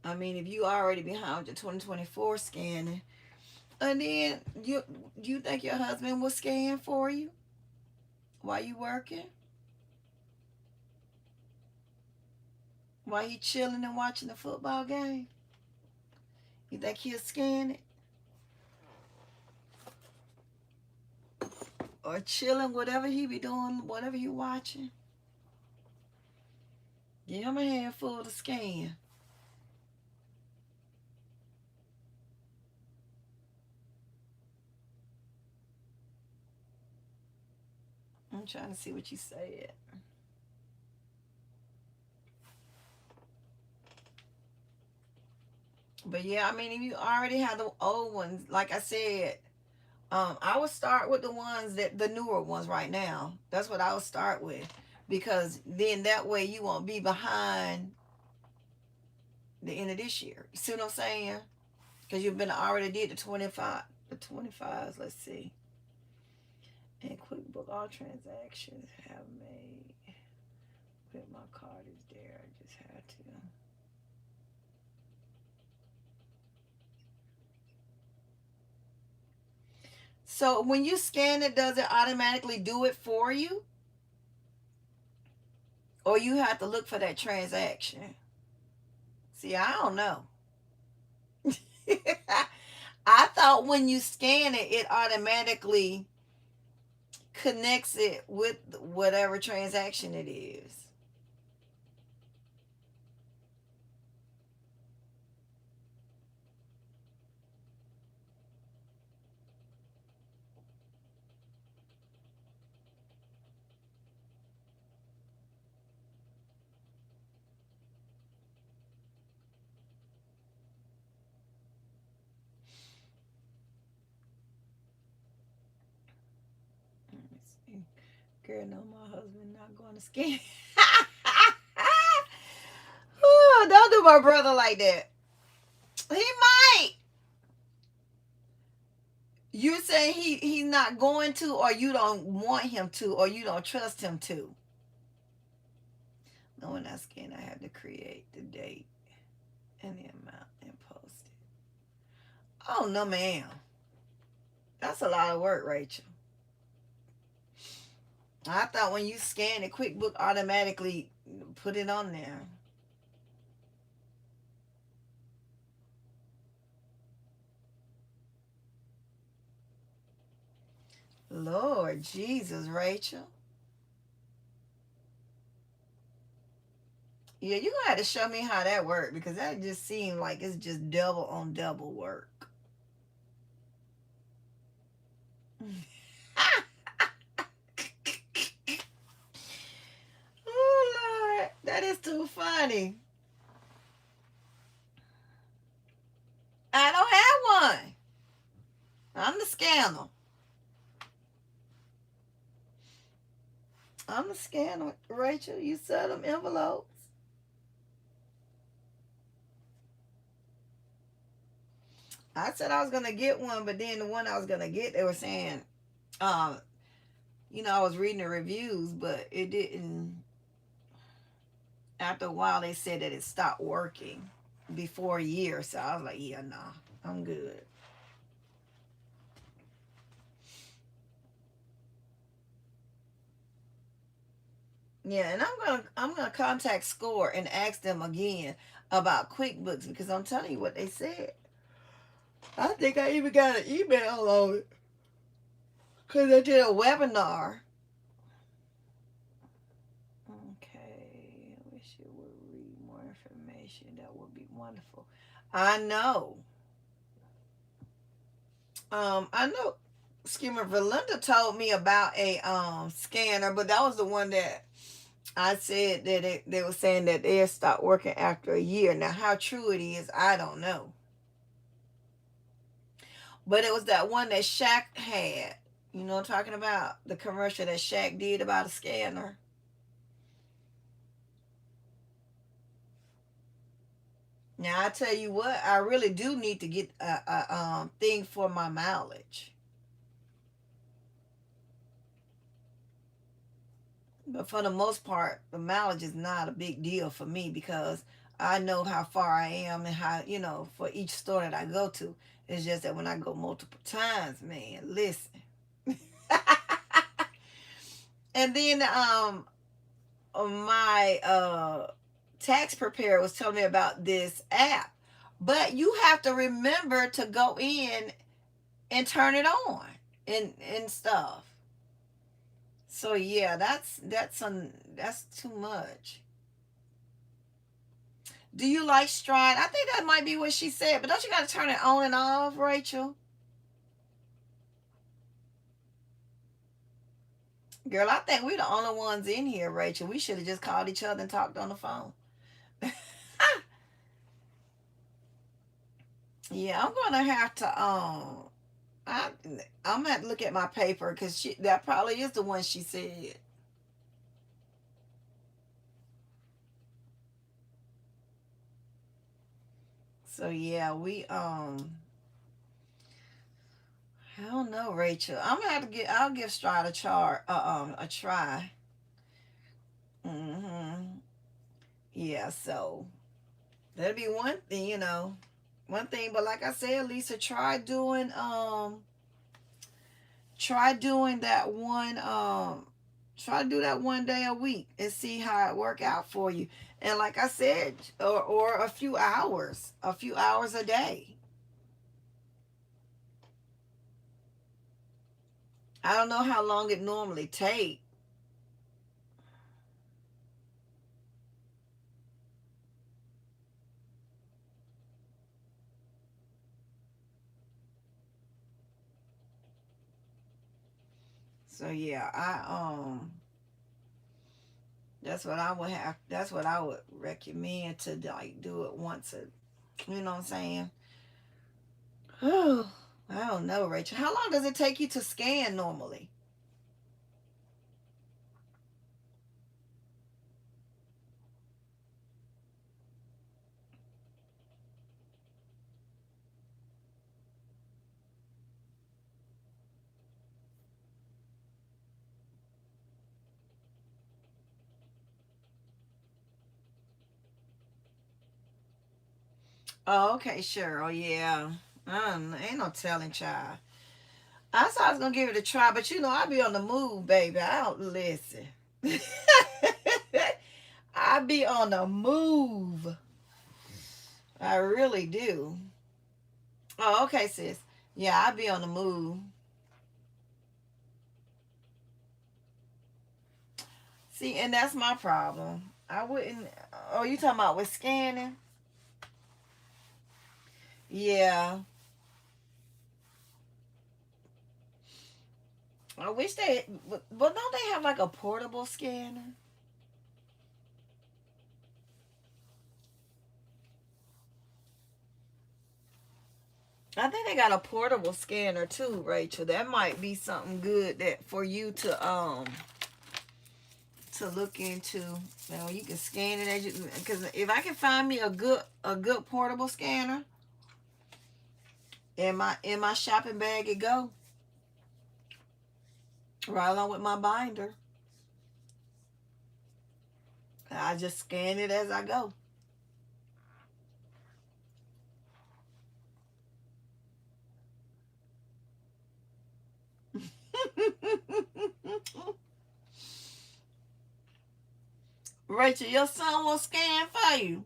I mean, if you already behind your 2024 scanning, And then you think your husband will scan for you while you working? While he chilling and watching the football game? You think he'll scan it? Or chilling, whatever he be doing, whatever he watching? Give him a handful to scan. I'm trying to see what you said. But yeah, I mean, if you already have the old ones, like I said, I would start with the ones that the newer ones right now. That's what I would start with, because then that way you won't be behind the end of this year. You see what I'm saying? Because you've been already did the 25s. Let's see. And QuickBook, all transactions have made. Put my card is there. I just had to. So when you scan it, does it automatically do it for you? Or you have to look for that transaction? See, I don't know. I thought when you scan it, it automatically connects it with whatever transaction it is. Let me see. Girl, no, my husband not going to scan. Oh, don't do my brother like that. He might. You're saying he's not going to, or you don't want him to, or you don't trust him to. No, when I scan, I have to create the date and the amount and post it. Oh no, ma'am. That's a lot of work, Rachel. I thought when you scan it, QuickBook automatically put it on there. Lord Jesus, Rachel. Yeah, you're gonna have to show me how that worked, because that just seemed like it's just double on double work. Oh Lord, that is too funny. I don't have one. I'm the scanner. I'm the scanner, Rachel. You sell them envelopes. I said I was gonna get one, but then the one I was gonna get, they were saying, um, I was reading the reviews, but it didn't. After a while, they said that it stopped working before a year. So I was like, yeah, nah, I'm good. Yeah, and I'm gonna contact Score and ask them again about QuickBooks, because I'm telling you what they said. I think I even got an email on it because they did a webinar. Okay, I wish you would read more information. That would be wonderful. I know. I know. Skimmer Valinda told me about a scanner, but that was the one that I said that they were saying that they'll stop working after a year. Now, how true it is, I don't know. But it was that one that Shaq had. You know what I'm talking about? The commercial that Shaq did about a scanner. Now, I tell you what, I really do need to get a thing for my mileage. But for the most part, the mileage is not a big deal for me, because I know how far I am and how, for each store that I go to. It's just that when I go multiple times, man, listen. And then my tax preparer was telling me about this app, but you have to remember to go in and turn it on and stuff. So yeah, that's too much. Do you like Stride? I think that might be what she said, but don't you got to turn it on and off, Rachel? Girl, I think we're the only ones in here, Rachel. We should have just called each other and talked on the phone. Yeah, I'm gonna have to I I'm gonna have to look at my paper because that probably is the one she said. So yeah, I don't know, Rachel. I'm gonna have to I'll give Stride a try. Hmm. Yeah, so that'd be one thing, one thing. But like I said, Lisa, try doing that one try to do that one day a week and see how it work out for you. And like I said, or a few hours a day. I don't know how long it normally take. So yeah, that's what I would recommend, to like do it once a, you know what I'm saying? Oh, I don't know, Rachel. How long does it take you to scan normally? Oh, okay, sure. Oh, yeah. Ain't no telling, child. I said I was gonna give it a try, but I be on the move, baby. I don't listen. I be on the move. I really do. Oh, okay, sis. Yeah, I be on the move. See, and that's my problem. I wouldn't. Oh, you talking about with scanning? Yeah. I wish but don't they have like a portable scanner? I think they got a portable scanner too, Rachel. That might be something good that for you to look into. You can scan it as you, because if I can find me a good portable scanner in my shopping bag, it go right along with my binder. I just scan it as I go. Rachel, your son will scan for you.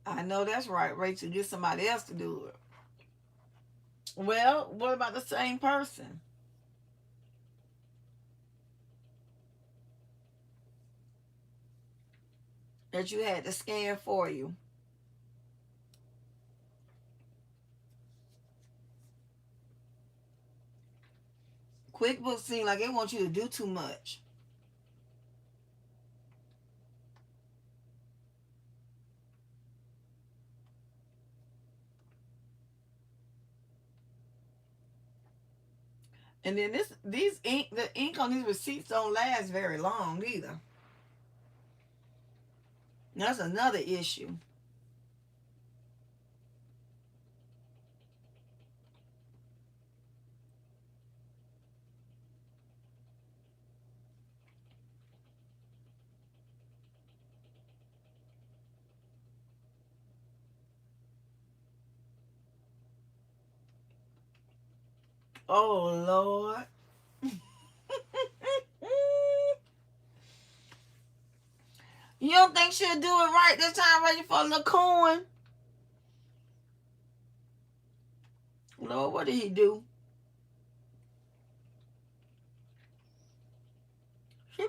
I know that's right, Rachel. Get somebody else to do it. Well, what about the same person that you had to scan for you? QuickBooks seem like it wants you to do too much. And then the ink on these receipts don't last very long either. That's another issue. Oh, Lord. You don't think she'll do it right this time, ready for a little coin? Lord, what did he do? She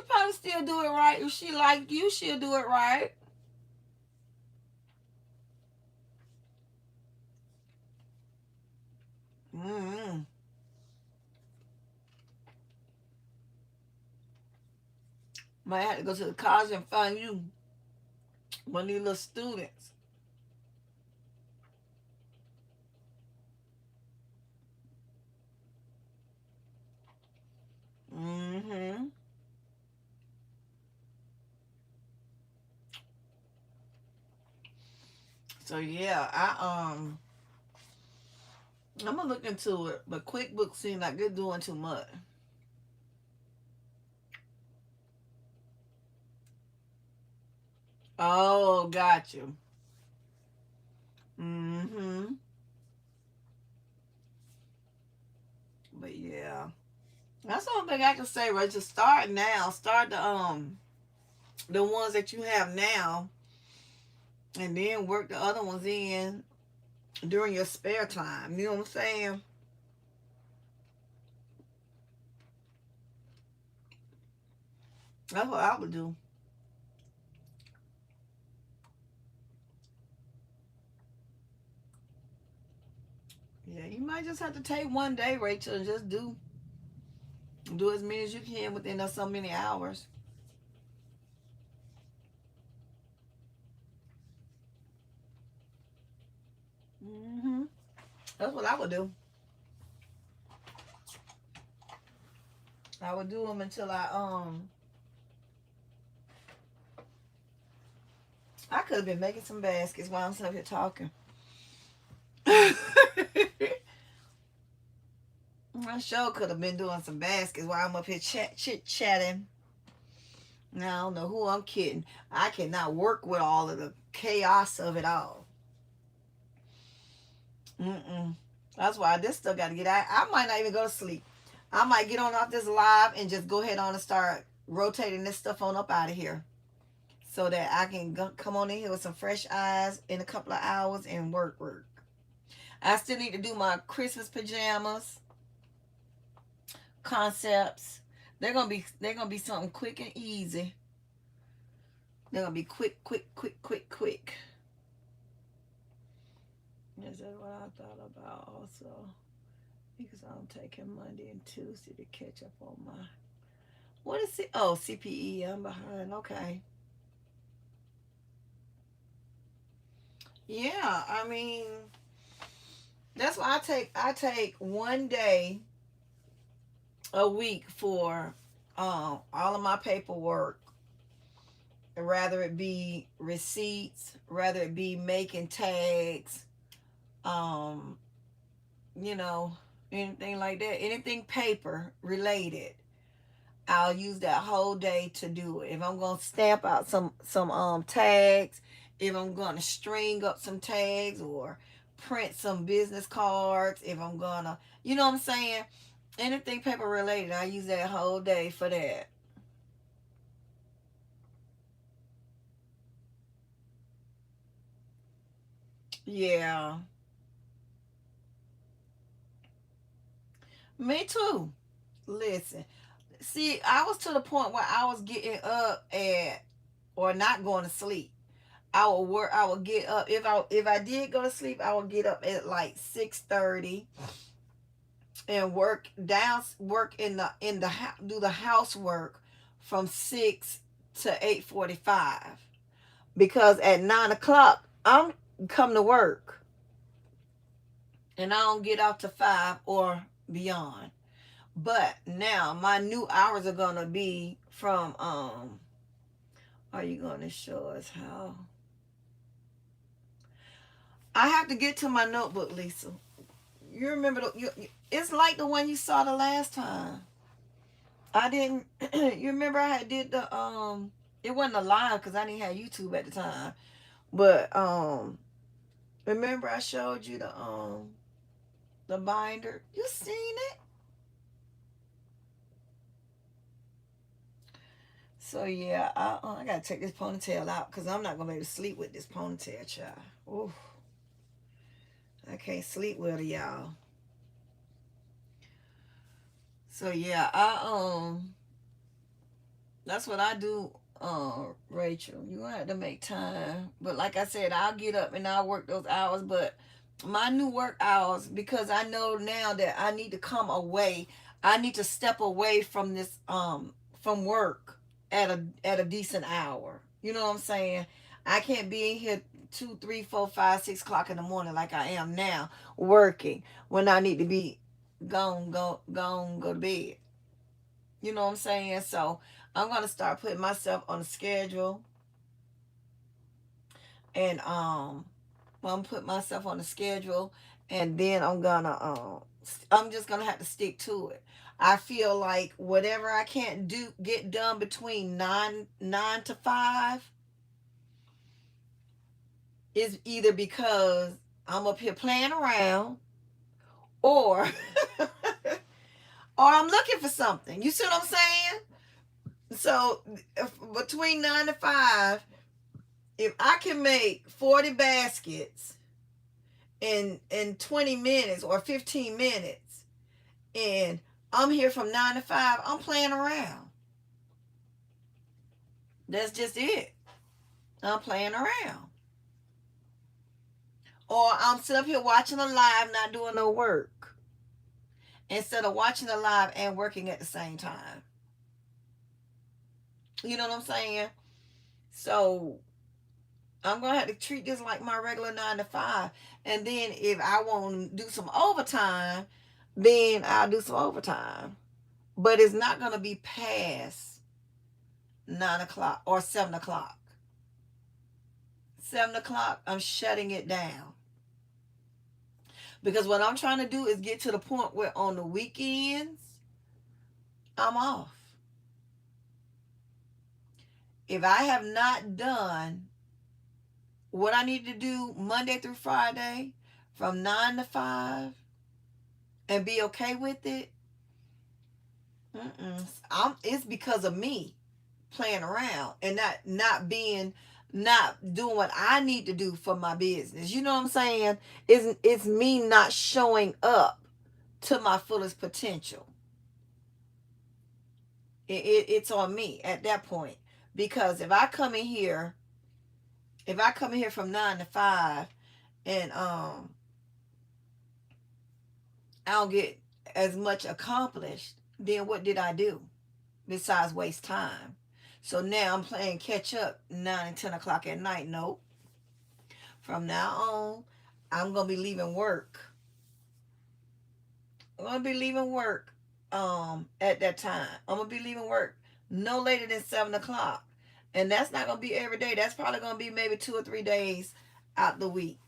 probably still do it right. If she like you, she'll do it right. Mm-hmm. Might have to go to the college and find you one of these little students. Mm-hmm. So yeah, I'm gonna look into it, but QuickBooks seem like they're doing too much. Oh, got you. Mm-hmm. But yeah, that's the only thing I can say. Right, just start now. Start the ones that you have now, and then work the other ones in during your spare time. You know what I'm saying? That's what I would do. Yeah, you might just have to take one day, Rachel, and just do as many as you can within so many hours. Hmm. That's what I would do. I would do them until I could have been making some baskets while I'm sitting here talking. I sure could have been doing some baskets while I'm up here chit chatting. Now I don't know who I'm kidding. I cannot work with all of the chaos of it all. Mm-mm. That's why this stuff got to get out. I might not even go to sleep. I might get on off this live and just go ahead on and start rotating this stuff on up out of here so that I can come on in here with some fresh eyes in a couple of hours and work. I still need to do my Christmas pajamas concepts. They're gonna be something quick and easy. They're gonna be quick. Is that what I thought about also? Because I'm taking Monday and Tuesday to catch up on my what is it? Oh, CPE. I'm behind. Okay. Yeah, I mean that's why I take one day a week for all of my paperwork, rather it be receipts, rather it be making tags, um, you know, anything like that, anything paper related. I'll use that whole day to do it. If I'm gonna stamp out some tags, if I'm gonna string up some tags or print some business cards, if I'm gonna, you know what I'm saying? Anything paper related, I use that whole day for that. Yeah, me too. Listen, see, I was to the point where I was getting up at or not going to sleep. I would work. I would get up if I did go to sleep. I would get up at like 6:30 and work in the do the housework from 6 to 8:45 because at 9 o'clock I'm come to work and I don't get off to 5 or beyond. But now my new hours are gonna be from are you gonna show us how? I have to get to my notebook, Lisa. You remember it's like the one you saw the last time. I didn't you remember I had did the it wasn't a live because I didn't have YouTube at the time. But remember I showed you the The binder. You seen it? So yeah, I gotta take this ponytail out because I'm not gonna be able to sleep with this ponytail, child. Ooh, I can't sleep with it, y'all. So yeah, that's what I do, Rachel. You gonna have to make time. But like I said, I'll get up and I'll work those hours. But my new work hours, because I know now that I need to come away. I need to step away from this from work at a decent hour. You know what I'm saying? I can't be in here 2, 3, 4, 5, 6 o'clock in the morning like I am now working when I need to be gone, go to bed. You know what I'm saying? So I'm gonna start putting myself on a schedule, and I'm put myself on a schedule, and then I'm just gonna have to stick to it. I feel like whatever I can't get done between nine to 5 is either because I'm up here playing around, or or I'm looking for something. You see what I'm saying? So between 9 to 5, if I can make 40 baskets in 20 minutes or 15 minutes, and I'm here from 9 to 5, I'm playing around. That's just it. I'm playing around. Or I'm sitting up here watching a live, not doing no work, instead of watching the live and working at the same time. You know what I'm saying? So I'm gonna have to treat this like my regular 9 to 5. And then if I want to do some overtime, then I'll do some overtime. But it's not gonna be past 9 o'clock or 7 o'clock. 7 o'clock, I'm shutting it down. Because what I'm trying to do is get to the point where on the weekends, I'm off. If I have not done what I need to do Monday through Friday from 9 to 5 and be okay with it, it's because of me playing around and not doing what I need to do for my business. You know what I'm saying? It's me not showing up to my fullest potential. It's on me at that point, because if I come in here from 9 to 5 and I don't get as much accomplished, then what did I do besides waste time? So now I'm playing catch up 9 and 10 o'clock at night. Nope. From now on, I'm gonna be leaving work. I'm gonna be leaving work at that time. I'm gonna be leaving work no later than 7 o'clock. And that's not gonna be every day. That's probably gonna be maybe 2 or 3 days out the week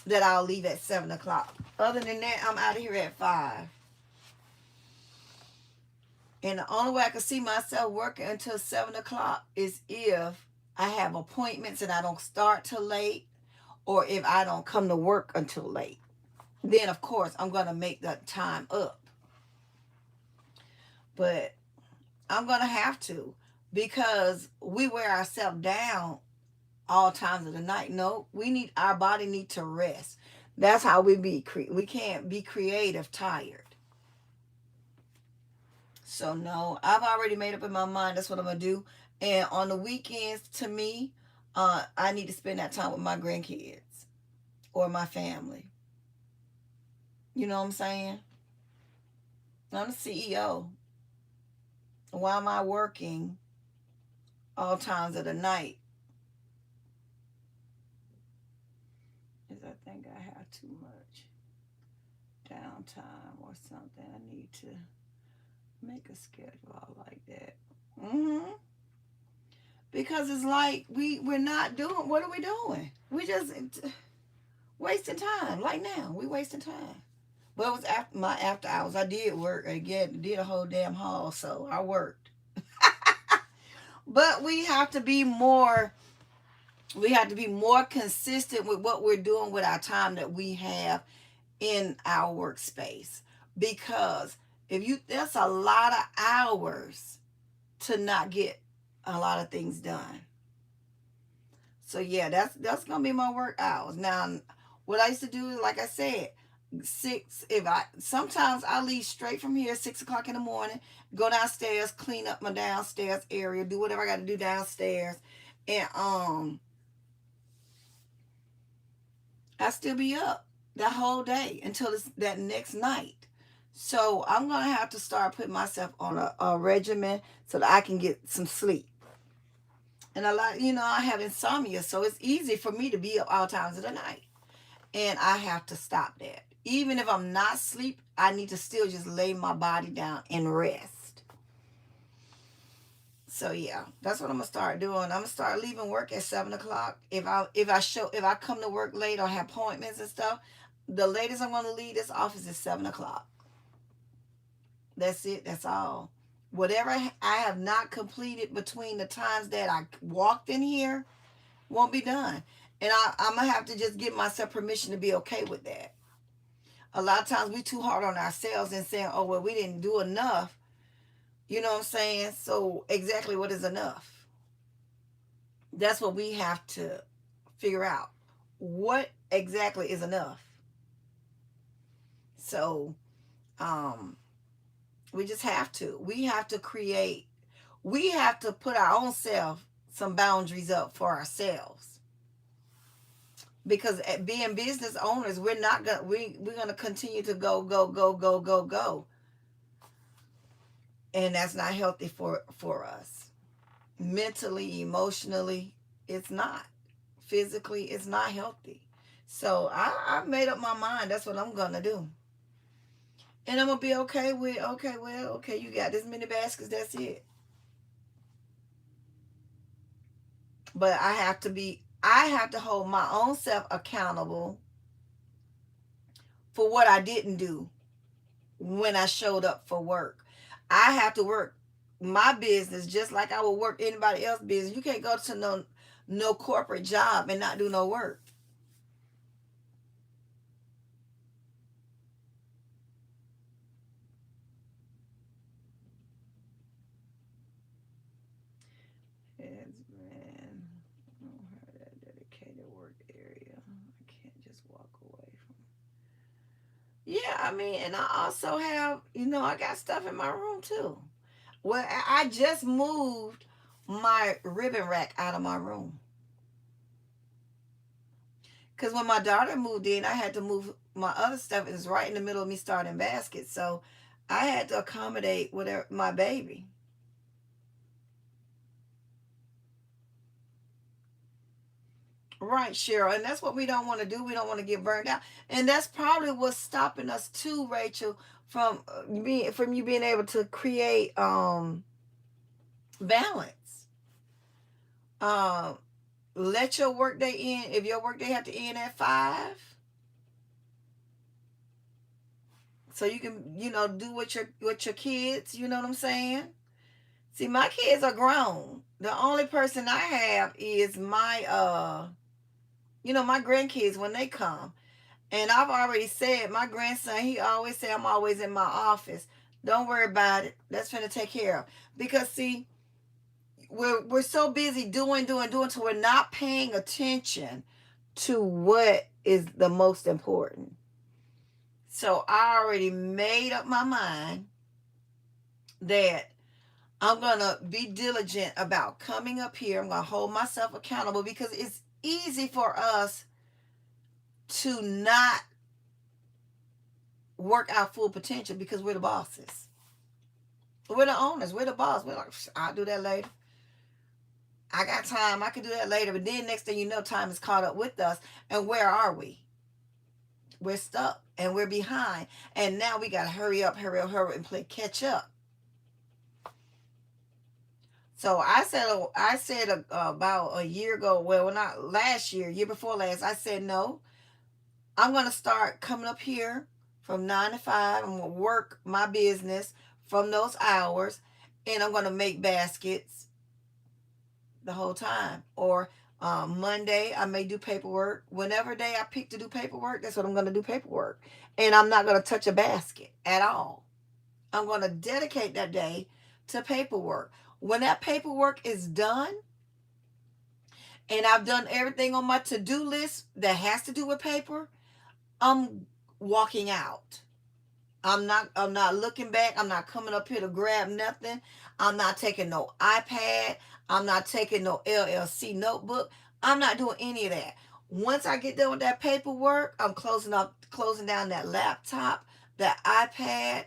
that I'll leave at 7 o'clock. Other than that, I'm out of here at 5. And the only way I can see myself working until 7 o'clock is if I have appointments and I don't start till late, or if I don't come to work until late. Then of course I'm gonna make that time up. But I'm gonna have to, because we wear ourselves down all times of the night. No, our body need to rest. That's how we can't be creative tired. So no, I've already made up in my mind that's what I'm gonna do. And on the weekends, to me, I need to spend that time with my grandkids or my family. You know what I'm saying? I'm the CEO. Why am I working all times of the night? Is I think I have too much downtime or something. I need to make a schedule out like that. Because it's like we're not doing. What are we doing? We just wasting time. Like now, we wasting time. But it was after my after hours. I did work again. Did a whole damn haul, so I worked. But we have to be more. We have to be more consistent with what we're doing with our time that we have in our workspace, because that's a lot of hours to not get a lot of things done. So yeah, that's gonna be my work hours. Now, what I used to do, like I said, six. If I sometimes I leave straight from here 6 o'clock in the morning, go downstairs, clean up my downstairs area, do whatever I got to do downstairs, and I still be up that whole day until it's that next night. So I'm gonna have to start putting myself on a regimen so that I can get some sleep. And a lot, I have insomnia, so it's easy for me to be up all times of the night. And I have to stop that. Even if I'm not asleep, I need to still just lay my body down and rest. So yeah, that's what I'm gonna start doing. I'm gonna start leaving work at 7 o'clock. If I come to work late or have appointments and stuff, the latest I'm gonna leave this office is 7 o'clock. That's it. That's all. Whatever I have not completed between the times that I walked in here won't be done. And I'm going to have to just give myself permission to be okay with that. A lot of times we too hard on ourselves and saying, oh, well, we didn't do enough. You know what I'm saying? So exactly what is enough? That's what we have to figure out. What exactly is enough? So, we just have to. We have to create. We have to put our own self some boundaries up for ourselves. Because at being business owners, we're gonna continue to go, and that's not healthy for us. Mentally, emotionally, it's not. Physically, it's not healthy. So I've made up my mind. That's what I'm gonna do. And I'm gonna be okay with, okay, you got this many baskets, that's it. But I have to hold my own self accountable for what I didn't do when I showed up for work. I have to work my business just like I would work anybody else's business. You can't go to no corporate job and not do no work. It's been that dedicated work area. I can't just walk away from. Yeah, I mean, and I also have, I got stuff in my room too. Well, I just moved my ribbon rack out of my room. Because when my daughter moved in, I had to move my other stuff. It was right in the middle of me starting baskets. So I had to accommodate whatever my baby. Right, Cheryl. And that's what we don't want to do. We don't want to get burned out. And that's probably what's stopping us too, Rachel, from you being able to create balance. Let your workday end. If your workday have to end at 5, so you can, do with your kids. You know what I'm saying? See, my kids are grown. The only person I have is my my grandkids when they come. And I've already said, my grandson, he always say I'm always in my office. Don't worry about it. That's finna take care of. Because see, we're so busy doing till we're not paying attention to what is the most important. So I already made up my mind that I'm going to be diligent about coming up here. I'm going to hold myself accountable because it's easy for us to not work our full potential because we're the bosses. We're the owners. We're the boss. We're like, I'll do that later. I got time. I can do that later. But then next thing you know, time is caught up with us. And where are we? We're stuck and we're behind. And now we got to hurry up, and play catch up. So I said about a year ago, well, not last year before last, I said, no, I'm going to start coming up here from 9 to 5. I'm going to work my business from those hours, and I'm going to make baskets the whole time, or Monday, I may do paperwork. Whenever day I pick to do paperwork, that's what I'm going to do paperwork. And I'm not going to touch a basket at all. I'm going to dedicate that day to paperwork. When that paperwork is done and I've done everything on my to-do list that has to do with paper, I'm walking out. I'm not looking back. I'm not coming up here to grab nothing. I'm not taking no iPad. I'm not taking no LLC notebook. I'm not doing any of that. Once I get done with that paperwork, I'm closing down that laptop, that iPad,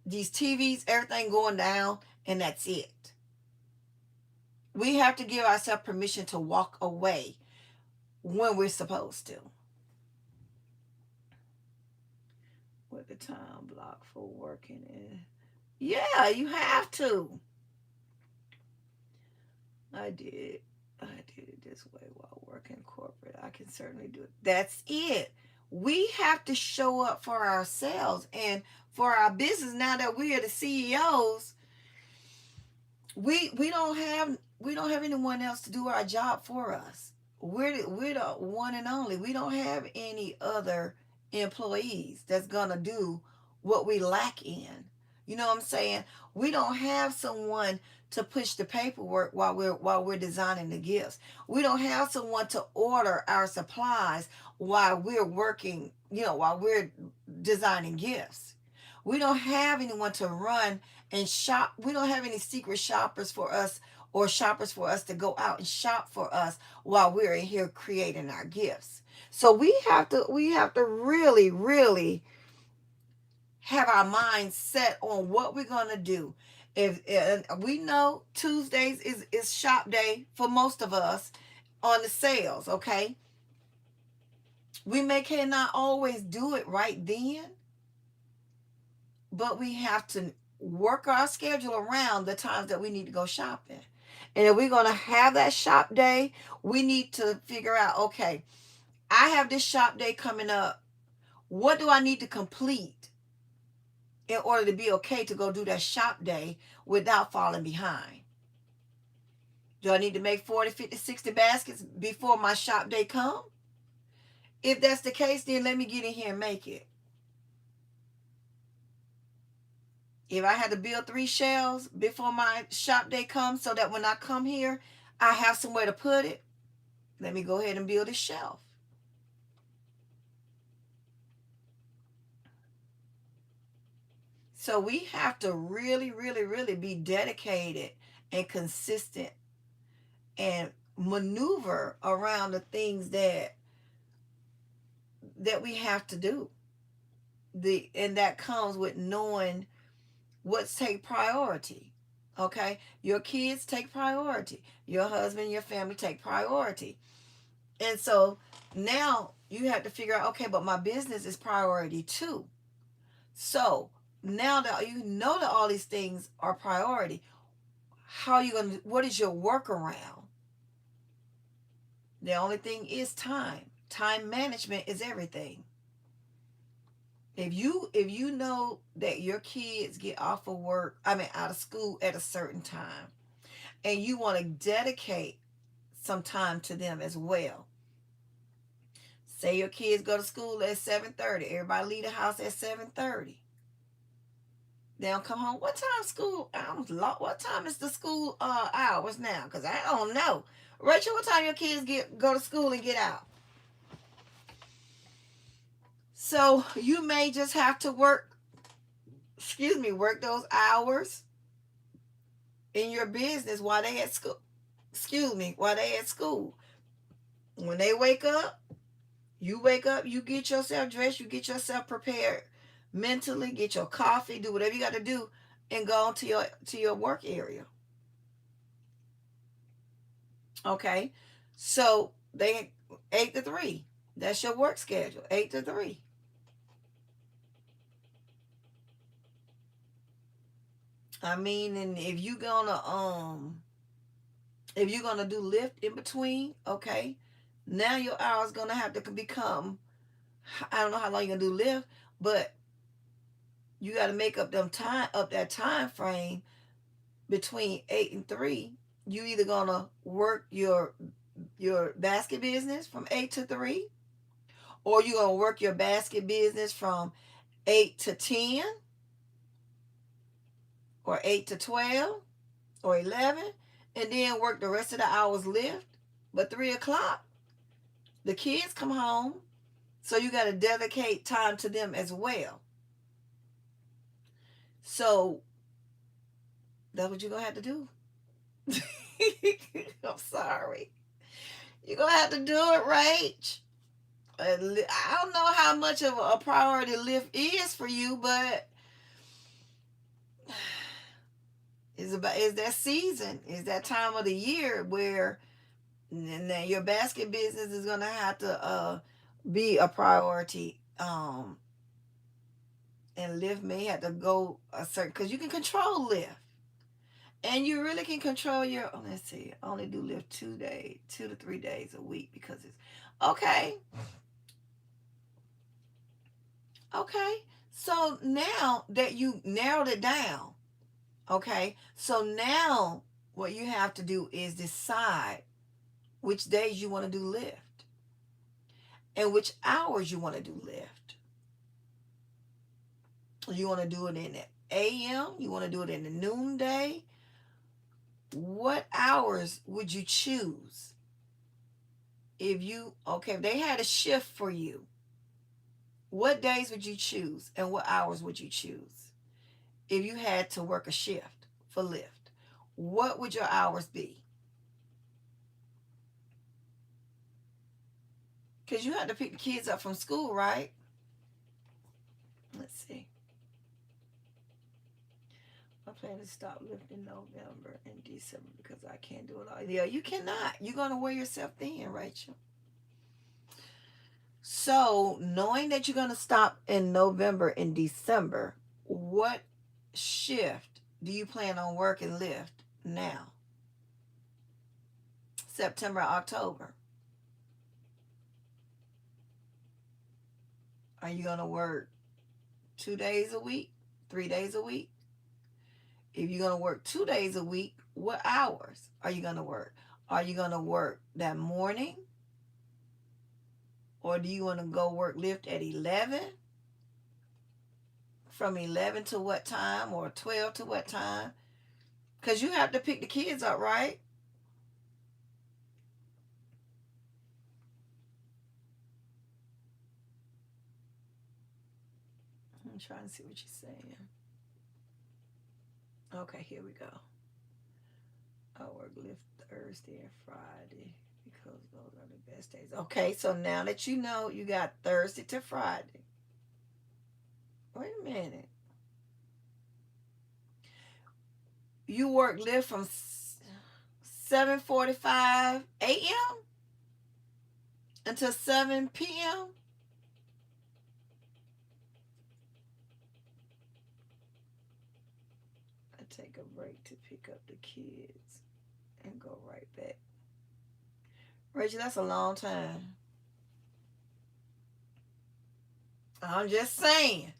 these TVs, everything going down, and that's it. We have to give ourselves permission to walk away when we're supposed to. What the time block for working is. Yeah, you have to. I did. I did it this way while working corporate. I can certainly do it. That's it. We have to show up for ourselves and for our business. Now that we are the CEOs, we don't have anyone else to do our job for us. We're the one and only. We don't have any other employees that's gonna do what we lack in. You know what I'm saying? We don't have someone to push the paperwork while we're designing the gifts. We don't have someone to order our supplies while we're working, while we're designing gifts. We don't have anyone to run and shop. We don't have any secret shoppers for us or shoppers for us to go out and shop for us while we're in here creating our gifts. So we have to really, really have our minds set on what we're going to do. If we know Tuesdays is shop day for most of us on the sales, okay? We cannot always do it right then, but we have to work our schedule around the times that we need to go shopping. And if we're going to have that shop day, we need to figure out, okay, I have this shop day coming up. What do I need to complete in order to be okay to go do that shop day without falling behind? Do I need to make 40, 50, 60 baskets before my shop day come? If that's the case, then let me get in here and make it. If I had to build 3 shelves before my shop day comes so that when I come here, I have somewhere to put it, let me go ahead and build a shelf. So we have to really, really, really be dedicated and consistent and maneuver around the things that we have to do. And that comes with knowing what's take priority. Okay? Your kids take priority. Your husband, your family take priority. And so now you have to figure out, okay, but my business is priority too. So now that you know that all these things are priority, what is your workaround? The only thing is time. Time management is everything. If you know that your kids get out of school at a certain time, and you want to dedicate some time to them as well. Say your kids go to school at 7:30. Everybody leave the house at 7:30. They don't come home. What time is the school hours now? Because I don't know. Rachel, what time your kids go to school and get out? So you may just have to work those hours in your business while they at school. While they at school. When they wake up, you get yourself dressed, you get yourself prepared mentally, get your coffee, do whatever you got to do, and go on to your work area. Okay? So they 8 to 3. That's your work schedule, 8 to 3. I mean, and if you're gonna do lift in between, okay, now your hours gonna have to become, I don't know how long you're gonna do lift, but you got to make up that time frame between 8 and 3. You either gonna work your your basket business from 8 to 3, or you're going to work your basket business from 8 to 10, or 8 to 12, or 11, and then work the rest of the hours lift. But 3 o'clock, the kids come home, so you got to dedicate time to them as well. So that's what you're going to have to do. I'm sorry. You're going to have to do it, Rach. I don't know how much of a priority lift is for you, but it's that season. It's that time of the year where your basket business is going to have to be a priority. And lift may have to go a certain, because you can control lift. And you really can control your, let's see, only do lift 2 to 3 days a week, because it's, okay. Okay. So now that you narrowed it down, okay, so now what you have to do is decide which days you want to do lift and which hours you want to do lift. You want to do it in the AM? You want to do it in the noonday? What hours would you choose? If they had a shift for you, what days would you choose and what hours would you choose? If you had to work a shift for lift, what would your hours be? Because you had to pick the kids up from school, right? Let's see. I plan to stop lifting November and December because I can't do it all. Yeah, you cannot. You're going to wear yourself thin, Rachel. So, knowing that you're going to stop in November and December, what shift do you plan on working lift now? September, October. Are you going to work 2 days a week, 3 days a week? If you're going to work 2 days a week, what hours are you going to work? Are you going to work that morning? Or do you want to go work lift at 11? From 11 to what time? Or 12 to what time? Because you have to pick the kids up, right? I'm trying to see what you're saying. Okay, here we go. I work lift Thursday and Friday because those are the best days. Okay, so now that you know you got Thursday to Friday. Wait a minute. You work lift from 7:45 a.m. until 7 p.m.? I take a break to pick up the kids and go right back. Rachel, that's a long time. I'm just saying,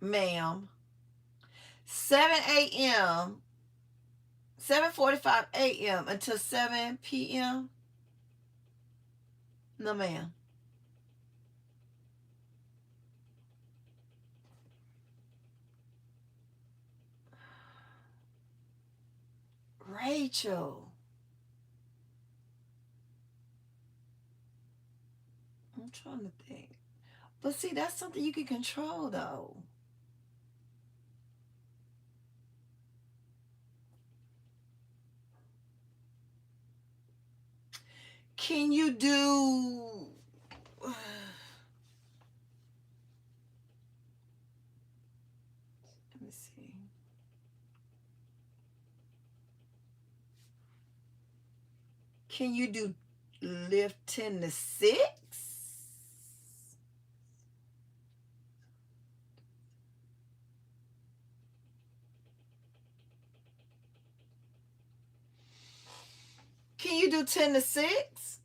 ma'am. 7 a.m., 7:45 a.m. until 7 p.m.? No, ma'am. Rachel. I'm trying to think. But see, that's something you can control, though. Can you do... Let me see. Can you do lift 10 to 6? Can you do 10 to 6?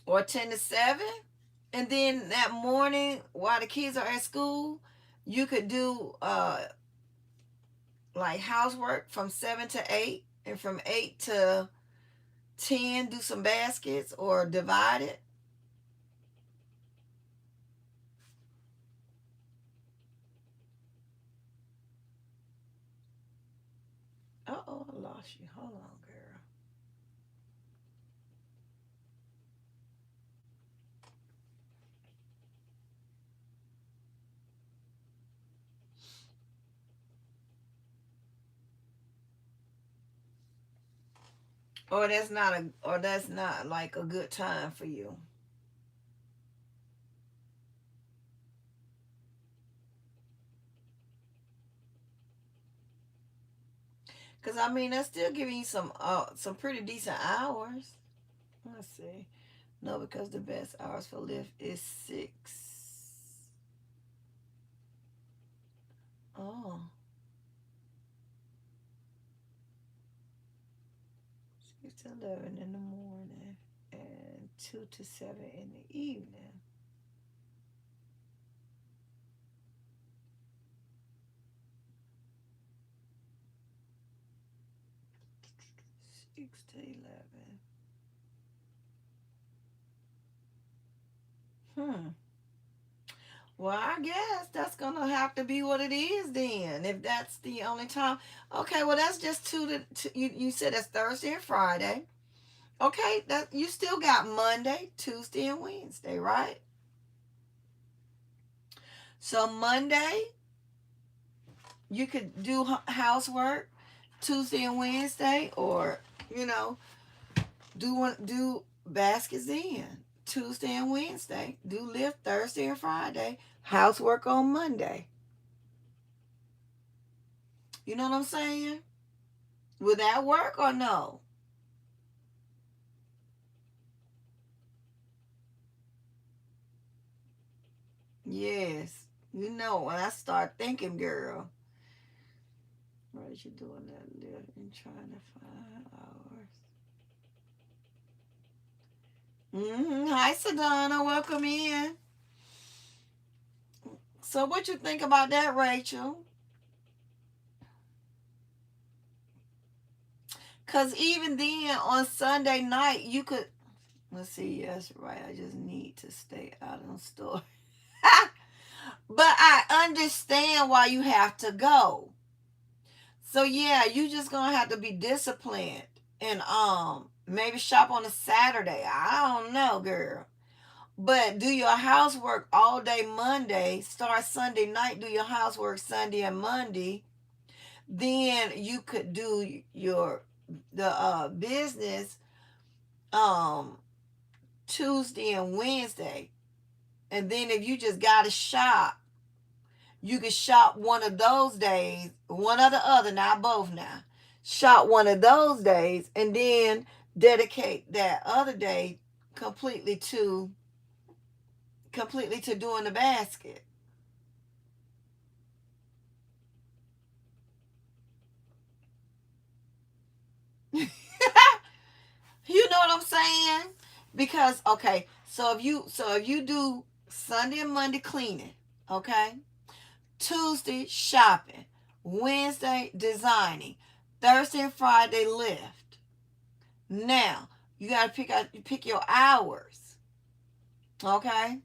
Or 10 to 7? And then that morning, while the kids are at school, you could do like housework from 7 to 8, and from 8 to 10 do some baskets, or divide it. Uh-oh, I lost you. Hold on, girl. Or that's not like a good time for you. Cause I mean that's still giving you some pretty decent hours. Let's see. No, because the best hours for lift is 6. Oh, 6 to 11 in the morning and 2 to 7 in the evening. 6 to 11. Hmm. Well, I guess that's gonna have to be what it is then. If that's the only time. Okay, well that's just you said that's Thursday and Friday. Okay, that you still got Monday, Tuesday, and Wednesday, right? So Monday you could do housework, Tuesday and Wednesday, or you know do baskets in Tuesday and Wednesday. Do lift Thursday and Friday. Housework on Monday. You know what I'm saying? Will that work or no? Yes. You know when I start thinking, girl, what is you doing that lift and trying to find hours? Hi, Sedona. Welcome in. So what you think about that, Rachel? Because even then on Sunday night, you could. Let's see. Yes, right. I just need to stay out of the store. But I understand why you have to go. So yeah, you just gonna have to be disciplined and maybe shop on a Saturday. I don't know, girl. But do your housework all day Monday, start Sunday night, do your housework Sunday and Monday. Then you could do the business um Tuesday and Wednesday. And then if you just gotta shop, you can shop one of those days, one or the other, not both now. Shop one of those days and then dedicate that other day completely to doing the basket. You know what I'm saying? Because okay, so if you do Sunday and Monday cleaning, okay? Tuesday shopping, Wednesday designing, Thursday and Friday lift. Now, you got to pick your hours, okay?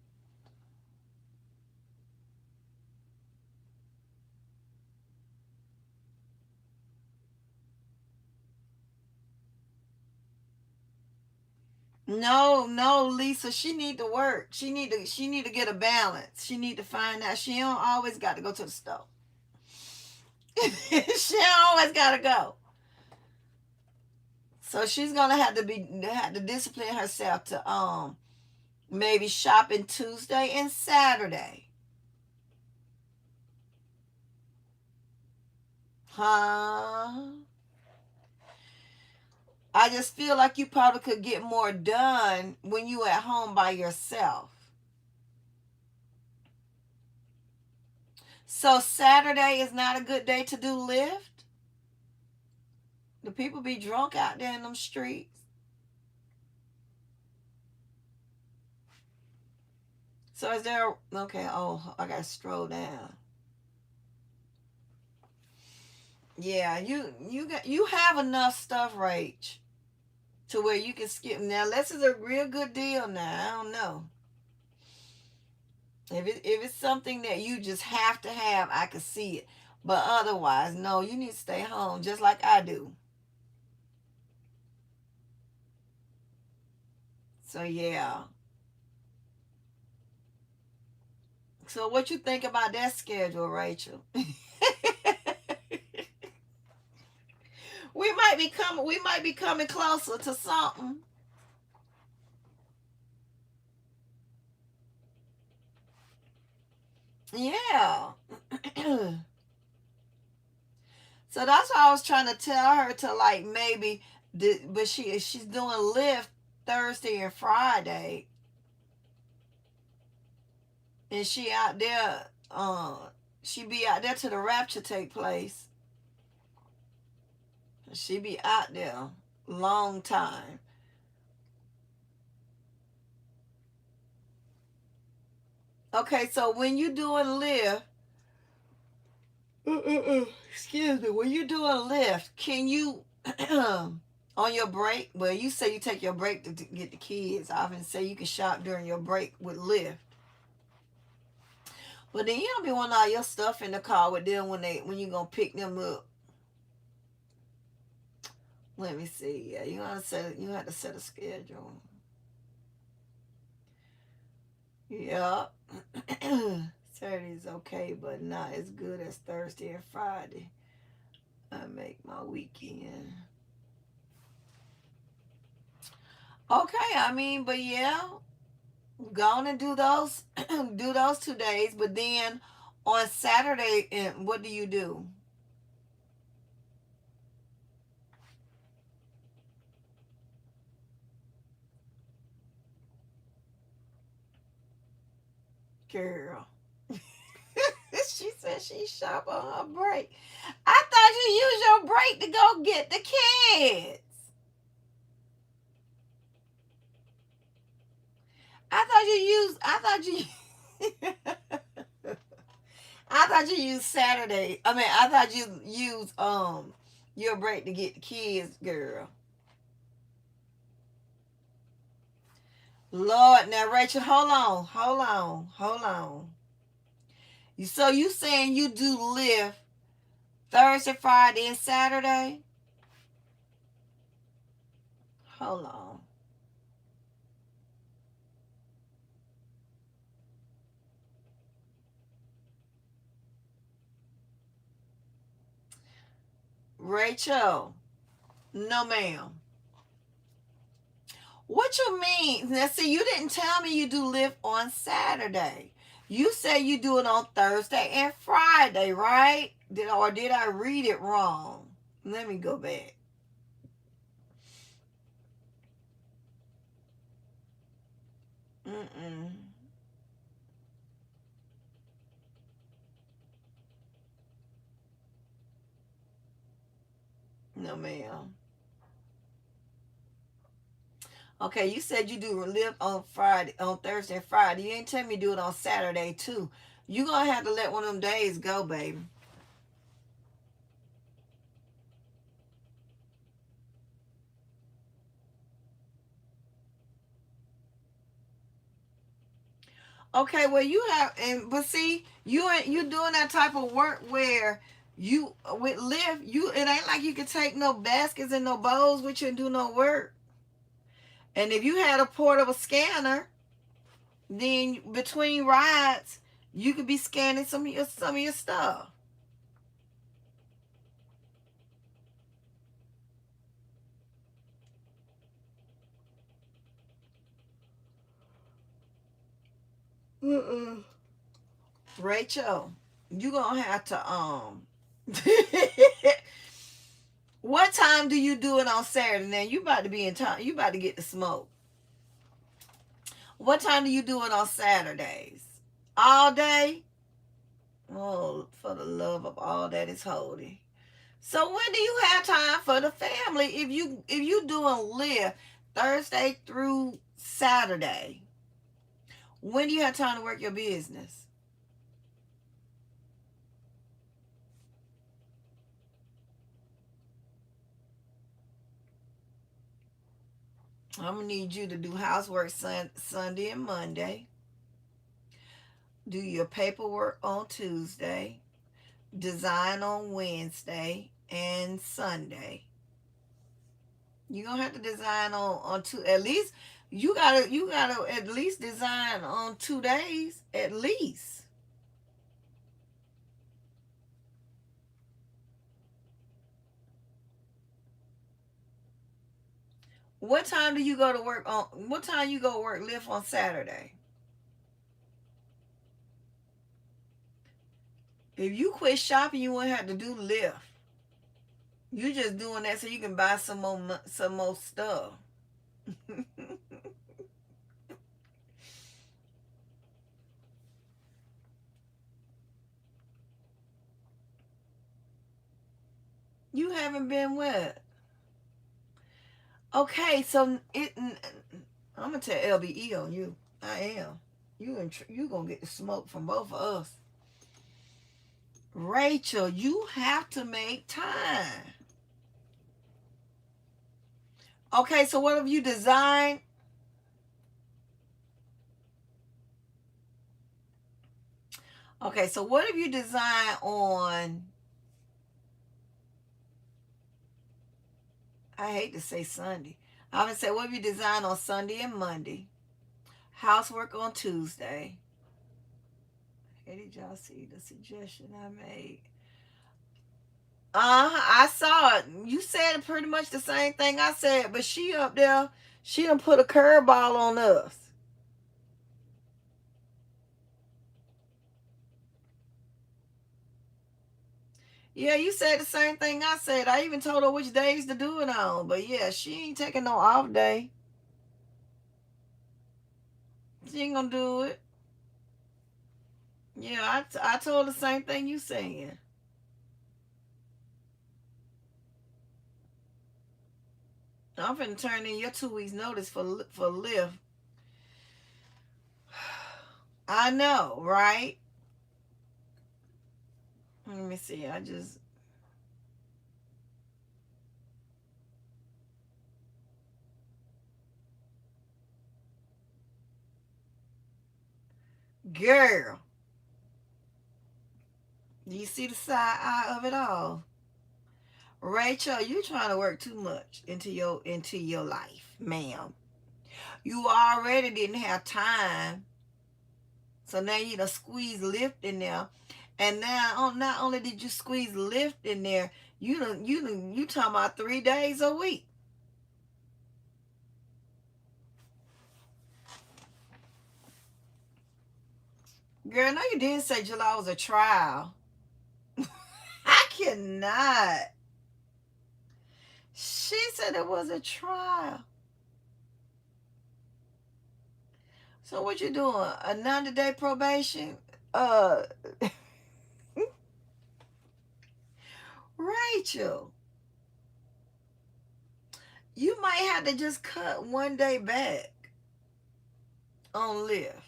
No, no, Lisa, she need to work. She need to get a balance. She need to find out she don't always got to go to the store. She don't always got to go. So she's gonna have to discipline herself to maybe shopping Tuesday and Saturday. Huh? I just feel like you probably could get more done when you at home by yourself. So Saturday is not a good day to do lift. The people be drunk out there in them streets. So is there okay? Oh, I gotta stroll down. Yeah, you have enough stuff, Rach, to where you can skip. Now, this is a real good deal. Now, I don't know if it's something that you just have to have. I could see it, but otherwise, no. You need to stay home, just like I do. So yeah. So what you think about that schedule, Rachel? We might be coming closer to something. Yeah. So that's why I was trying to tell her to like maybe, but she's doing Lyft Thursday and Friday, and she out there. She be out there till the rapture take place. She be out there long time. Okay, so when you doing Lyft, excuse me, when you doing Lyft, can you on your break? Well, you say you take your break to get the kids. I often say you can shop during your break with Lyft. But then you don't be wanting all your stuff in the car with them when you gonna pick them up. Let me see. Yeah, you have to set a schedule. Yeah. Saturday's okay, but not as good as Thursday and Friday. I make my weekend. Okay, I mean, but yeah, go on and do those do those 2 days. But then on Saturday, and what do you do? Girl. She said she shop on her break. I thought you used your break to go get the kids. I thought you used. I thought you used Saturday. I mean, I thought you used your break to get the kids, girl. Lord, now Rachel, hold on. So you saying you do Lyft Thursday, Friday, and Saturday? Hold on. Rachel, no ma'am. What you mean? Now see, you didn't tell me you do Lyft on Saturday. You say you do it on Thursday and Friday, right? Did I read it wrong? Let me go back. Mm-mm. No ma'am. Okay, you said you do Lyft on Friday, on Thursday and Friday. You ain't tell me do it on Saturday too. You gonna have to let one of them days go, baby. Okay, well you have, and but see, you doing that type of work where you with Lyft, it ain't like you can take no baskets and no bowls with you and do no work. And if you had a portable scanner, then between rides, you could be scanning some of your stuff. Mm-mm. Rachel, you gonna have to what time do you do it on Saturday? Now you about to be in time. You about to get the smoke. What time do you do it on Saturdays? All day? Oh, for the love of all that is holy. So when do you have time for the family if you doing Lyft Thursday through Saturday? When do you have time to work your business? I'm going to need you to do housework Sunday and Monday. Do your paperwork on Tuesday. Design on Wednesday and Sunday. You're going to have to design on two, at least, you gotta at least design on 2 days, at least. What time do you go to work on, what time you go work lift on Saturday? If you quit shopping, you wouldn't have to do lift. You just doing that so you can buy some more stuff. You haven't been wet. Okay, so I'm gonna tell LBE on you. I am. You gonna get the smoke from both of us. Rachel, you have to make time. Okay, so what have you designed? Okay, so what have you designed on? I hate to say Sunday. I would say, what have you designed on Sunday and Monday? Housework on Tuesday. Hey, did y'all see the suggestion I made? I saw it. You said pretty much the same thing I said, but she up there, she done put a curveball on us. Yeah, you said the same thing I said. I even told her which days to do it on. But yeah, she ain't taking no off day. She ain't gonna do it. Yeah, I told her the same thing you saying. I'm finna turn in your 2 weeks notice for lift. I know, right? Let me see. Girl, do you see the side eye of it all? Rachel, you trying to work too much into your life, ma'am. You already didn't have time, so now you done squeeze lift in there, and now not only did you squeeze lift in there, you talking about 3 days a week. Girl, no, you didn't say July was a trial. I cannot. She said it was a trial. So what you doing? A 90-day probation? Rachel, you might have to just cut 1 day back on lift.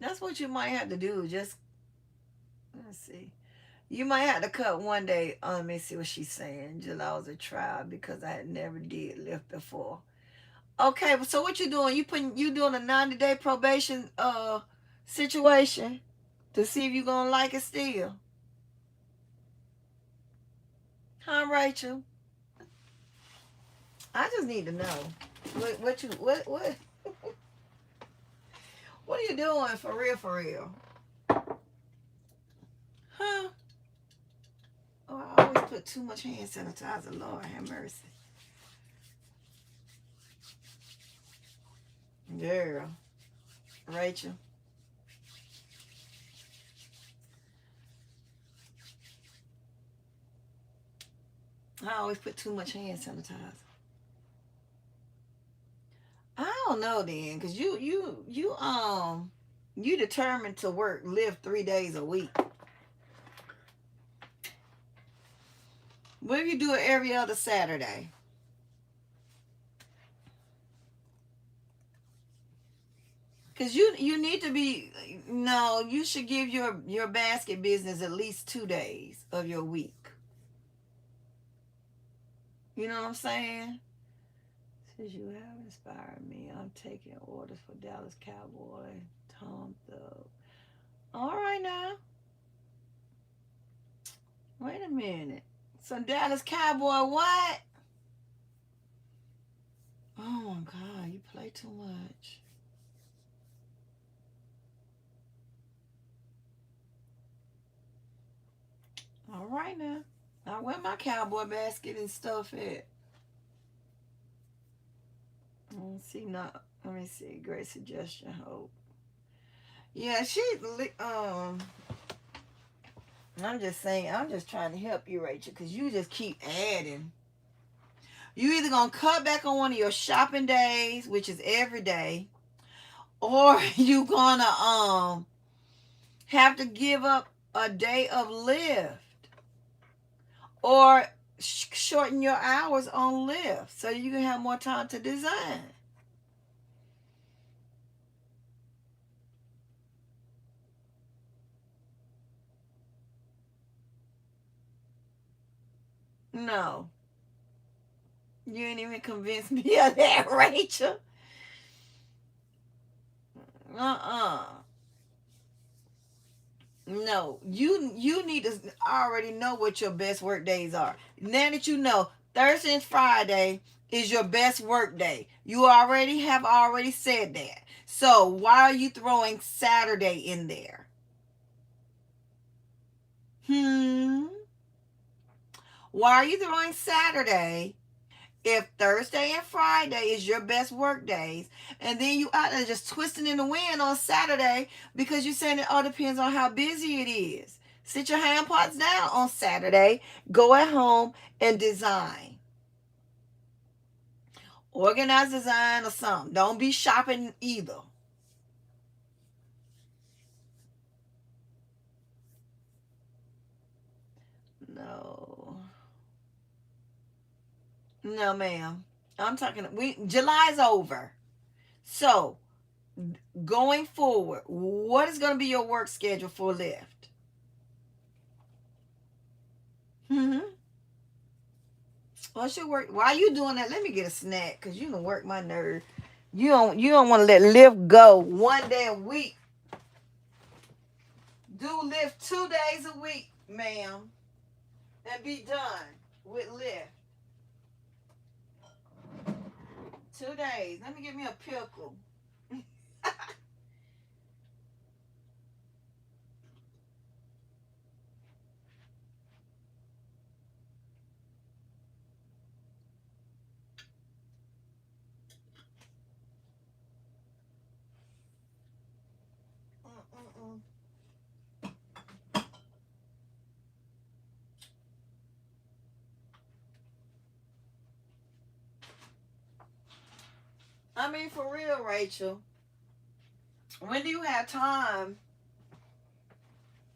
That's what you might have to do. Just, let's see. You might have to cut 1 day. Let me see what she's saying. July was a trial because I had never did lift before. Okay, so what you doing? You doing a 90-day probation situation to see if you gonna like it still. Huh, Rachel? I just need to know what what are you doing for real? Huh? Oh, I always put too much hand sanitizer. Lord have mercy. Girl, Rachel. I always put too much hand sanitizer. I don't know then, cause you determined to live 3 days a week. What if you do it every other Saturday? Cause you need to be, no, you should give your basket business at least 2 days of your week. You know what I'm saying? Says you have inspired me. I'm taking orders for Dallas Cowboy, Tom Thug. All right now. Wait a minute. So Dallas Cowboy what? Oh my God, you play too much. All right now. Now where my cowboy basket and stuff at? See, not. Let me see. Great suggestion. Hope. Yeah, I'm just saying. I'm just trying to help you, Rachel, because you just keep adding. You either gonna cut back on one of your shopping days, which is every day, or you gonna have to give up a day of lift, or shorten your hours on lift so you can have more time to design. No, you ain't even convinced me of that, Rachel. Uh-uh. No, you need to already know what your best work days are. Now that you know Thursday and Friday is your best work day, you already said that. So why are you throwing Saturday in there? Why are you throwing Saturday if Thursday and Friday is your best work days, and then you out there just twisting in the wind on Saturday because you're saying it all depends on how busy it is? Sit your hand pots down on Saturday, go at home and design. Organize design or something. Don't be shopping either. No. No, ma'am. I'm talking July's over. So going forward, what is going to be your work schedule for Lyft? Mm-hmm. What's your work? Why are you doing that? Let me get a snack, cause you gonna work my nerve. You don't want to let Lyft go one day a week. Do Lyft 2 days a week, ma'am, and be done with Lyft. 2 days. Let me get me a pickle. Mm-mm-mm. I mean, for real, Rachel. When do you have time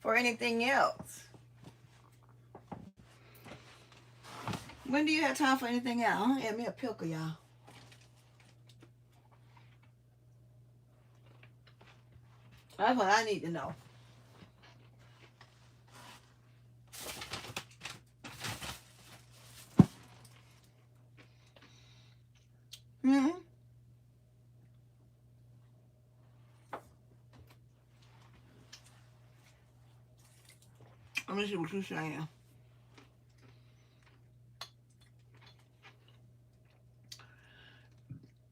for anything else? When do you have time for anything else? Huh? Get me a pickle, y'all. That's what I need to know. Mm-hmm. Let me see what you're saying.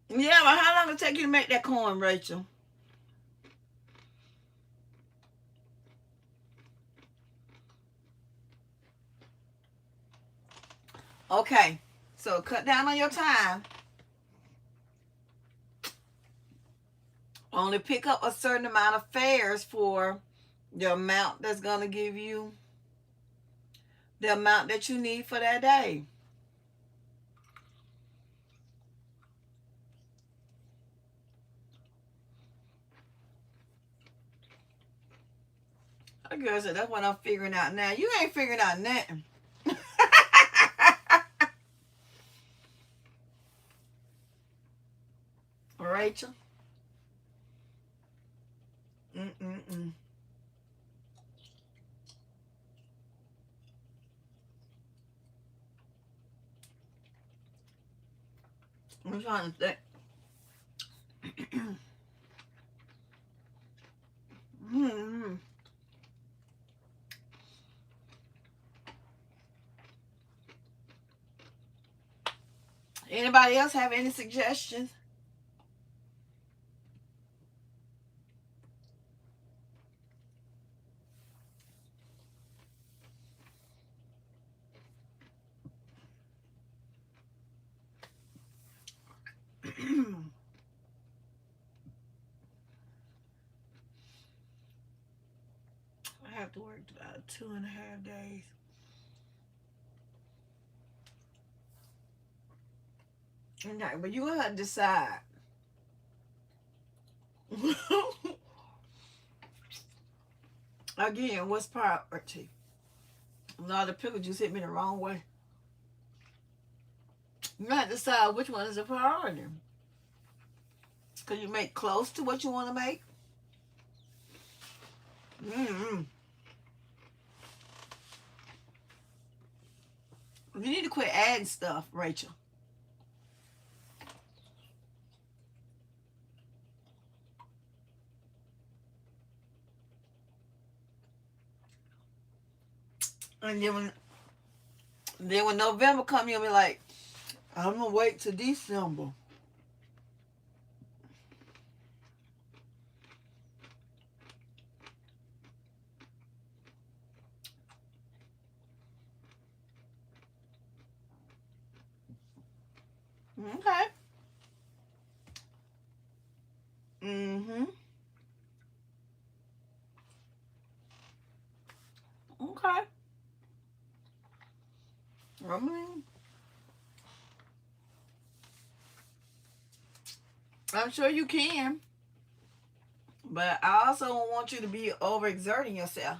Yeah, but how long it take you to make that corn, Rachel? Okay, so cut down on your time. Only pick up a certain amount of fares for the amount that's going to give you the amount that you need for that day. That girl said, that's what I'm figuring out now. You ain't figuring out nothing. Rachel. Mm-mm-mm. I'm trying to think. Mm-hmm. Anybody else have any suggestions? I have to work about 2.5 days. Okay, but you gotta decide. Again, what's priority? No, the pickle juice hit me the wrong way. You gotta decide which one is a priority. Can you make close to what you want to make? Mm-hmm. You need to quit adding stuff, Rachel. And then when November come, you'll be like, I'm gonna wait till December. Okay. Mm-hmm. Okay. I mean, I'm sure you can, but I also don't want you to be overexerting yourself.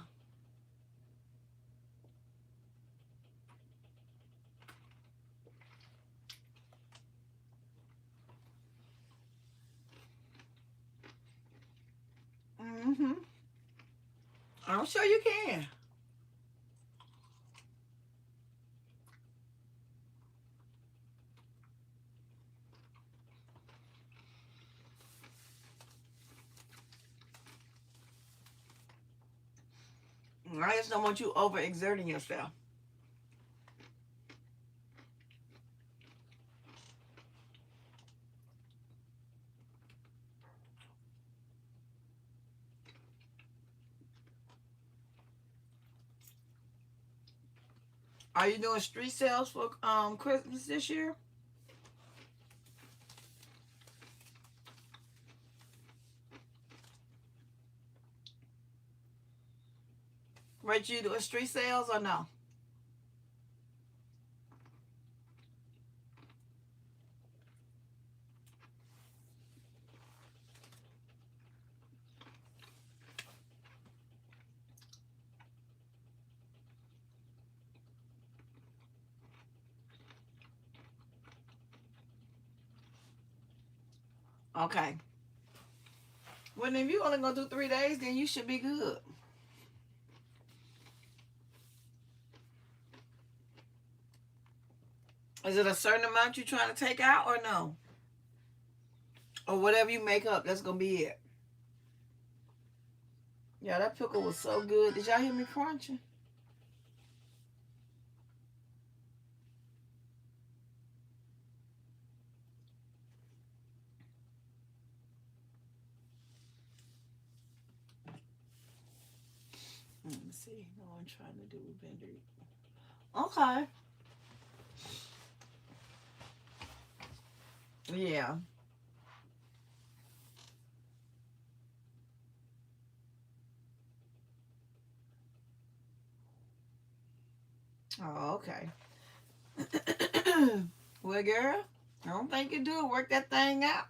Mm-hmm. I'm sure you can. I just don't want you overexerting yourself. Are you doing street sales for Christmas this year? Rachel, you doing street sales or no? Okay. Well, if you're only gonna do 3 days, then you should be good. Is it a certain amount you're trying to take out or no? Or whatever you make up, that's gonna be it. Yeah, that pickle was so good. Did y'all hear me crunching? Let me see. No, I'm trying to do Vending. Okay. Yeah. Oh, okay. Well, girl, I don't think you do. Work that thing out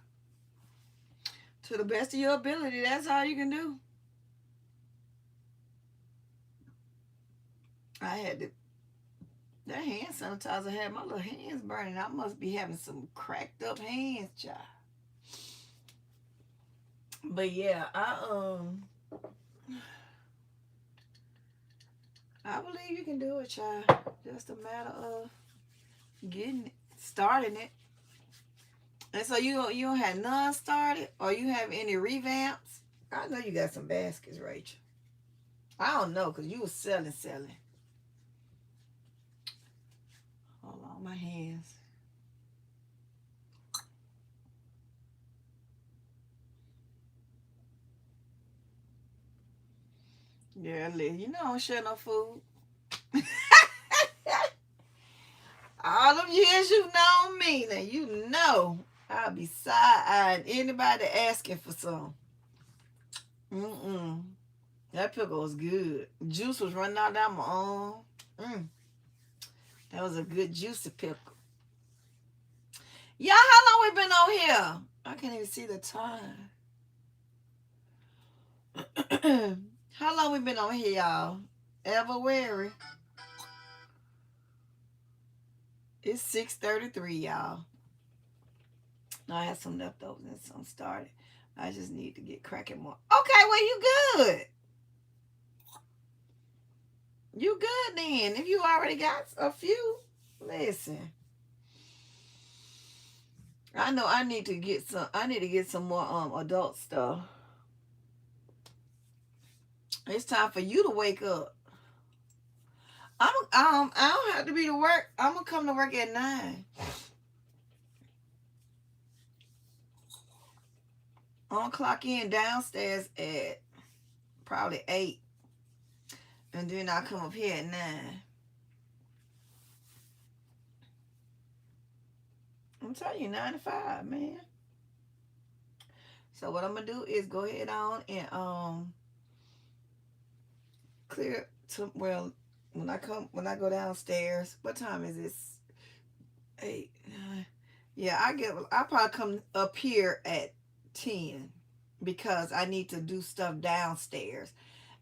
to the best of your ability. That's all you can do. I had to. That hand sanitizer had my little hands burning. I must be having some cracked up hands, child. But yeah, I I believe you can do it, child. Just a matter of getting it, starting it. And so you don't have none started, or you have any revamps? I know you got some baskets, Rachel. I don't know, because you was selling. Hold on, my hands. Yeah, you know I don't share no food. All them years you've known me, now you know I'll be side-eyeing anybody asking for some. Mm-mm. That pickle was good. Juice was running out down my arm. That was a good juicy pickle. Y'all, how long we been on here? I can't even see the time. How long we been on here, y'all? Ever weary? It's 6:33, y'all. I had some leftovers and some started. I just need to get cracking more. Okay, well, you good. You good then. If you already got a few, listen. I know I need to get some more adult stuff. It's time for you to wake up. I don't have to be to work. I'm gonna come to work at 9. I'm gonna clock in downstairs at probably 8. And then I'll come up here at 9. I'm telling you, 9 to 5, man. So what I'm gonna do is go ahead on and clear to, well, when I go downstairs, what time is this? 8, 9. Yeah, I probably come up here at 10 because I need to do stuff downstairs.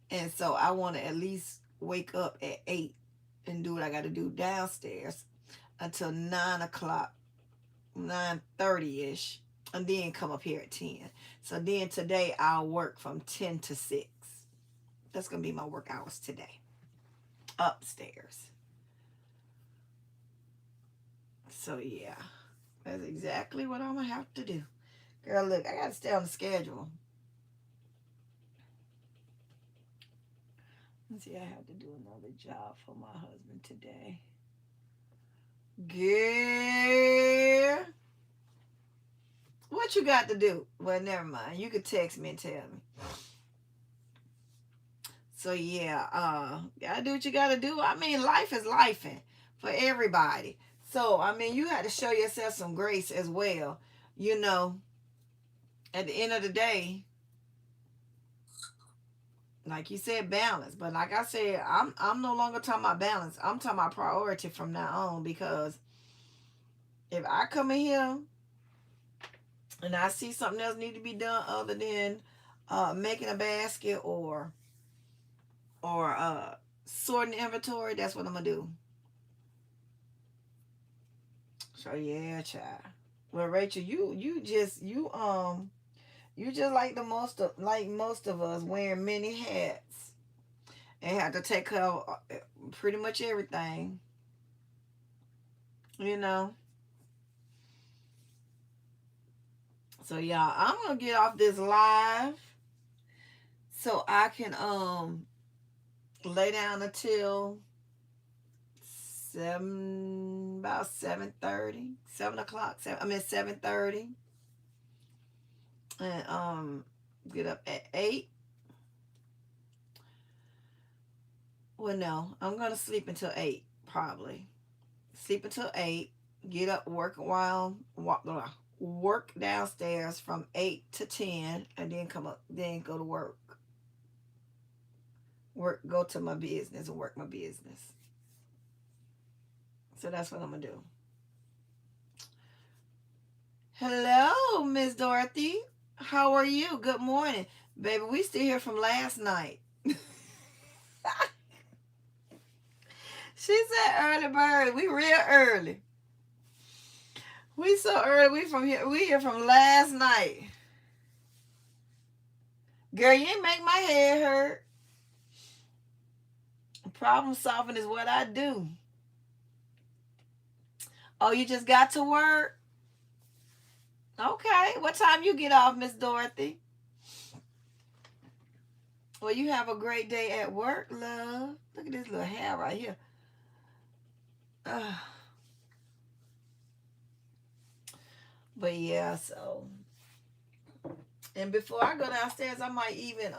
And so I want to at least wake up at 8 and do what I got to do downstairs until 9 o'clock, 9:30ish, and then come up here at 10. So then today I'll work from 10 to 6. That's going to be my work hours today. Upstairs. So yeah, that's exactly what I'm going to have to do. Girl, look, I got to stay on the schedule. Let's see, I have to do another job for my husband today. Girl, what you got to do? Well, never mind. You could text me and tell me. So yeah, gotta do what you gotta do. I mean, life is lifing for everybody. So I mean, you got to show yourself some grace as well. You know, at the end of the day, like you said, balance. But like I said, I'm no longer talking about balance. I'm talking about priority from now on, because if I come in here and I see something else need to be done other than making a basket or sorting the inventory, that's what I'm gonna do. So yeah, child. Well, Rachel, you just like most of us, wearing many hats and have to take care of pretty much everything. You know. So y'all, I'm gonna get off this live so I can lay down until about 7:30, 7 o'clock. 7:30, and get up at 8. Well, no, I'm gonna sleep until 8 probably. Sleep until 8. Get up, work downstairs from 8 to 10, and then come up, then go to work. Go to my business and work my business. So that's what I'm gonna do. Hello, Miss Dorothy. How are you? Good morning. Baby, we still here from last night. She said early bird. We real early. We so early. We here from last night. Girl, you ain't make my head hurt. Problem solving is what I do. Oh, you just got to work? Okay. What time you get off, Miss Dorothy? Well, you have a great day at work, love. Look at this little hair right here. But yeah, so. And before I go downstairs, I might even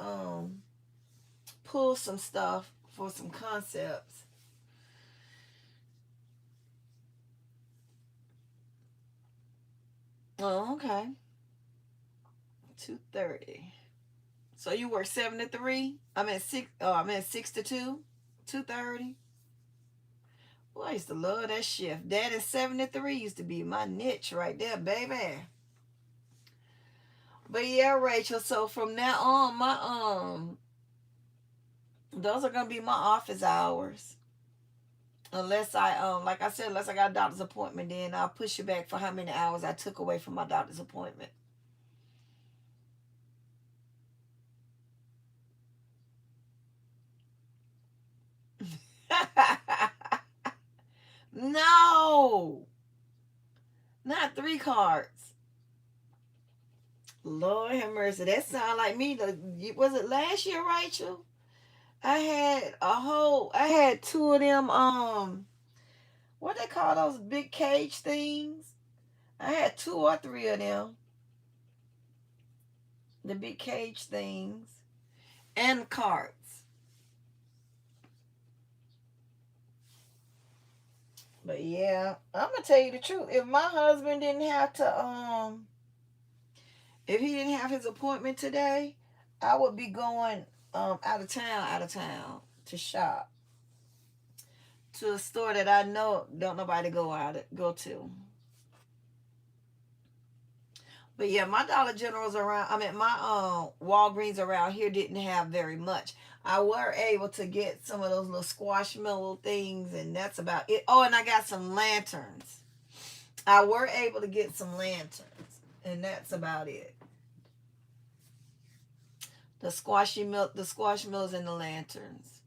pull some stuff for some concepts. Oh, okay. 2:30. So you work 7 to 3? I'm at 6. Oh, I'm at 6 to 2. 2:30. Well, I used to love that shift. That and 7 to 3 used to be my niche right there, baby. But yeah, Rachel. So from now on, my those are gonna be my office hours. Unless I like I said, unless I got a doctor's appointment, then I'll push it back for how many hours I took away from my doctor's appointment. No, not 3 cards. Lord have mercy. That sound like me. Was it last year, Rachel? I had 2 of them, what they call those big cage things? I had 2 or 3 of them. The big cage things. And cards. But yeah, I'm gonna tell you the truth. If my husband didn't have to, if he didn't have his appointment today, I would be going out of town to shop to a store that I know don't nobody go to. But yeah, my Dollar Generals around, I mean my Walgreens around here didn't have very much. I were able to get some of those little squashmallow things, and that's about it. Oh, and I got some lanterns. I were able to get some lanterns, and that's about it. The squashmallows and the lanterns.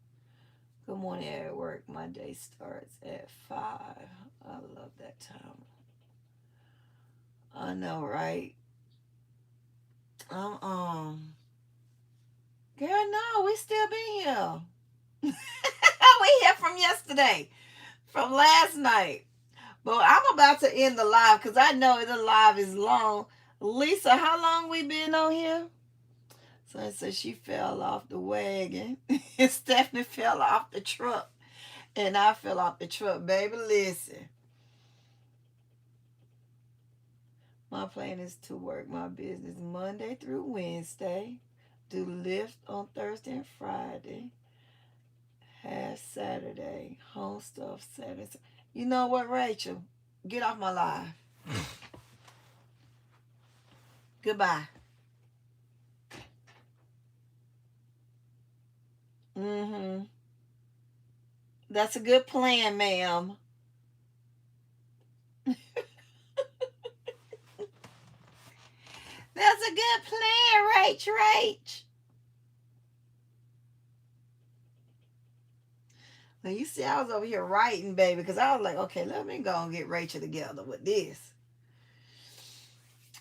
Good morning at work. My day starts at 5. I love that time. I know, right? Girl, no, we still be here. We here from yesterday, from last night. But I'm about to end the live because I know the live is long. Lisa, how long we been on here? So I said she fell off the wagon. And Stephanie fell off the truck. And I fell off the truck. Baby, listen. My plan is to work my business Monday through Wednesday. Do lift on Thursday and Friday. Have Saturday. Home stuff Saturday. You know what, Rachel? Get off my live. Goodbye. Mm-hmm. That's a good plan, ma'am. That's a good plan, Rach. Now you see, I was over here writing, baby, because I was like, okay, let me go and get Rachel together with this.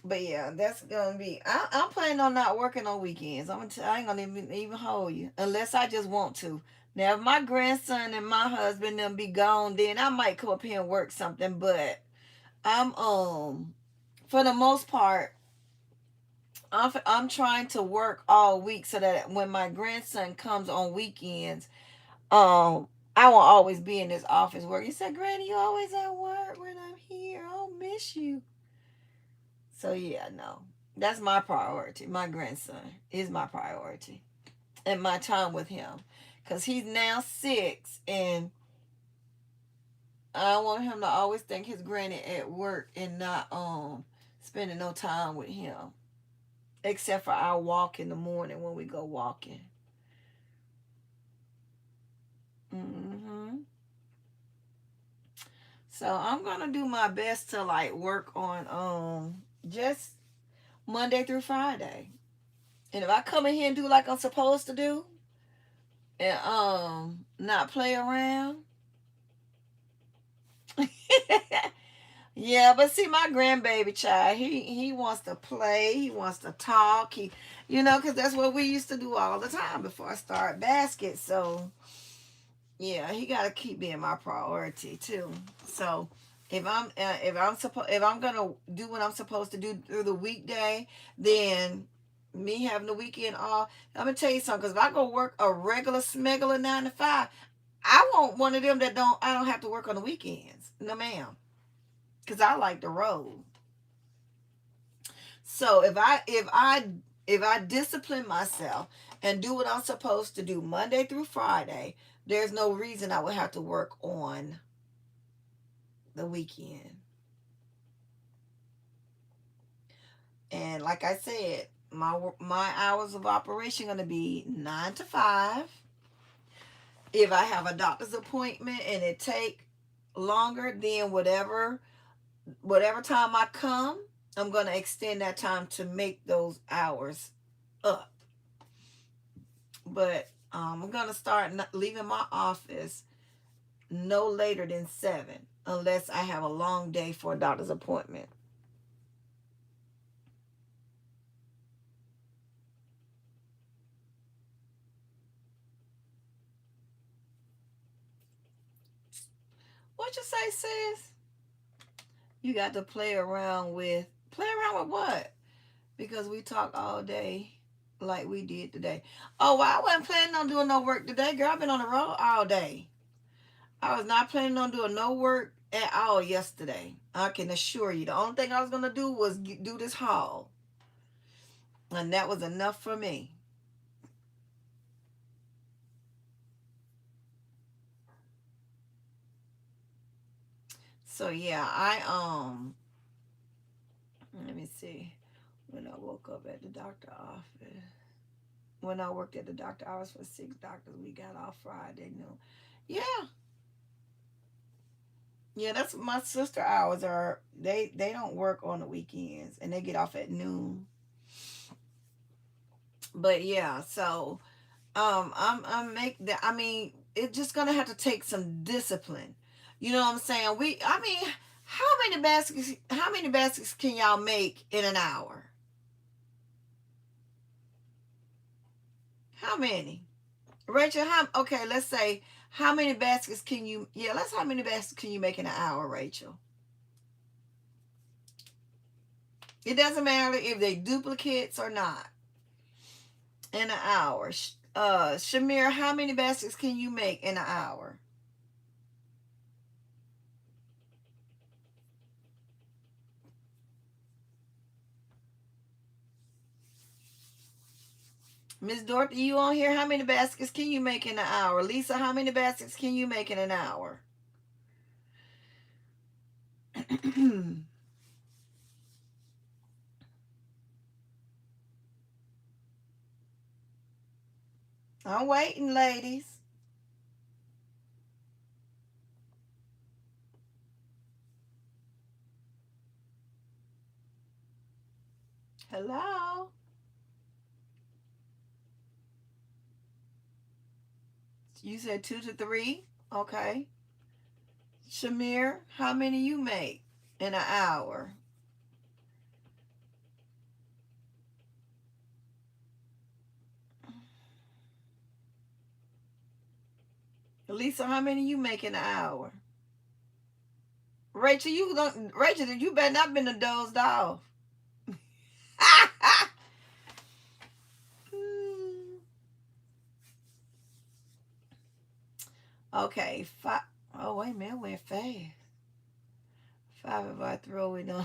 But yeah, that's gonna be. I'm planning on not working on weekends. I ain't gonna even hold you unless I just want to. Now, if my grandson and my husband them be gone, then I might come up here and work something. But I'm for the most part, I'm trying to work all week so that when my grandson comes on weekends, I won't always be in this office work. He said, Granny, you always at work when I'm here. I'll miss you. So yeah, no. That's my priority. My grandson is my priority. And my time with him. Because he's now 6 and I want him to always think his granny at work and not spending no time with him. Except for our walk in the morning when we go walking. Mm-hmm. So I'm gonna do my best to like work on just Monday through Friday. And if I come in here and do like I'm supposed to do, and not play around. Yeah, but see, my grandbaby child, he wants to play, he wants to talk, because that's what we used to do all the time before I started basket. So yeah, he got to keep being my priority too. So if I'm gonna do what I'm supposed to do through the weekday, then me having the weekend off, I'm gonna tell you something. Because if I go work a regular smegular 9 to 5, I want one of them that I don't have to work on the weekends. No, ma'am. Because I like the road. So if I discipline myself and do what I'm supposed to do Monday through Friday, there's no reason I would have to work on the weekend. And like I said, my hours of operation going to be 9 to 5. If I have a doctor's appointment and it take longer, then whatever time I come, I'm going to extend that time to make those hours up. But I'm going to start leaving my office no later than 7, unless I have a long day for a doctor's appointment. What you say, sis? You got to play around with what? Because we talk all day like we did today. Oh, well, I wasn't planning on doing no work today, girl. I've been on the road all day. I was not planning on doing no work at all yesterday. I can assure you. The only thing I was going to do was do this haul. And that was enough for me. So yeah, let me see. When I woke up at the doctor office. When I worked at the doctor office for 6 doctors, we got off Friday noon. Yeah. Yeah, that's what my sister hours are. They don't work on the weekends and they get off at noon. But yeah, so I'm make that. I mean, it's just gonna have to take some discipline. You know what I'm saying? I mean, how many baskets can y'all make in an hour? How many? Rachel, okay, let's say how many baskets can you how many baskets can you make in an hour, Rachel? It doesn't matter if they duplicates or not. In an hour. Shamir, how many baskets can you make in an hour? Miss Dorothy, you on here? How many baskets can you make in an hour? Lisa, how many baskets can you make in an hour? I'm waiting, ladies. Hello? You said 2 to 3? Okay. Shamir, how many you make in an hour? Lisa, how many you make in an hour? Rachel, you better not been a dozed off. Okay, 5. Oh, wait a minute, it went fast. 5 if I throw it on.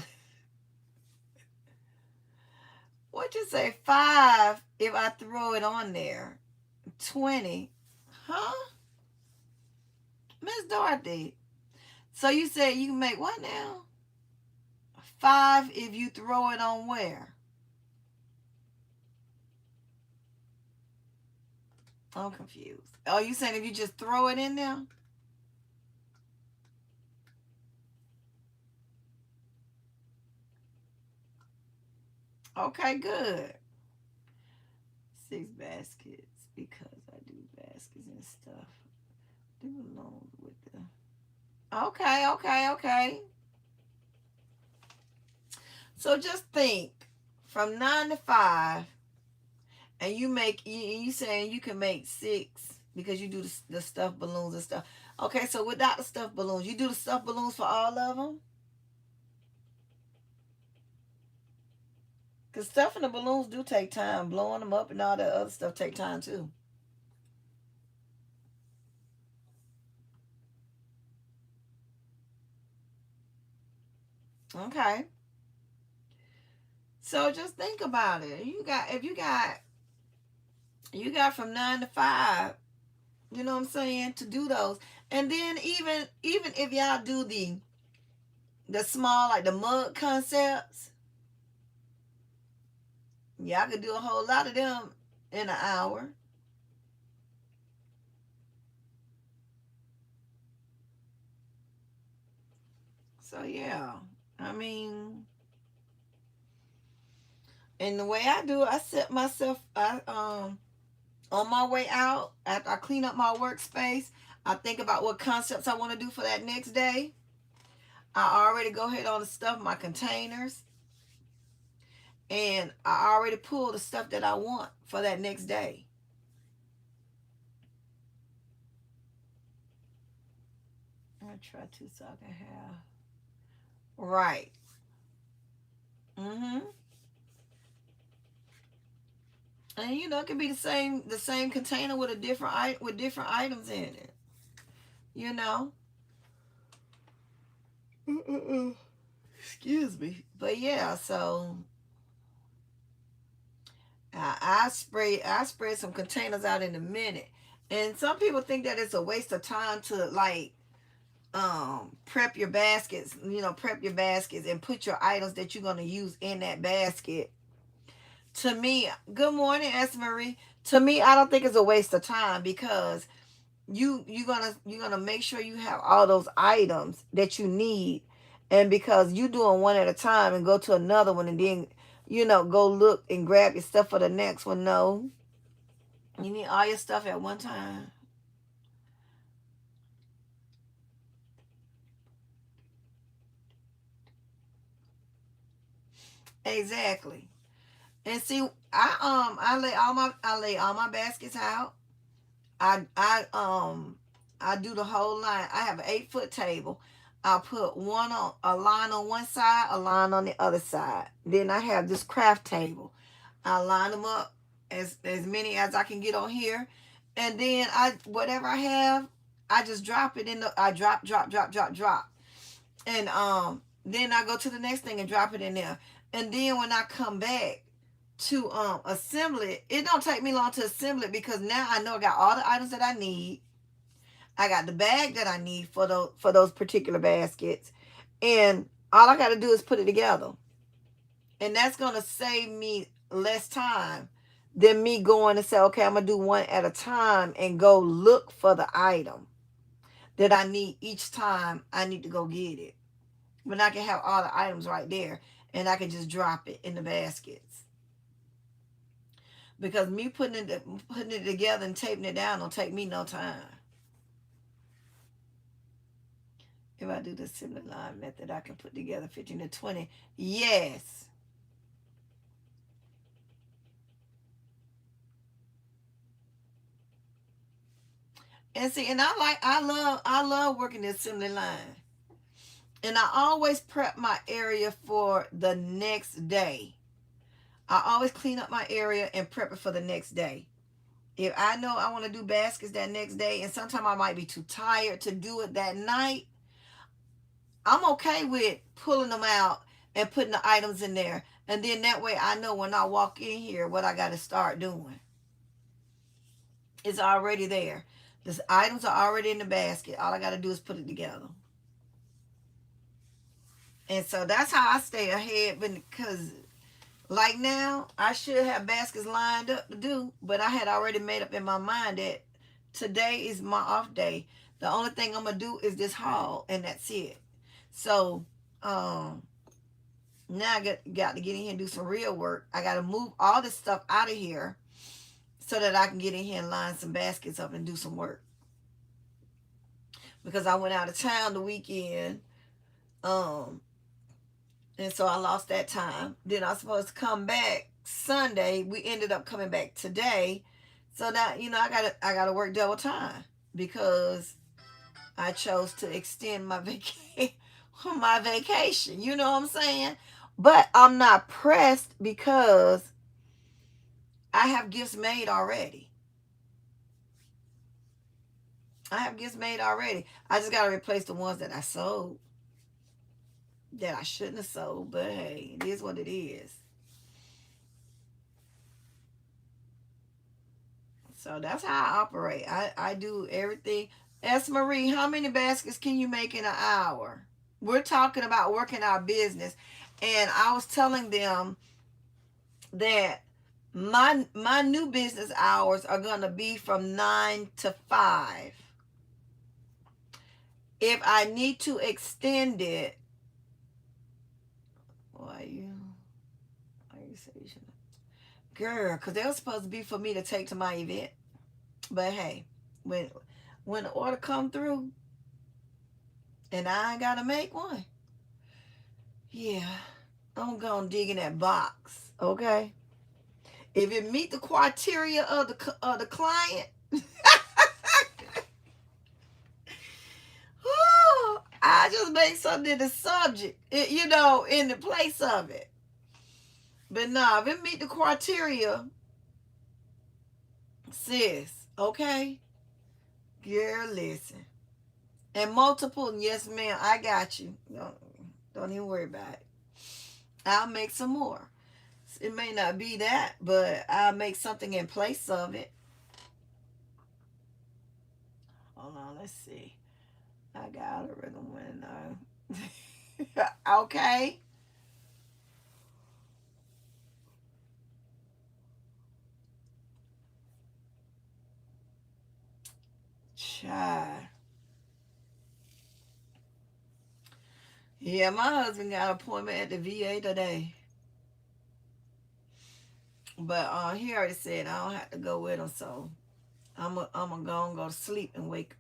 What'd you say? 5 if I throw it on there. 20. Huh? Miss Dorothy. So you said you can make what now? 5 if you throw it on where? I'm confused. Oh, you saying if you just throw it in there? Okay, good. 6 baskets because I do baskets and stuff. They belong with the. Okay, okay, okay. So just think, from 9 to 5, and you saying you can make 6 because you do the stuffed balloons and stuff. Okay, so without the stuffed balloons, you do the stuffed balloons for all of them? Because stuffing the balloons do take time. Blowing them up and all that other stuff take time too. Okay. So just think about it. If you got from 9 to 5, you know what I'm saying, to do those. And then even if y'all do the small, like the mug concepts, y'all could do a whole lot of them in an hour. So yeah. I mean, and the way I do it, I set myself on my way out, after I clean up my workspace, I think about what concepts I want to do for that next day. I already go ahead on and stuff my containers, and I already pull the stuff that I want for that next day. I'm gonna try to so I can have right. Mm-hmm. And it can be the same container with a different items in it. You know. Excuse me. But yeah, so I spread some containers out in a minute. And some people think that it's a waste of time to like prep your baskets and put your items that you're gonna use in that basket. To me, good morning, S. Marie. To me, I don't think it's a waste of time because you're gonna make sure you have all those items that you need, and because you doing one at a time and go to another one and then go look and grab your stuff for the next one. No, you need all your stuff at one time. Exactly. And see, I lay all my baskets out. I do the whole line. I have an 8 foot table. I put a line on one side, a line on the other side. Then I have this craft table. I line them up as many as I can get on here, and then whatever I have, I just drop it in the I drop, and then I go to the next thing and drop it in there, and then when I come back to assemble it, it don't take me long to assemble it because now I know I got all the items that I need. I got the bag that I need for those particular baskets, and all I got to do is put it together, and that's gonna save me less time than me going to say, okay, I'm gonna do one at a time and go look for the item that I need each time I need to go get it. But I can have all the items right there, and I can just drop it in the baskets. Because me putting it together and taping it down don't take me no time. If I do the assembly line method, I can put together 15 to 20. Yes. And see, and I love working the assembly line. And I always prep my area for the next day. I always clean up my area and prep it for the next day. If I know I want to do baskets that next day, and sometimes I might be too tired to do it that night, I'm okay with pulling them out and putting the items in there. And then that way I know when I walk in here what I got to start doing. It's already there. The items are already in the basket. All I got to do is put it together. And so that's how I stay ahead. Because like now, I should have baskets lined up to do, but I had already made up in my mind that today is my off day. The only thing I'm gonna do is this haul, and that's it. So, now I got to get in here and do some real work. I got to move all this stuff out of here so that I can get in here and line some baskets up and do some work. Because I went out of town the weekend, and so I lost that time. Then I was supposed to come back Sunday. We ended up coming back today. So now, I gotta work double time because I chose to extend my vacation. You know what I'm saying? But I'm not pressed because I have gifts made already. I just got to replace the ones that I sold that I shouldn't have sold. But hey, it is what it is. So that's how I operate. I do everything. S. Marie, how many baskets can you make in an hour? We're talking about working our business. And I was telling them that my new business hours are going to be from 9 to 5. If I need to extend it, why you say you shouldn't? Girl, because they were supposed to be for me to take to my event. But hey, when the order come through and I ain't got to make one, yeah, I'm going to dig in that box, okay? If it meet the criteria of the client, I just make something the subject, in the place of it. But nah, if it meet the criteria, sis, okay? Girl, listen. And multiple, yes ma'am, I got you. Don't even worry about it. I'll make some more. It may not be that, but I'll make something in place of it. Hold on, let's see. I got a rhythm when okay. Child. Yeah, my husband got an appointment at the VA today. But he already said I don't have to go with him, so I'm gonna go to sleep and wake.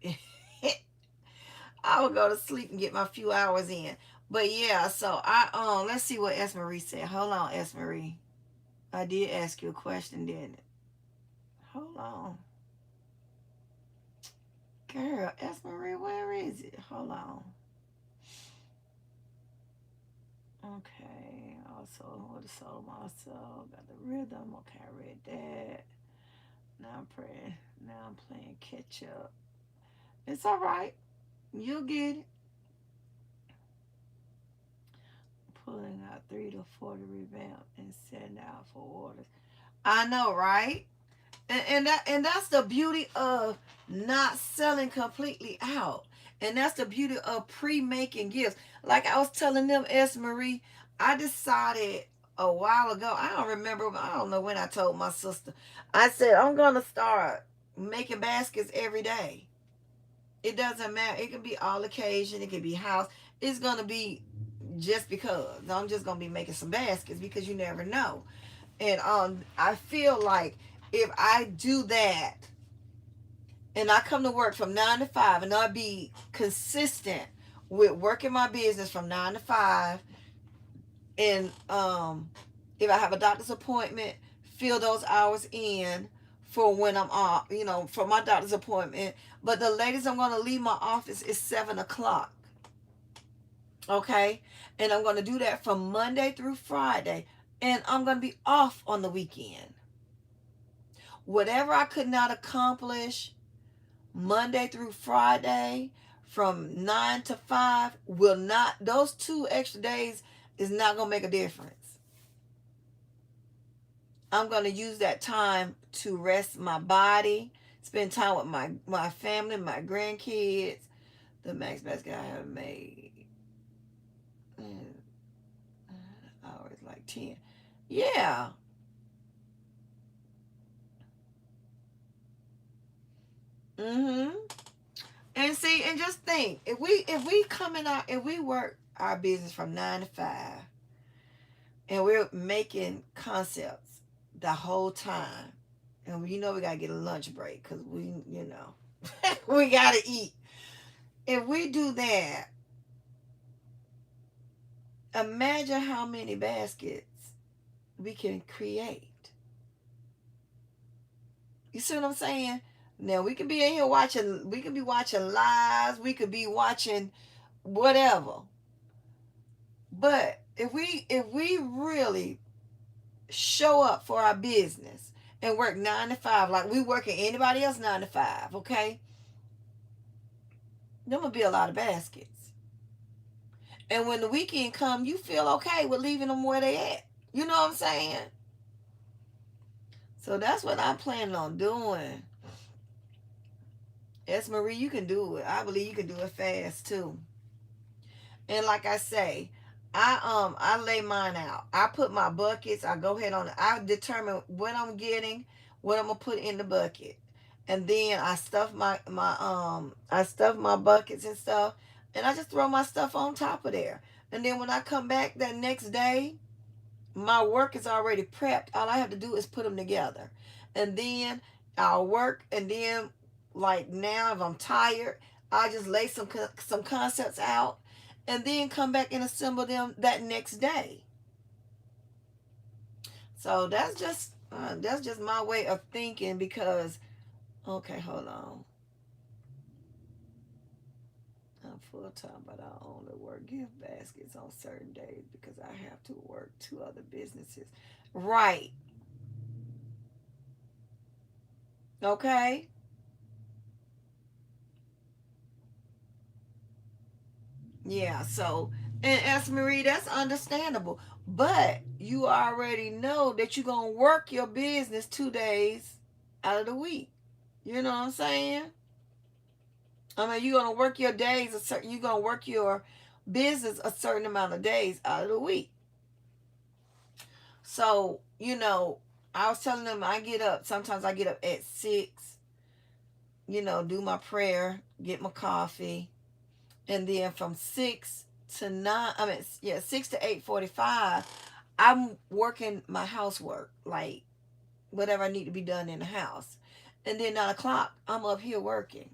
I will go to sleep and get my few hours in. But yeah, so let's see what S. Marie said. Hold on, S. Marie. I did ask you a question, didn't it? Hold on. Girl, S. Marie, where is it? Hold on. Okay. Also, what is soul myself? Got the rhythm. Okay, I read that. Now I'm playing catch up. It's all right. You'll get it. Pulling out 3 to 4 to revamp and send out for orders. I know, right? And that's the beauty of not selling completely out. And that's the beauty of pre-making gifts. Like I was telling them, S. Marie, I decided a while ago, I don't know when I told my sister. I said, I'm going to start making baskets every day. It doesn't matter. It can be all occasion. It can be house. It's going to be just because. I'm just going to be making some baskets because you never know. And I feel like if I do that and I come to work from 9 to 5 and I'll be consistent with working my business from 9 to 5, and if I have a doctor's appointment, fill those hours in for when I'm off, for my doctor's appointment. But the latest I'm going to leave my office is 7 o'clock. Okay? And I'm going to do that from Monday through Friday. And I'm going to be off on the weekend. Whatever I could not accomplish Monday through Friday from 9 to 5 will not, those 2 extra days is not going to make a difference. I'm going to use that time to rest my body, spend time with my family, my grandkids. The max basket I have made hours like 10. Yeah. Mm-hmm. And see, and just think, if we work our business from 9 to 5 and we're making concepts the whole time, And you know we gotta get a lunch break because we gotta eat. If we do that, imagine how many baskets we can create. You see what I'm saying? Now we could be in here watching. We could be watching lives. We could be watching whatever. But if we really show up for our business and work 9 to 5 like we working anybody else 9 to 5, okay? There will be a lot of baskets. And when the weekend come, you feel okay with leaving them where they at. You know what I'm saying? So that's what I'm planning on doing. Yes, Marie, you can do it. I believe you can do it fast too. And like I say, I lay mine out. I put my buckets. I go ahead on. I determine what I'm getting, what I'm gonna put in the bucket, and then I stuff I stuff my buckets and stuff, and I just throw my stuff on top of there. And then when I come back that next day, my work is already prepped. All I have to do is put them together, and then I'll work. And then, like now, if I'm tired, I just lay some concepts out, and then come back and assemble them that next day. So that's just my way of thinking because okay, hold on. I'm full time, but I only work gift baskets on certain days because I have to work 2 other businesses. Right. Okay. Yeah, so and as Marie, that's understandable. But you already know that you're gonna work your business 2 days out of the week. You know what I'm saying? I mean, you're gonna work your days a certain. You're gonna work your business a certain amount of days out of the week. So I was telling them I get up. Sometimes I get up at 6. Do my prayer, get my coffee, and then from 6 to 9, I mean, yeah, 6 to 8:45, I'm working my housework, like whatever I need to be done in the house, and then 9 o'clock, I'm up here working.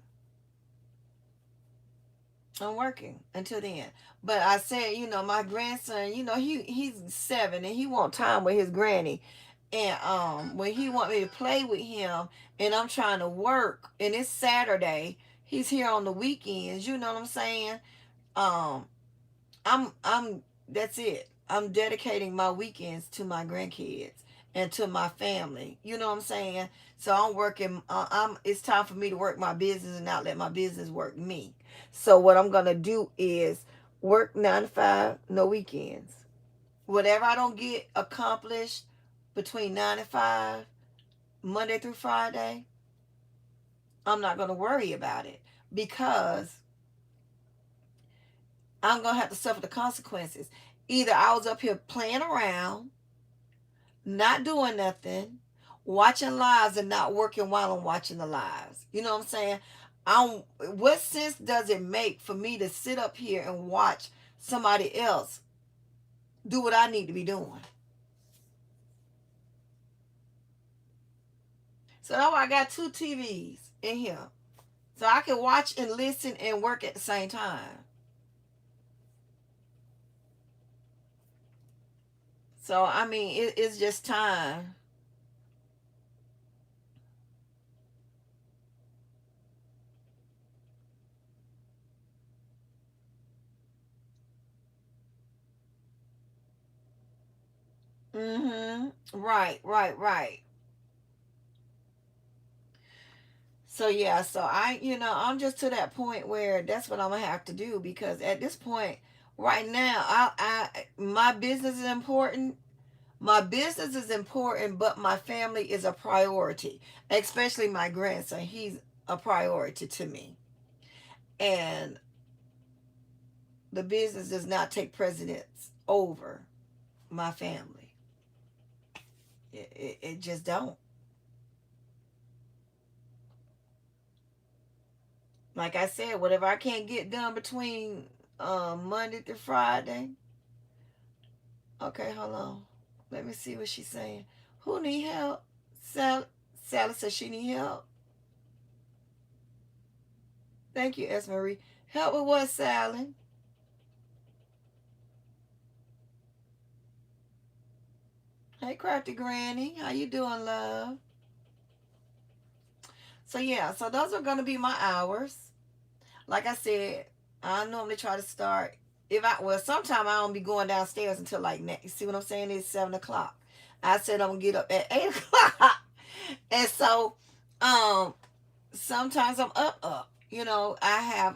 I'm working until then. But I said, my grandson, he's 7 and he want time with his granny. And when he want me to play with him and I'm trying to work and it's Saturday, he's here on the weekends, you know what I'm saying? Um I'm that's it. I'm dedicating my weekends to my grandkids and to my family. You know what I'm saying? So I'm working. I'm. It's time for me to work my business and not let my business work me. So what I'm gonna do is work 9 to 5, no weekends. Whatever I don't get accomplished between 9 and 5, Monday through Friday, I'm not gonna worry about it because I'm gonna have to suffer the consequences. Either I was up here playing around, not doing nothing, watching lives and not working while I'm watching the lives. You know what I'm saying? What sense does it make for me to sit up here and watch somebody else do what I need to be doing? So that's why I got 2 TVs in here. So I can watch and listen and work at the same time. So I mean it's just time. Right, right, right. So yeah, so I'm just to that point where that's what I'm gonna have to do because at this point, right now, my business is important. My business is important, but my family is a priority, especially my grandson. He's a priority to me, and the business does not take precedence over my family. It just don't. Like I said, whatever I can't get done between Monday to Friday. Okay, hold on. Let me see what she's saying. Who need help? Sally says she need help. Thank you, S. Marie. Help with what, Sally? Hey, Crafty Granny. How you doing, love? So, yeah. So, those are going to be my hours. Like I said, I normally try to start. Sometimes I don't be going downstairs until like next. See what I'm saying? It's 7 o'clock. I said I'm going to get up at 8 o'clock. And so, sometimes I'm up. You know, I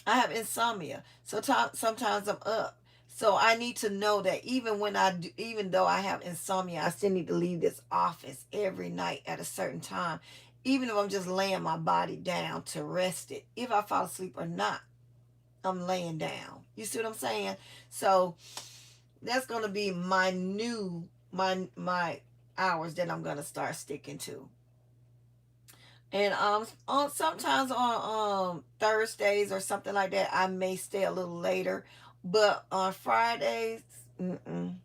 have insomnia. So sometimes I'm up. So I need to know that even though I have insomnia, I still need to leave this office every night at a certain time, even if I'm just laying my body down to rest it. If I fall asleep or not, I'm laying down. You see what I'm saying? So that's gonna be my hours that I'm gonna start sticking to. And on sometimes on Thursdays or something like that, I may stay a little later. But on Fridays, I'm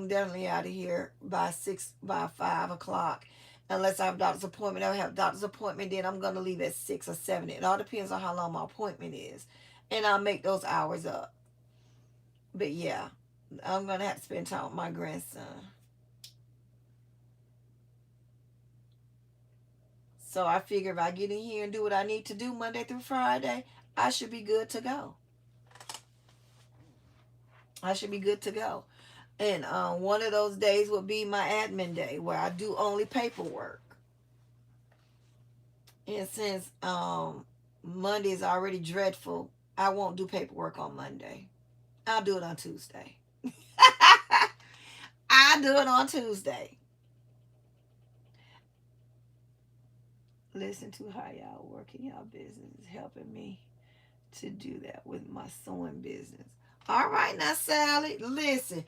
definitely out of here by 5 o'clock. Unless I have a doctor's appointment. I have a doctor's appointment, then I'm gonna leave at 6 or 7. It all depends on how long my appointment is. And I'll make those hours up. But yeah, I'm gonna have to spend time with my grandson. So I figure if I get in here and do what I need to do Monday through Friday, I should be good to go. I should be good to go. And one of those days will be my admin day where I do only paperwork. And since Monday is already dreadful, I won't do paperwork on Monday. I'll do it on Tuesday. I'll do it on Tuesday. Listen to how y'all working y'all business is helping me to do that with my sewing business. All right, now, Sally, listen.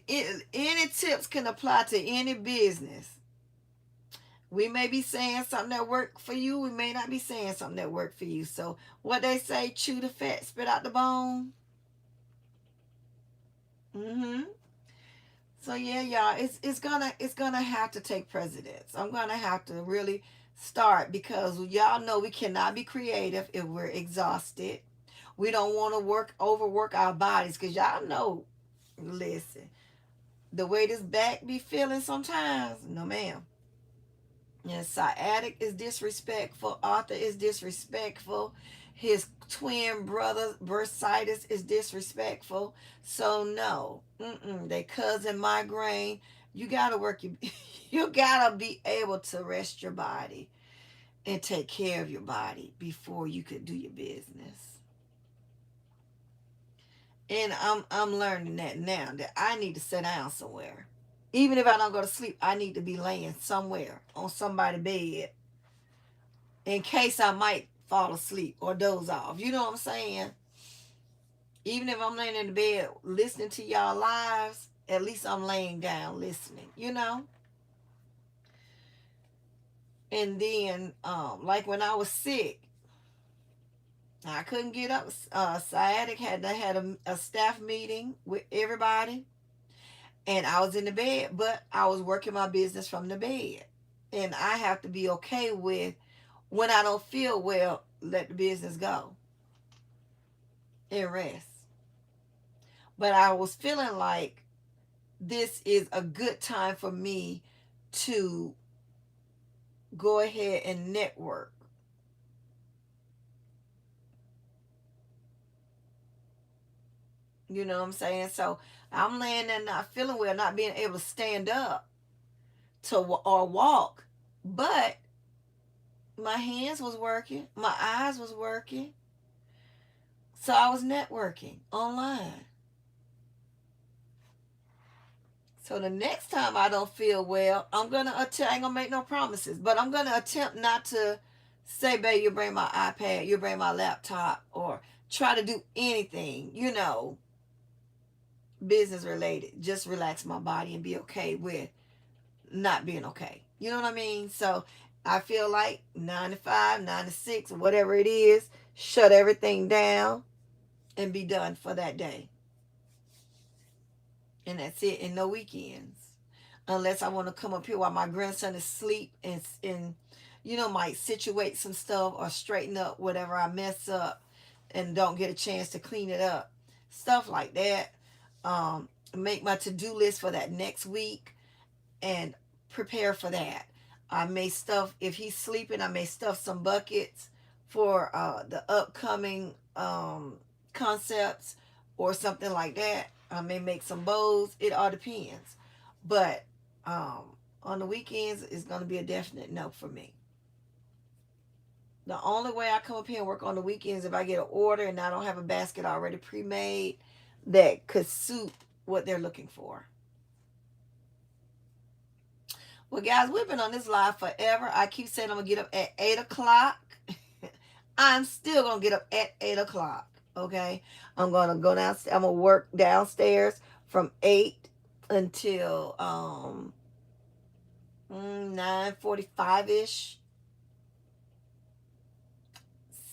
Any tips can apply to any business. We may be saying something that worked for you. We may not be saying something that worked for you. So what they say, chew the fat, spit out the bone. Mm-hmm. So yeah, y'all, it's gonna have to take precedence. I'm gonna have to really start because y'all know we cannot be creative if we're exhausted. We don't want to overwork our bodies because y'all know. Listen, the way this back be feeling sometimes, no ma'am. And sciatic is disrespectful. Arthur is disrespectful. His twin brother bursitis is disrespectful. So no, they cousin migraine. You gotta work your, you gotta be able to rest your body and take care of your body before you could do your business. And I'm learning that now that I need to sit down somewhere. Even if I don't go to sleep, I need to be laying somewhere on somebody's bed in case I might fall asleep or doze off. You know what I'm saying? Even if I'm laying in the bed listening to y'all lives, at least I'm laying down listening, you know? And then, like when I was sick, I couldn't get up. Sciatic had a staff meeting with everybody, and I was in the bed, but I was working my business from the bed. And I have to be okay with when I don't feel well, let the business go and rest. But I was feeling like this is a good time for me to go ahead and network. You know what I'm saying? So I'm laying there not feeling well, not being able to stand up to or walk, but my hands was working, my eyes was working, so I was networking online. So the next time I don't feel well, I'm gonna attempt. I ain't gonna make no promises, but I'm gonna attempt not to say, "Babe, you bring my iPad, you bring my laptop," or try to do anything, business related. Just relax my body and be okay with not being okay. You know what I mean? So I feel like 9 to 5, 9 to 6, whatever it is, shut everything down and be done for that day. And that's it. And no weekends. unless I want to come up here while my grandson is asleep and might situate some stuff or straighten up whatever I mess up and don't get a chance to clean it up. Stuff like that. Make my to-do list for that next week and prepare for that. I may stuff, if he's sleeping, I may stuff some buckets for the upcoming concepts or something like that. I may make some bowls. It all depends. But on the weekends, it's going to be a definite no for me. The only way I come up here and work on the weekends if I get an order and I don't have a basket already pre-made that could suit what they're looking for. Well, guys, we've been on this live forever. I keep saying I'm going to get up at 8 o'clock. I'm still going to get up at 8 o'clock, okay? I'm going to go downstairs. I'm going to work downstairs from 8 until 9:45-ish.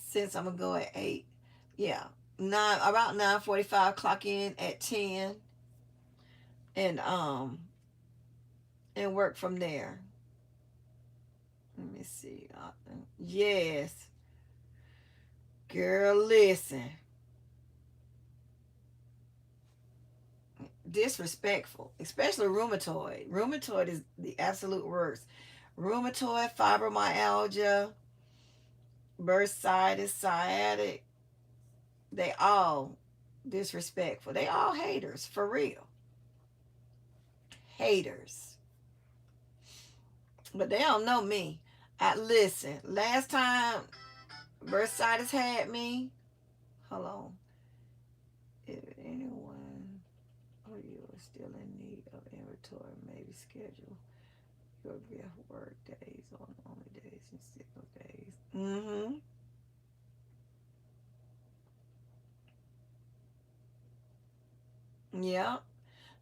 Since I'm going to go at 8. Yeah. About 9:45, clock in at 10. And work from there. Let me see. Yes. Girl, listen. Disrespectful. Especially rheumatoid. Rheumatoid is the absolute worst. Rheumatoid, fibromyalgia, bursitis, sciatic. They all disrespectful. They all haters. For real. Haters. But they don't know me. Listen, last time bursitis had me, hold on. If anyone or you are still in need of inventory, maybe schedule your gift work days on only days instead of days. Mm-hmm. Yeah.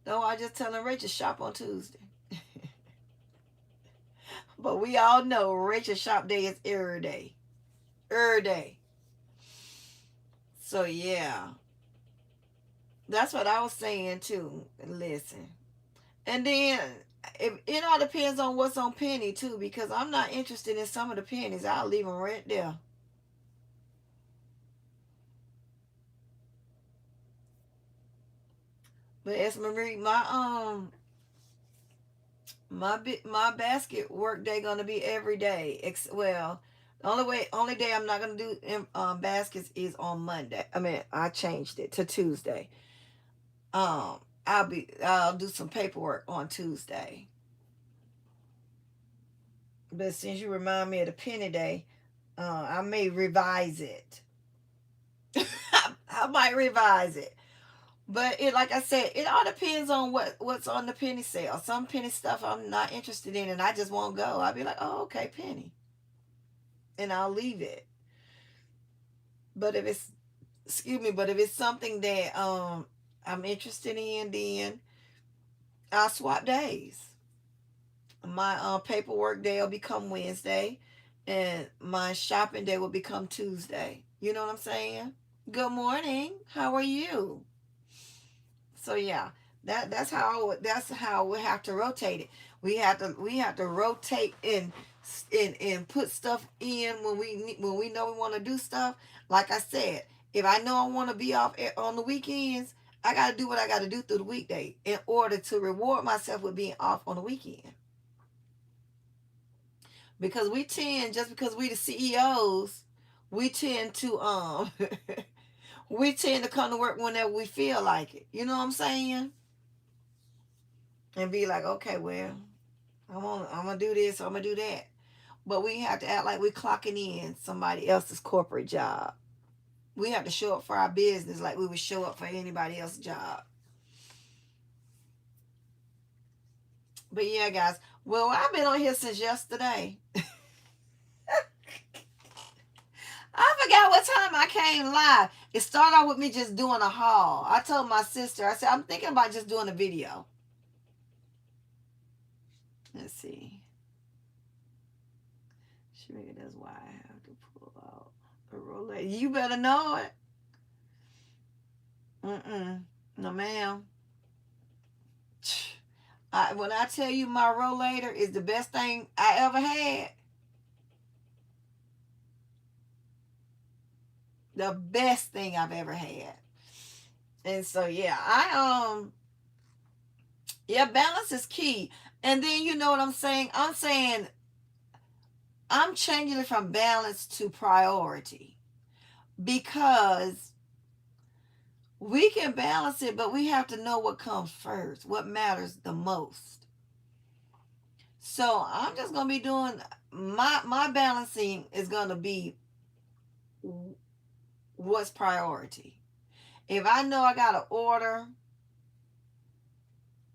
No, I just telling Rachel shop on Tuesday. But we all know Rachel shop day is every day. Every day. So yeah. That's what I was saying too. Listen. And then it all depends on what's on Penny too, because I'm not interested in some of the pennies. I'll leave them right there. But as Marie, my basket work day gonna be every day. Well, the only day I'm not gonna do baskets is on Monday. I mean, I changed it to Tuesday. I'll do some paperwork on Tuesday. But since you remind me of the penny day, I may revise it. I might revise it. But like I said, it all depends on what's on the penny sale. Some penny stuff I'm not interested in and I just won't go. I'll be like, oh, okay, penny. And I'll leave it. But if it's something that I'm interested in, then I'll swap days. My paperwork day will become Wednesday and my shopping day will become Tuesday. You know what I'm saying? Good morning. How are you? So yeah, that's how we have to rotate it. We have to rotate and put stuff in when we know we want to do stuff. Like I said, if I know I want to be off on the weekends, I got to do what I got to do through the weekday in order to reward myself with being off on the weekend. Because because we the CEOs, we tend to we tend to come to work whenever we feel like it. You know what I'm saying? And be like, okay, well, I'm gonna do this, I'm gonna do that. But we have to act like we're clocking in somebody else's corporate job. We have to show up for our business like we would show up for anybody else's job. But yeah, guys. Well, I've been on here since yesterday. I forgot what time I came live. It started out with me just doing a haul. I told my sister, I said, I'm thinking about just doing a video. Let's see. Maybe that's why I have to pull out a Rolex. You better know it. No, ma'am. When I tell you my rollator is the best thing I ever had, the best thing I've ever had. And so yeah, yeah, balance is key. And then you know what I'm saying? I'm saying I'm changing it from balance to priority, because we can balance it, but we have to know what comes first, what matters the most. So I'm just gonna be doing my balancing is gonna be what's priority. If I know I got an order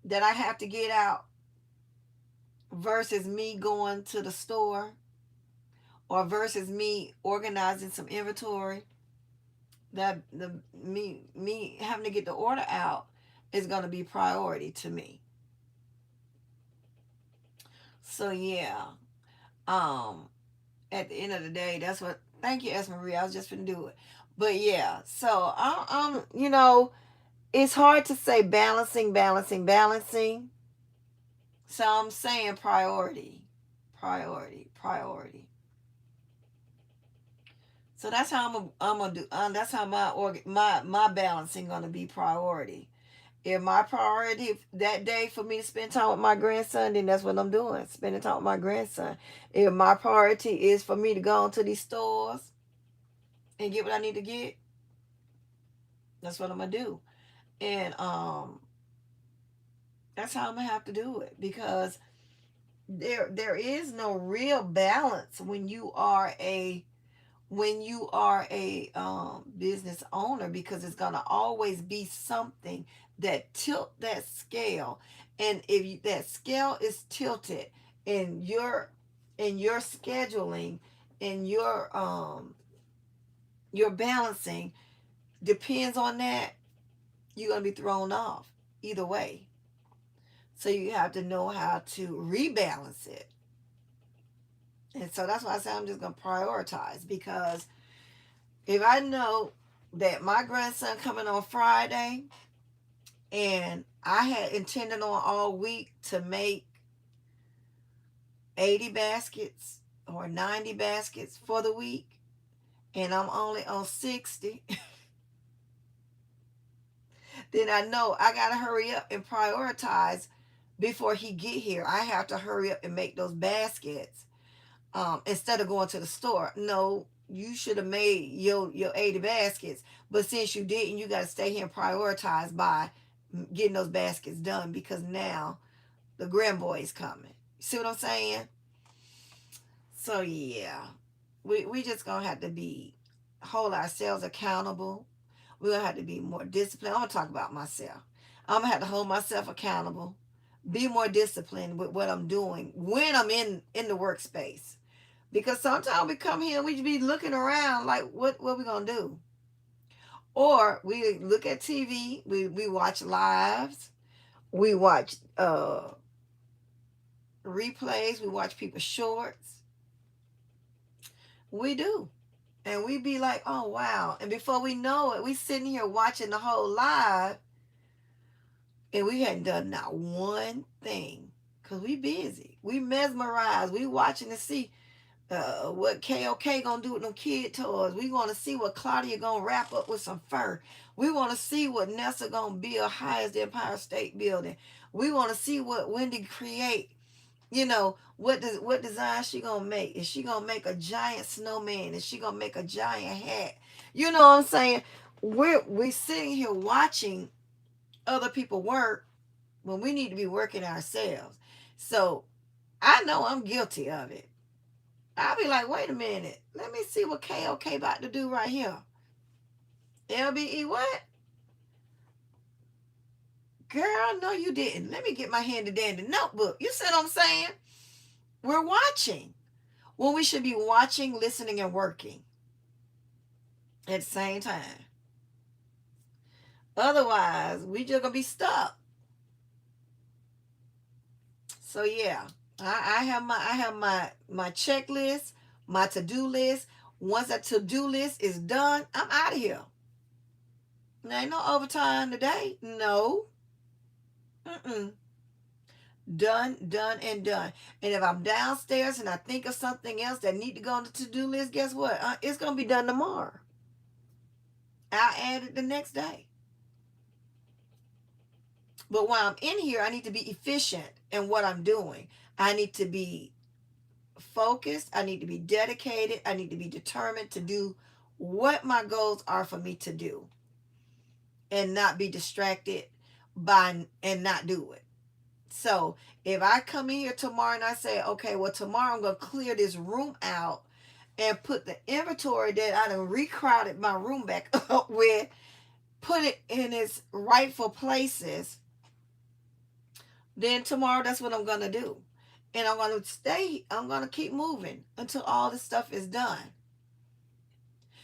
that I have to get out versus me going to the store, or versus me organizing some inventory, that the me having to get the order out is going to be priority to me. So yeah, um at the end of the day, that's what, thank you, S Marie, I was just gonna do it. But yeah, so it's hard to say balancing. So I'm saying priority, priority. So that's how I'm gonna do. That's how my balancing gonna be priority. If my priority that day for me to spend time with my grandson, then that's what I'm doing, spending time with my grandson. If my priority is for me to go into these stores and get what I need to get, that's what I'm gonna do. And that's how I'm gonna have to do it, because there is no real balance when you are a business owner, because it's going to always be something that tilt that scale. And if that scale is tilted in your scheduling, in your balancing depends on that, you're going to be thrown off either way. So you have to know how to rebalance it. And so that's why I say I'm just going to prioritize, because if I know that my grandson coming on Friday, and I had intended on all week to make 80 baskets or 90 baskets for the week, and I'm only on 60, then I know I got to hurry up and prioritize before he get here. I have to hurry up and make those baskets, instead of going to the store. No, you should have made your 80 baskets, but since you didn't, you got to stay here and prioritize by getting those baskets done, because now the grandboy is coming. See what I'm saying? So yeah, we just gonna have to hold ourselves accountable. We're gonna have to be more disciplined. I'm gonna talk about myself. I'm gonna have to hold myself accountable, be more disciplined with what I'm doing when I'm in the workspace. Because sometimes we come here and we be looking around like, what we gonna do? Or we look at TV, we watch lives, we watch replays, we watch people's shorts. We do. And we be like, oh wow. And before we know it, we sitting here watching the whole live, and we hadn't done not one thing. Because we busy. We mesmerized. We watching to see what KOK gonna do with them kid toys. We want to see what Claudia gonna wrap up with some fur. We want to see what Nessa gonna build high as the Empire State Building. We want to see what Wendy create. What design she gonna make? Is she gonna make a giant snowman? Is she gonna make a giant hat? You know what I'm saying? We sitting here watching other people work when we need to be working ourselves. So I know I'm guilty of it. I'll be like, wait a minute. Let me see what KOK about to do right here. LBE what? Girl, no you didn't. Let me get my handy dandy notebook. You see what I'm saying? We're watching. Well, we should be watching, listening, and working at the same time. Otherwise, we just gonna be stuck. So yeah, I have my checklist, my to-do list. Once that to-do list is done, I'm out of here. There ain't no overtime today. No. Mm-mm. Done, done, and done. And if I'm downstairs and I think of something else that need to go on the to-do list, guess what? It's going to be done tomorrow. I'll add it the next day. But while I'm in here, I need to be efficient in what I'm doing. I need to be focused. I need to be dedicated. I need to be determined to do what my goals are for me to do, and not be distracted by and not do it. So if I come in here tomorrow and I say, okay, well, tomorrow I'm going to clear this room out and put the inventory that I done recrowded my room back up with, put it in its rightful places, then tomorrow that's what I'm going to do. And I'm going to keep moving until all this stuff is done.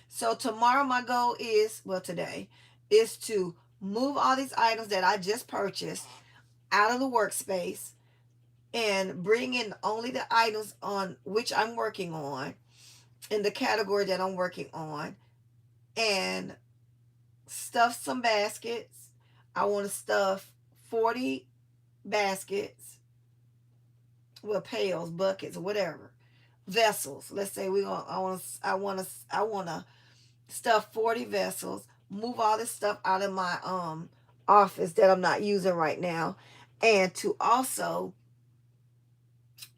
So tomorrow my goal is, well, today, is to move all these items that I just purchased out of the workspace and bring in only the items on which I'm working on in the category that I'm working on, and stuff some baskets. I want to stuff 40 baskets, well, pails, buckets, whatever, vessels. Let's say I want to stuff 40 vessels, move all this stuff out of my office that I'm not using right now, and to also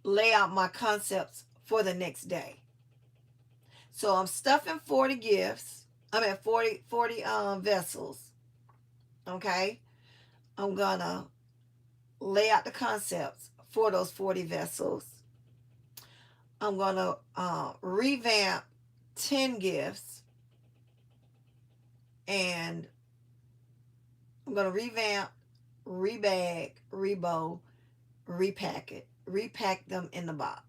lay out my concepts for the next day. So I'm stuffing 40 gifts. I'm at 40 vessels. Okay. I'm going to lay out the concepts for those 40 vessels. I'm going to revamp 10 gifts. And I'm going to revamp, rebag, rebow, repack them in the box.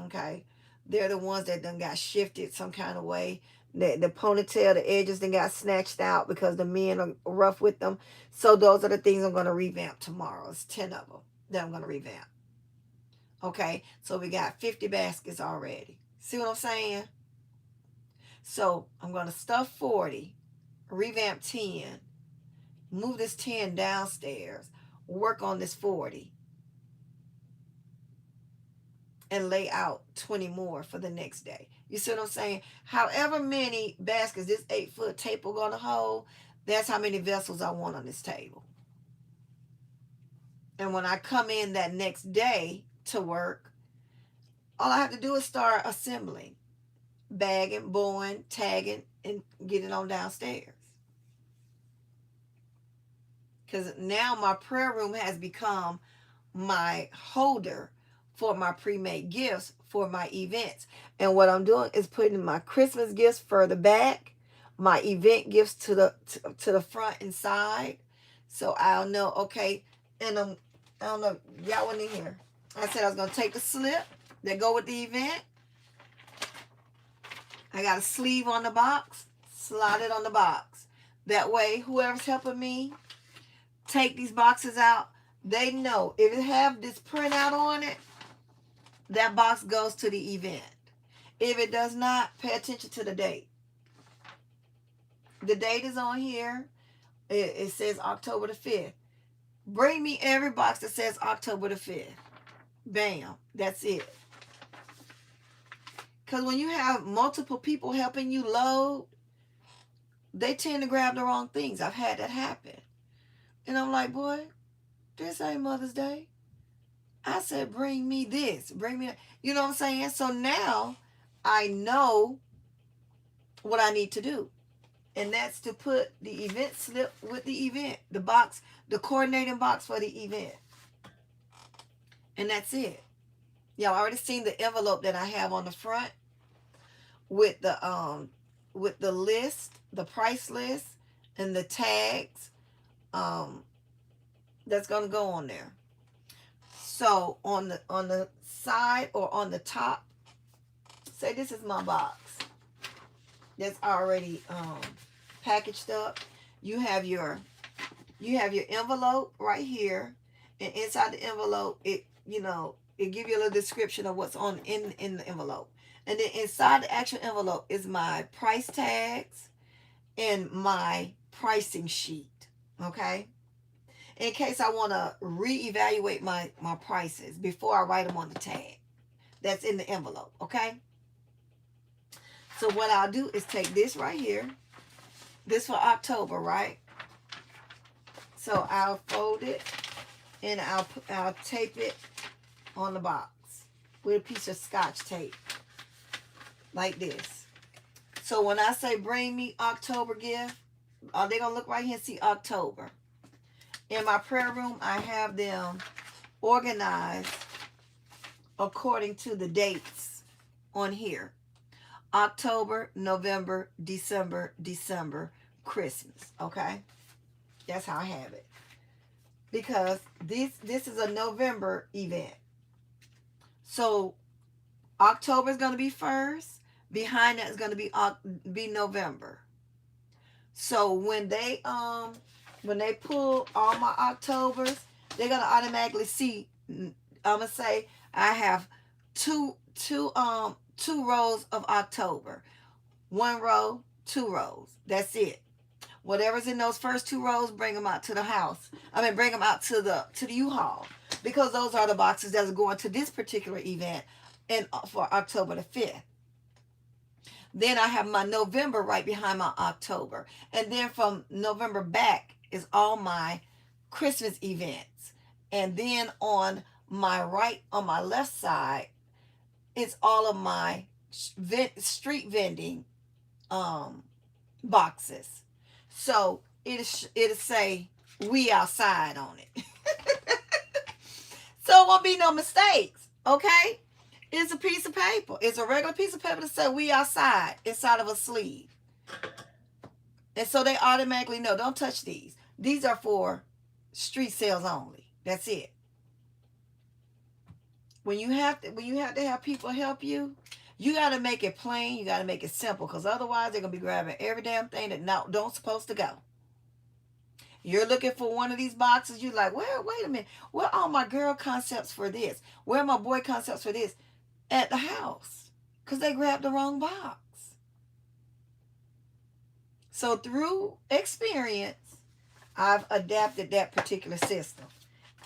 Okay. They're the ones that done got shifted some kind of way. The ponytail, the edges then got snatched out because the men are rough with them. So those are the things I'm going to revamp tomorrow. It's 10 of them that I'm going to revamp. Okay. So we got 50 baskets already. See what I'm saying? So I'm going to stuff 40, revamp 10, move this 10 downstairs, work on this 40, and lay out 20 more for the next day. You see what I'm saying? However many baskets this 8-foot table going to hold, that's how many vessels I want on this table. And when I come in that next day to work, all I have to do is start assembling, bagging, bowing, tagging, and get it on downstairs. Because now my prayer room has become my holder for my pre-made gifts for my events. And what I'm doing is putting my Christmas gifts further back, my event gifts to the front and side. So I'll know, okay, and I don't know, y'all went in here. I said I was going to take the slip that go with the event. I got a sleeve on the box, slide it on the box. That way, whoever's helping me take these boxes out, they know if it have this printout on it, that box goes to the event. If it does not, pay attention to the date. The date is on here. It says October the 5th. Bring me every box that says October the 5th. Bam. That's it. Because when you have multiple people helping you load, they tend to grab the wrong things. I've had that happen. And I'm like, boy, this ain't Mother's Day. I said, bring me this. Bring me that. You know what I'm saying? So now I know what I need to do. And that's to put the event slip with the event. The box, the coordinating box for the event. And that's it. Y'all already seen the envelope that I have on the front with the list, the price list, and the tags. That's gonna go on there. So on the side or on the top, say this is my box that's already packaged up. You have your envelope right here, and inside the envelope, it give you a little description of what's on in the envelope. And then inside the actual envelope is my price tags and my pricing sheet. Okay? in case I want to reevaluate my prices before I write them on the tag that's in the envelope, okay? So what I'll do is take this right here, this for October, right? So I'll fold it and I'll tape it on the box with a piece of Scotch tape like this. So when I say bring me October gift, they're going to look right here and see October. In my prayer room, I have them organized according to the dates on here. October, November, December, Christmas, okay? That's how I have it. Because this is a November event. So October is going to be first. Behind that is going to be November. So when they pull all my Octobers, they're going to automatically see, I'm going to say I have two rows of October. One row, two rows. That's it. Whatever's in those first two rows, bring them out to the house. Bring them out to the U-Haul, because those are the boxes that are going to this particular event for October the 5th. Then I have my November right behind my October. And then from November back is all my Christmas events. And then on my left side, it's all of my street vending boxes. So it'll say "we outside" on it. So it won't be no mistakes, okay? It's a piece of paper. It's a regular piece of paper that says "we outside" inside of a sleeve. And so they automatically know, don't touch these. These are for street sales only. That's it. When you have to have people help you, you got to make it plain. You got to make it simple, because otherwise they're going to be grabbing every damn thing that don't supposed to go. You're looking for one of these boxes. You're like, well, wait a minute. Where are all my girl concepts for this? Where are my boy concepts for this? At the house, because they grabbed the wrong box. So through experience, I've adapted that particular system.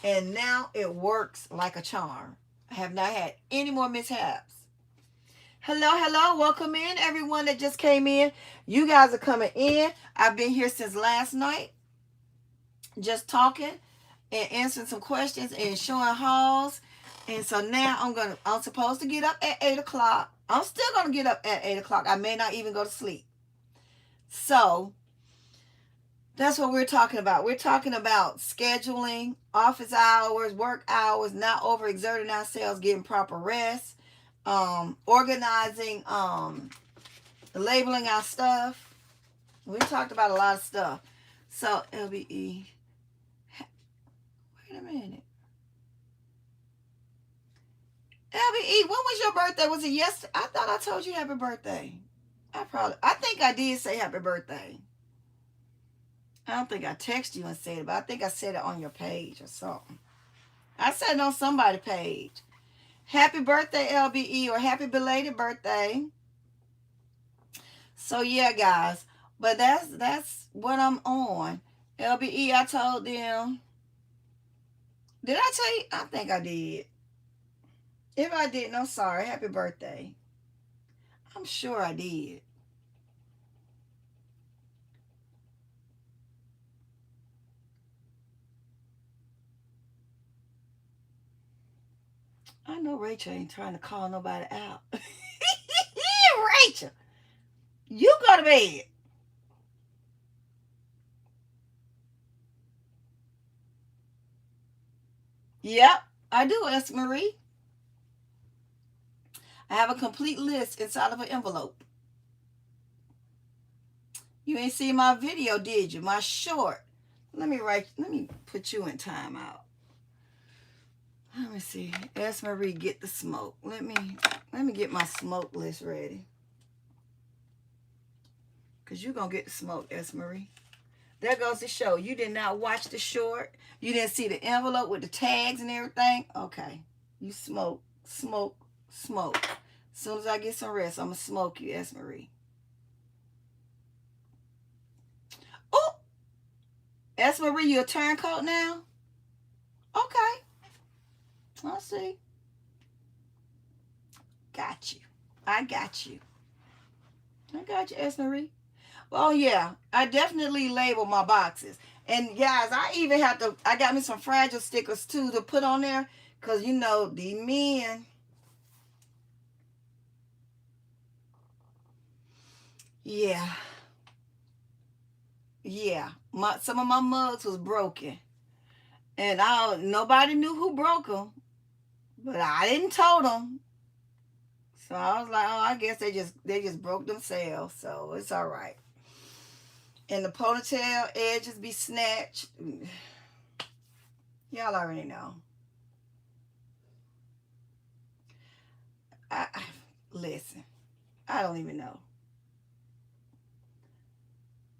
And now it works like a charm. I have not had any more mishaps. Hello. Welcome in, everyone that just came in. You guys are coming in. I've been here since last night, just talking and answering some questions and showing hauls. And so now I'm supposed to get up at 8 o'clock. I'm still going to get up at 8 o'clock. I may not even go to sleep. So that's what we're talking about. We're talking about scheduling, office hours, work hours, not overexerting ourselves, getting proper rest, organizing, labeling our stuff. We talked about a lot of stuff. So LBE, wait a minute. LBE, when was your birthday? Was it yesterday? I thought I told you happy birthday. I think I did say happy birthday. I don't think I texted you and said it, but I think I said it on your page or something. I said it on somebody's page. Happy birthday, LBE, or happy belated birthday. So yeah, guys. But that's what I'm on. LBE, I told them. Did I tell you? I think I did. If I didn't, I'm sorry. Happy birthday. I'm sure I did. I know Rachel ain't trying to call nobody out. Rachel, you go to bed. Yep, I do, S. Marie. I have a complete list inside of an envelope. You ain't seen my video, did you? My short. Let me put you in timeout. Let me see. S. Marie, get the smoke. Let me get my smoke list ready. Because you're going to get the smoke, S. Marie. There goes the show. You did not watch the short. You didn't see the envelope with the tags and everything. Okay. You smoke. As soon as I get some rest, I'm going to smoke you, S. Marie. Oh! S. Marie, you a turncoat now? Okay. I'll see. Got you. I got you. I got you, S. Marie. Oh yeah, I definitely label my boxes. And guys, I even have to. I got me some fragile stickers too to put on there, cause you know the men. Yeah, yeah. Some of my mugs was broken, and nobody knew who broke them, but I didn't tell them. So I was like, oh, I guess they just broke themselves. So it's all right. And the ponytail edges be snatched. Y'all already know. I listen. I don't even know.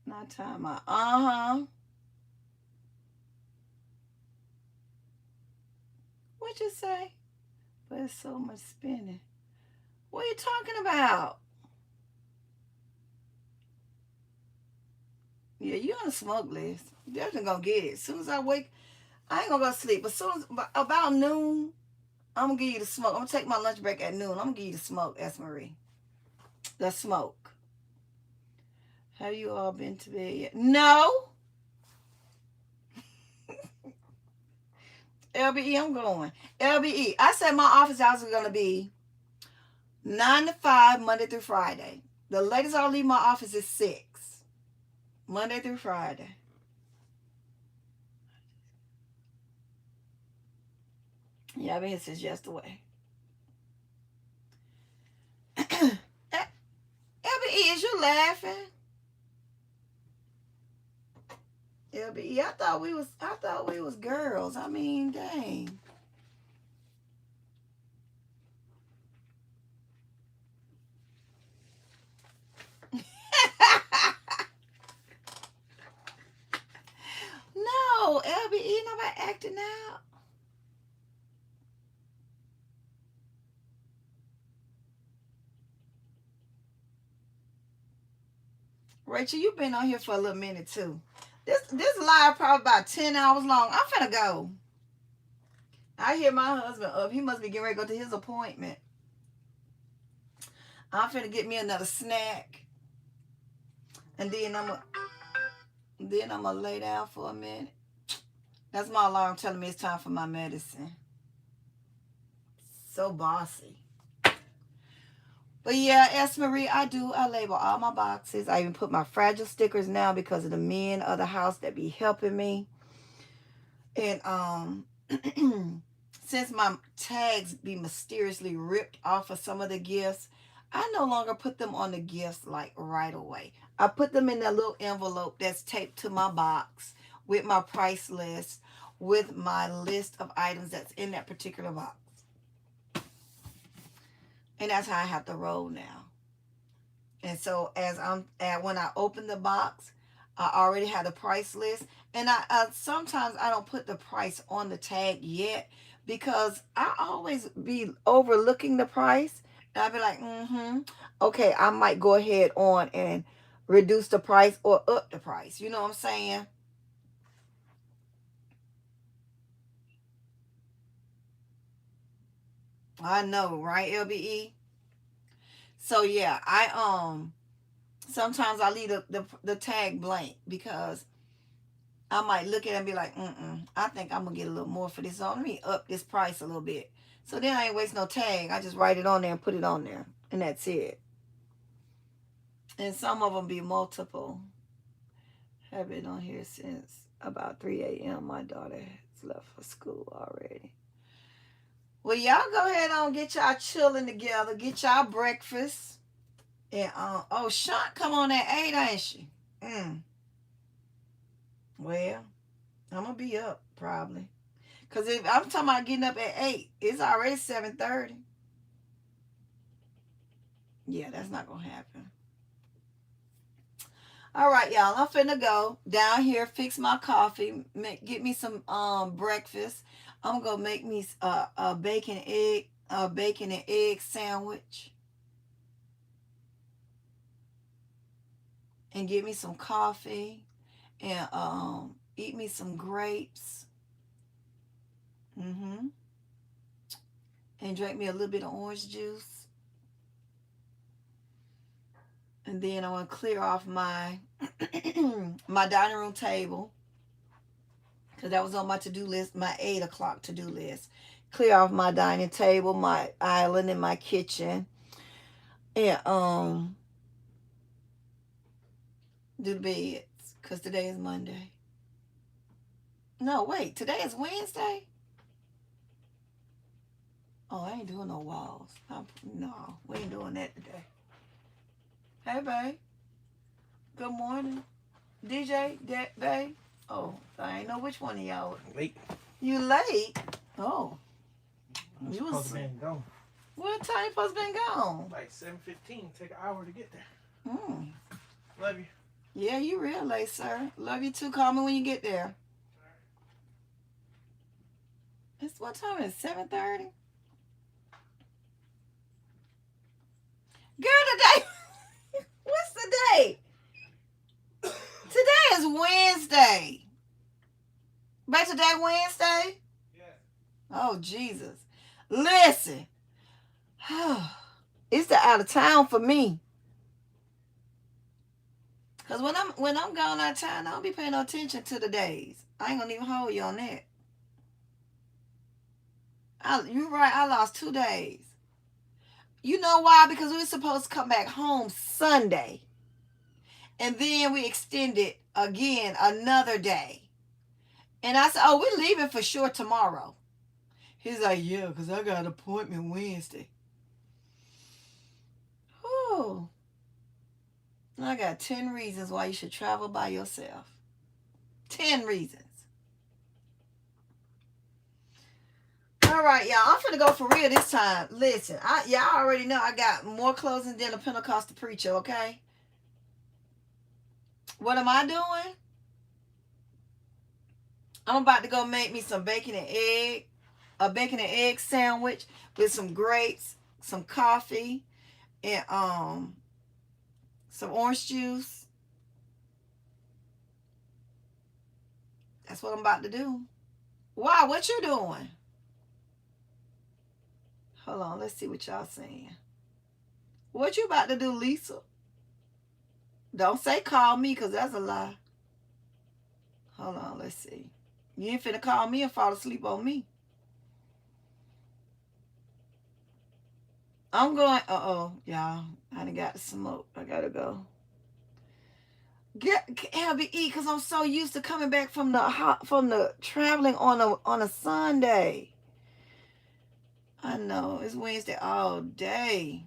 Not time out. What you say? But it's so much spinning. What are you talking about? Yeah, you on the smoke list. Definitely gonna get it. As soon as I wake, I ain't gonna go to sleep. But soon as about noon, I'm gonna give you the smoke. I'm gonna take my lunch break at noon. I'm gonna give you the smoke, S. Marie. The smoke. Have you all been to bed yet? No. LBE, I'm going. LBE. I said my office hours are gonna be 9 to 5 Monday through Friday. The latest I'll leave my office is 6. Monday through Friday. Yeah, I've been here since yesterday. LBE, is you laughing? LBE, I thought we was girls. I mean, dang. No, LBE, nobody acting out. Rachel, you've been on here for a little minute too. This live probably about 10 hours long. I'm finna go. I hear my husband up. He must be getting ready to go to his appointment. I'm finna get me another snack. And then I'm gonna lay down for a minute. That's my alarm telling me it's time for my medicine. So bossy. But yeah, S. Marie, I label all my boxes. I even put my fragile stickers now because of the men of the house that be helping me. And since my tags be mysteriously ripped off of some of the gifts, I no longer put them on the gifts like right away. I put them in that little envelope that's taped to my box with my price list, with my list of items that's in that particular box. And that's how I have to roll now. And so when I open the box, I already have the price list. And I sometimes I don't put the price on the tag yet because I always be overlooking the price. And I'll be like, okay, I might go ahead on and reduce the price or up the price. You know what I'm saying? I know, right, LBE? So yeah, I sometimes I leave the tag blank because I might look at it and be like, I think I'm gonna get a little more for this. So let me up this price a little bit. So then I ain't waste no tag. I just write it on there and put it on there. And that's it. And some of them be multiple. Have been on here since about 3 a.m. My daughter has left for school already. Well, y'all go ahead on, get y'all chilling together. Get y'all breakfast. And oh, Sean come on at 8, ain't she? Well, I'm gonna be up probably. Cause if I'm talking about getting up at 8, it's already 7:30. Yeah, that's not gonna happen. All right, y'all. I'm finna go down here, fix my coffee, get me some breakfast. I'm gonna make me a bacon and egg sandwich, and get me some coffee, and Eat me some grapes. Mm-hmm. And drink me a little bit of orange juice. And then I want to clear off my my dining room table, because that was on my to-do list, my 8 o'clock to-do list. Clear off my dining table, my island, and my kitchen. And do the beds, because today is Monday. No, wait, today is Wednesday? Oh, I ain't doing no walls. No, we ain't doing that today. Hey, babe. Good morning. DJ, babe. Oh, I ain't know which one of y'all. Late. You late? Oh. You was supposed to be gone. What time you supposed to be gone? Like 7:15. Take an hour to get there. Mm. Love you. Yeah, you real late, sir. Love you too. Call me when you get there. It's what time is it? 7:30? Girl, today. What's the date? Today is Wednesday. But today Wednesday? Yes. Oh, Jesus. Listen. It's the out of town for me. Because when I'm gone out of town, I don't be paying no attention to the days. I ain't gonna even hold you on that. You're right, I lost 2 days. You know why? Because we were supposed to come back home Sunday. And then we extended again another day. And I said, oh, we're leaving for sure tomorrow. He's like, yeah, because I got an appointment Wednesday. Oh. I got 10 reasons why you should travel by yourself. 10 reasons. All right, y'all. I'm finna go for real this time. Listen, y'all already know I got more closings than a Pentecostal preacher, okay? What am I doing? I'm about to go make me some bacon and egg, a bacon and egg sandwich with some grapes, some coffee, and some orange juice. That's what I'm about to do. Wow, what you doing? Hold on, let's see what y'all saying. What you about to do, Lisa? Don't say call me, because that's a lie. Hold on, let's see. You ain't finna call me and fall asleep on me. I'm going, y'all. I done got to smoke. I gotta go. Have me eat, because I'm so used to coming back from the traveling on a Sunday. I know, it's Wednesday all day.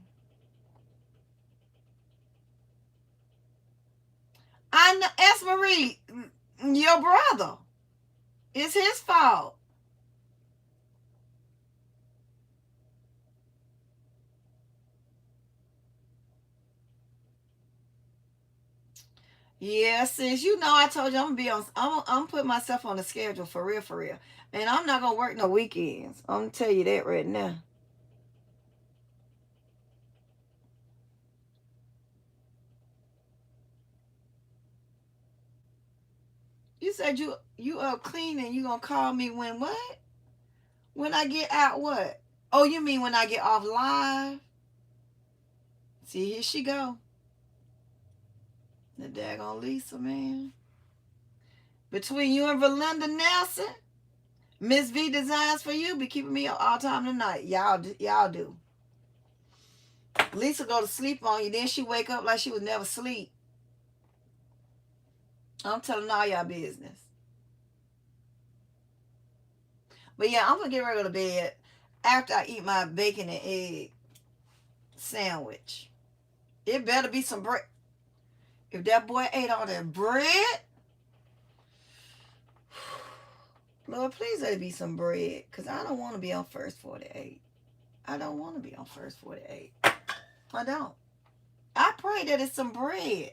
I know, S. Marie, your brother. It's his fault. Yeah, sis, you know I told you I'm putting myself on the schedule for real. And I'm not gonna work no weekends. I'm gonna tell you that right now. You said you up cleaning, you gonna call me when what? When I get out what? Oh, you mean when I get off live? See, here she go. The daggone Lisa, man. Between you and Valinda Nelson, Miss V Designs for You be keeping me up all time tonight. Y'all do. Lisa go to sleep on you, then she wake up like she was never asleep. I'm telling all y'all business. But yeah, I'm gonna get ready to go to bed after I eat my bacon and egg sandwich. It better be some bread. If that boy ate all that bread, Lord, please let it be some bread. Because I don't want to be on first 48. I don't want to be on first 48. I don't. I pray that it's some bread.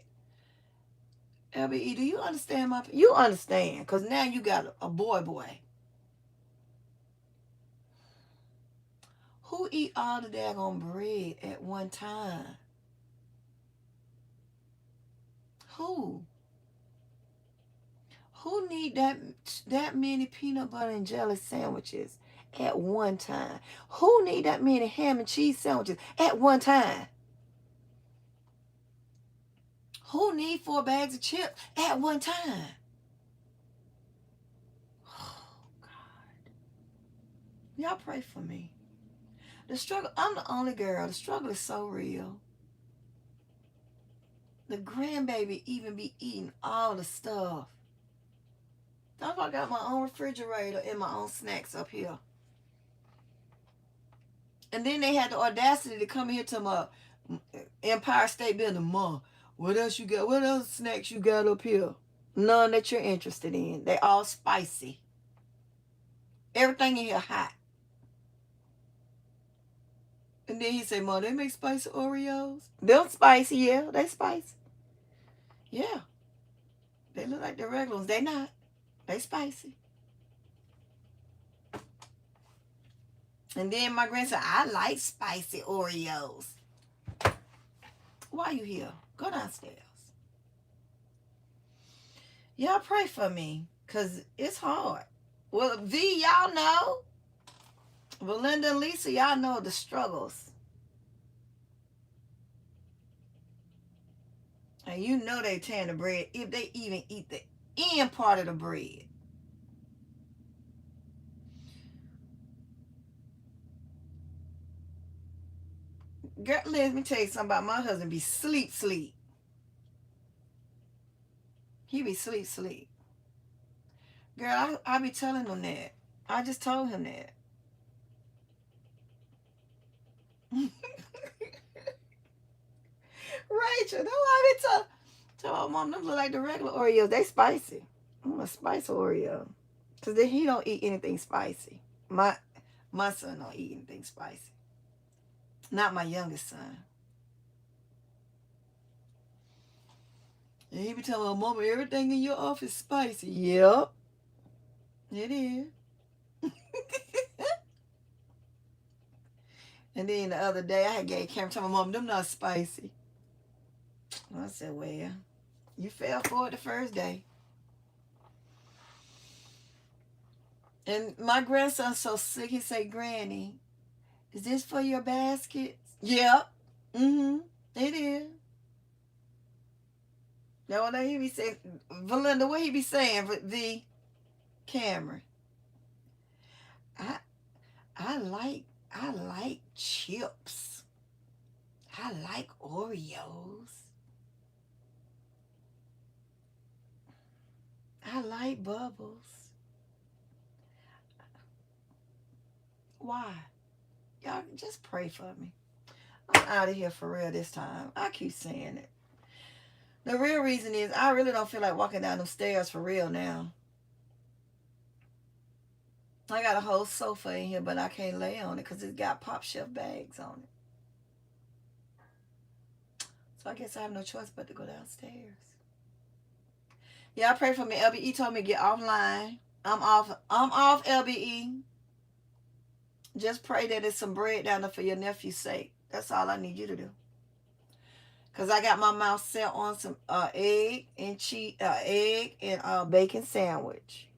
LBE, do you understand you understand, because now you got a boy. Who eat all the daggone bread at one time? Who Who need that many peanut butter and jelly sandwiches at one time? Who need that many ham and cheese sandwiches at one time? Who need 4 bags of chips at one time? Oh, God. Y'all pray for me. The struggle, I'm the only girl. The struggle is so real. The grandbaby even be eating all the stuff. I got my own refrigerator and my own snacks up here. And then they had the audacity to come here to my Empire State Building. Mom, what else you got? What else snacks you got up here? None that you're interested in. They all spicy. Everything in here hot. And then he said, Mom, they make spicy Oreos? They're spicy, yeah. They spicy. Yeah. They look like the regular ones. They not. They spicy. And then my grandson, I like spicy Oreos. Why you here? Go downstairs. Y'all pray for me, because it's hard. Well, V, y'all know. Belinda and Lisa, y'all know the struggles. And you know they tearing the bread if they even eat the end part of the bread. Girl, let me tell you something about my husband. Be sleep. He be sleep. Girl, I be telling him that. I just told him that. Rachel, that's why I be tell my mom, them look like the regular Oreos. They spicy. I want a spicy Oreo. Because then he don't eat anything spicy. My son don't eat anything spicy. Not my youngest son. And he be telling my mama, everything in your office spicy. Yep. It is. And then the other day, I had gave camera to my mom, them not spicy. I said, well, you fell for it the first day. And my grandson's so sick, he say, Granny, is this for your baskets? Yep. Mm-hmm. It is. Now, what he be saying, Belinda, what he be saying for the camera? I like chips. I like Oreos. I like bubbles. Why? Y'all just pray for me. I'm out of here for real this time. I keep saying it. The real reason is I really don't feel like walking down them stairs for real now. I got a whole sofa in here, but I can't lay on it because it's got pop shelf bags on it. So I guess I have no choice but to go downstairs. Y'all pray for me. LBE told me to get offline. I'm off, LBE. Just pray that there's some bread down there for your nephew's sake. That's all I need you to do. Because I got my mouth set on some egg and bacon sandwich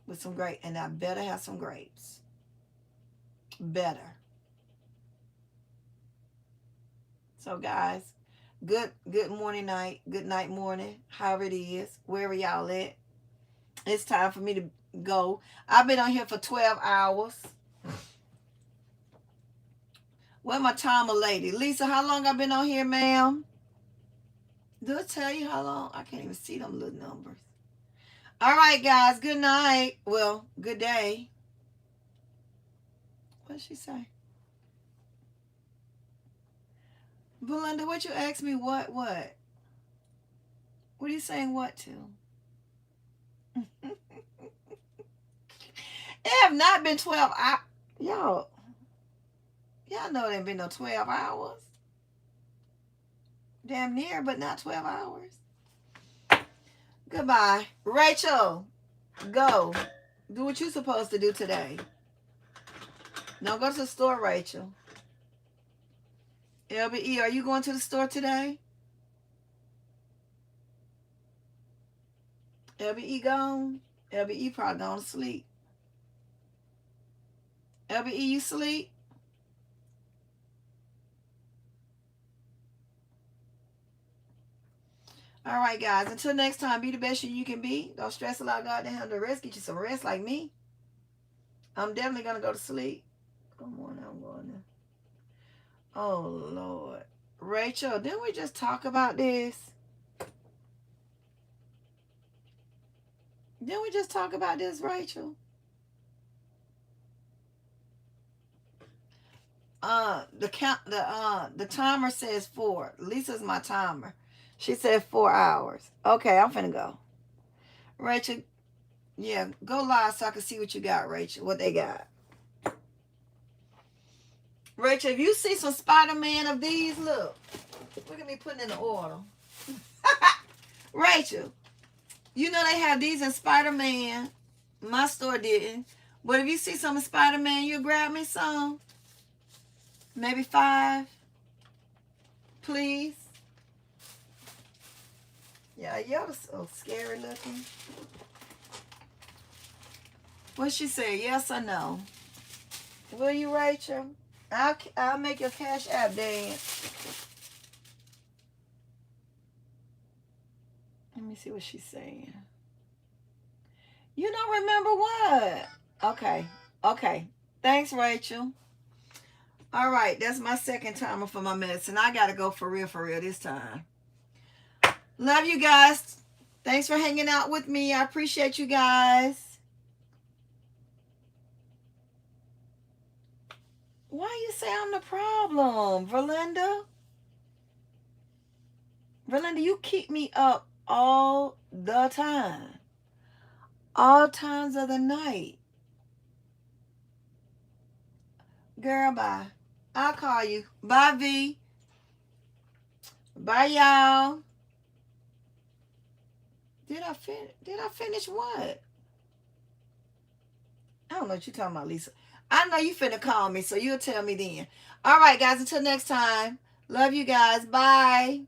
with some grapes. And I better have some grapes. Better. So guys, good morning, night. Good night, morning. However it is. Wherever y'all at. It's time for me to go. I've been on here for 12 hours. Where my timer lady? Lisa, how long I been on here, ma'am? Do it tell you how long? I can't even see them little numbers. All right, guys. Good night. Well, good day. What did she say? Belinda, what you asked me? What? What are you saying what to? It have not been 12 hours. Y'all know it ain't been no 12 hours. Damn near, but not 12 hours. Goodbye. Rachel, go. Do what you're supposed to do today. Don't go to the store, Rachel. LBE, are you going to the store today? LBE gone. LBE probably gone to sleep. LBE, you sleep? All right, guys. Until next time, be the best you can be. Don't stress a lot. God to handle the rest. Get you some rest like me. I'm definitely going to go to sleep. Come on, I'm going there. Oh, Lord. Rachel, didn't we just talk about this? Didn't we just talk about this, Rachel? The timer says 4. Lisa's my timer. She said 4 hours. Okay, I'm finna go. Rachel, yeah, go live so I can see what you got, Rachel. What they got. Rachel, if you see some Spider-Man of these, look. Look at me putting in the order. Rachel, you know they have these in Spider-Man. My store didn't. But if you see some in Spider-Man, you'll grab me some. Maybe 5. Please. Yeah, y'all so scary looking. What she say? Yes or no? Will you, Rachel? I'll make your Cash App dance. Let me see what she's saying. You don't remember what? Okay. Okay. Thanks, Rachel. All right. That's my second timer for my medicine. I got to go for real this time. Love you guys. Thanks for hanging out with me. I appreciate you guys. Why you say I'm the problem, Verlinda? Verlinda, you keep me up all the time. All times of the night. Girl, bye. I'll call you. Bye, V. Bye, y'all. Did I finish what? I don't know what you're talking about, Lisa. I know you finna call me, so you'll tell me then. All right, guys, until next time. Love you guys. Bye.